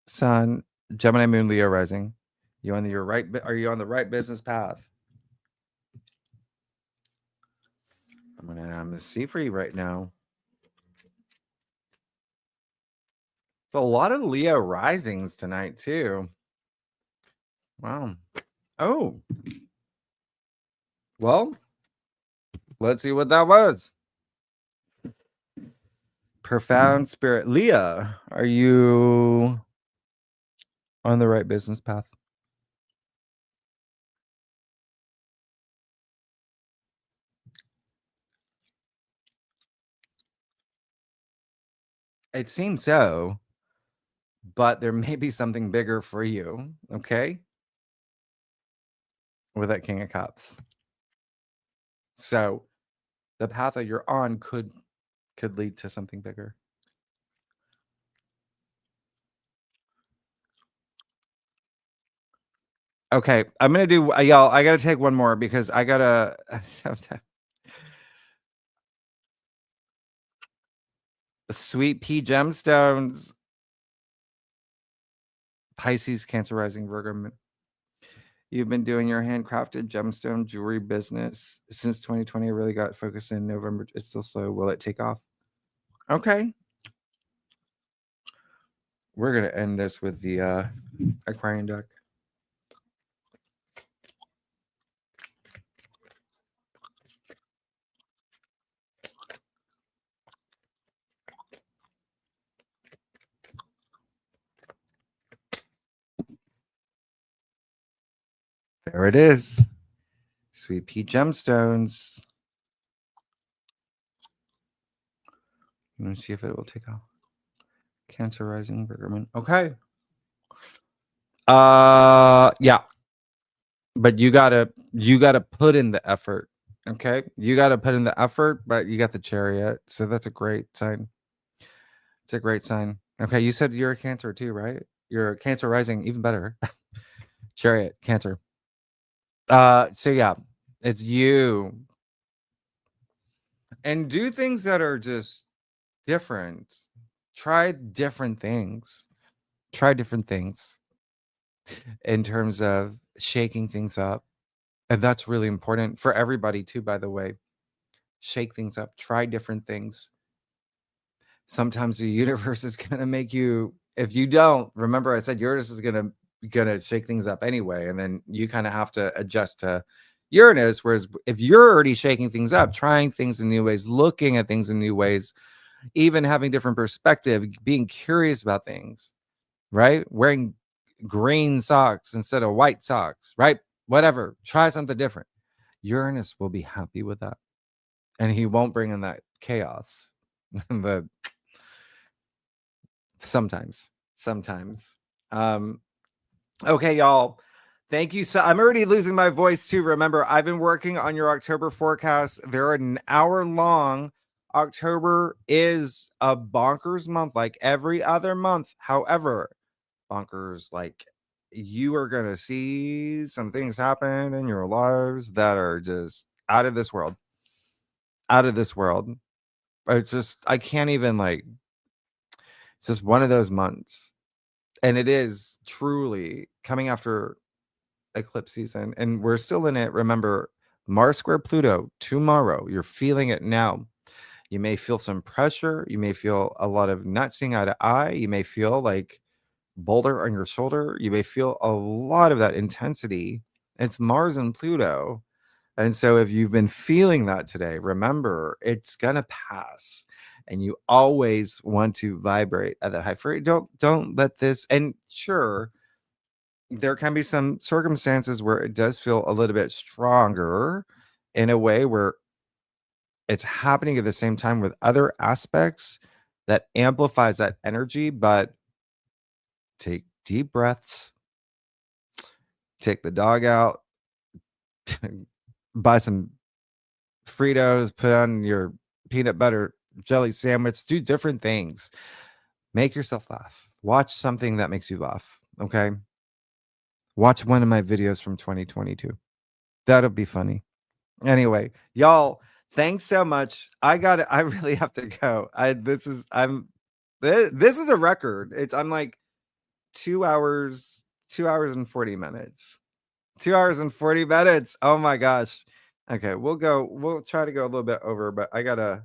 [SPEAKER 1] Sun, Gemini Moon, Leo rising. You on your right? Are you on the right business path? I'm gonna see for you right now. A lot of Leo risings tonight too. Wow. Oh. Well, let's see what that was. Profound spirit. Leah, are you on the right business path? It seems so, but there may be something bigger for you, okay? With that King of Cups. So the path that you're on could lead to something bigger. Okay, I'm gonna do y'all. I gotta take one more because I gotta. Sweet pea gemstones, Pisces, Cancer rising, Virgo. You've been doing your handcrafted gemstone jewelry business since 2020. Really got focused in November. It's still slow. Will it take off? Okay. We're gonna end this with the Aquarian deck. There it is. Sweet pea gemstones. Let me see if it will take off. Cancer rising, Virgo. Okay. Yeah. But you gotta put in the effort. Okay. You gotta put in the effort, but you got the Chariot. So that's a great sign. It's a great sign. Okay. You said you're a Cancer too, right? You're a Cancer rising, even better. Chariot, Cancer. So yeah, it's you. And do things that are just different. Try different things. Try different things in terms of shaking things up. And that's really important for everybody too, by the way. Shake things up, try different things. Sometimes the universe is going to make you, if you don't, remember I said Uranus is going to shake things up anyway, and then you kind of have to adjust to Uranus. Whereas if you're already shaking things up, trying things in new ways, looking at things in new ways, even having different perspective, being curious about things, right? Wearing green socks instead of white socks, right? Whatever, try something different. Uranus will be happy with that, and he won't bring in that chaos. But sometimes. Okay, y'all. Thank you. So I'm already losing my voice too. Remember, I've been working on your October forecast. They're an hour long. October is a bonkers month, like every other month. However, bonkers, like you are going to see some things happen in your lives that are just out of this world. Out of this world. I can't even like, it's just one of those months. And it is truly coming after eclipse season, and we're still in it. Remember, Mars square Pluto tomorrow. You're feeling it now. You may feel some pressure. You may feel a lot of not seeing eye to eye. You may feel like boulder on your shoulder. You may feel a lot of that intensity. It's Mars and Pluto. And so if you've been feeling that today, remember it's gonna pass. And you always want to vibrate at that high frequency. Don't let this, and sure, there can be some circumstances where it does feel a little bit stronger in a way where it's happening at the same time with other aspects that amplifies that energy. But take deep breaths, take the dog out, buy some Fritos, put on your peanut butter jelly sandwich, do different things. Make yourself laugh. Watch something that makes you laugh. Okay. Watch one of my videos from 2022. That'll be funny. Anyway, y'all, thanks so much. I really have to go. This is a record. I'm like 2 hours and 40 minutes. 2 hours and 40 minutes. Oh my gosh. Okay, we'll try to go a little bit over, but I gotta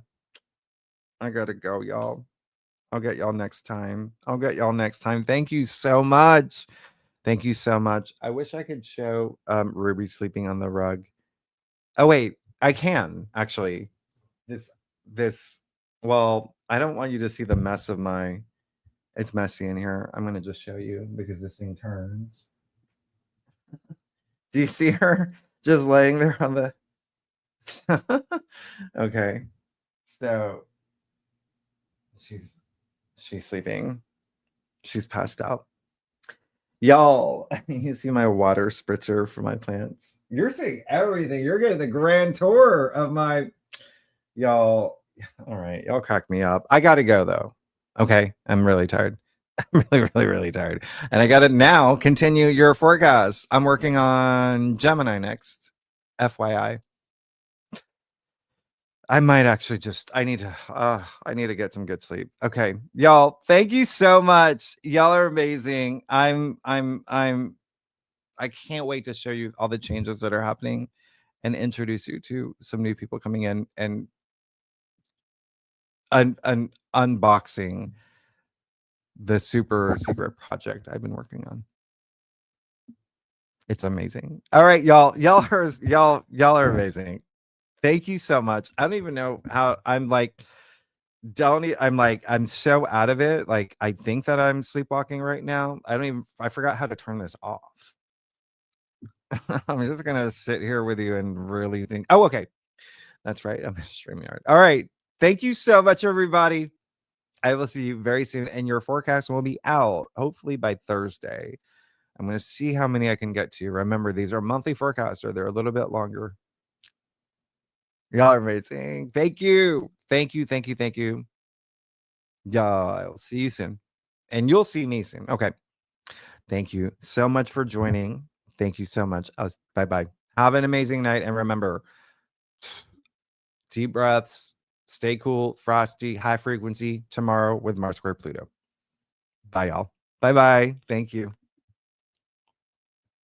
[SPEAKER 1] go, y'all. I'll get y'all next time. Thank you so much. Thank you so much. I wish I could show Ruby sleeping on the rug. Oh wait, I can actually. This this well, I don't want you to see the mess of my it's messy in here. I'm gonna just show you because this thing turns. Do you see her just laying there on the okay. So she's sleeping. She's passed out. Y'all, you see my water spritzer for my plants. You're seeing everything. You're getting the grand tour of my y'all. All right, y'all crack me up. I gotta go though. Okay, I'm really tired. I'm really tired. And I gotta now continue your forecast. I'm working on Gemini next. FYI. I might actually I need to get some good sleep. Okay. Y'all, thank you so much. Y'all are amazing. I can't wait to show you all the changes that are happening and introduce you to some new people coming in and unboxing the super secret project I've been working on. It's amazing. All right, y'all are amazing. Thank you so much. I don't even know how I'm like I'm so out of it. Like I think that I'm sleepwalking right now. I forgot how to turn this off. I'm just gonna sit here with you and really think. Oh, okay. That's right. I'm a StreamYard. All right. Thank you so much, everybody. I will see you very soon. And your forecast will be out hopefully by Thursday. I'm going to see how many I can get to. Remember, these are monthly forecasts, or they're a little bit longer. Y'all are amazing. Thank you. Thank you. Thank you. Thank you. Y'all, I'll see you soon. And you'll see me soon. Okay. Thank you so much for joining. Thank you so much. Bye bye. Have an amazing night. And remember, deep breaths, stay cool, frosty, high frequency tomorrow with Mars Square Pluto. Bye, y'all. Bye bye. Thank you.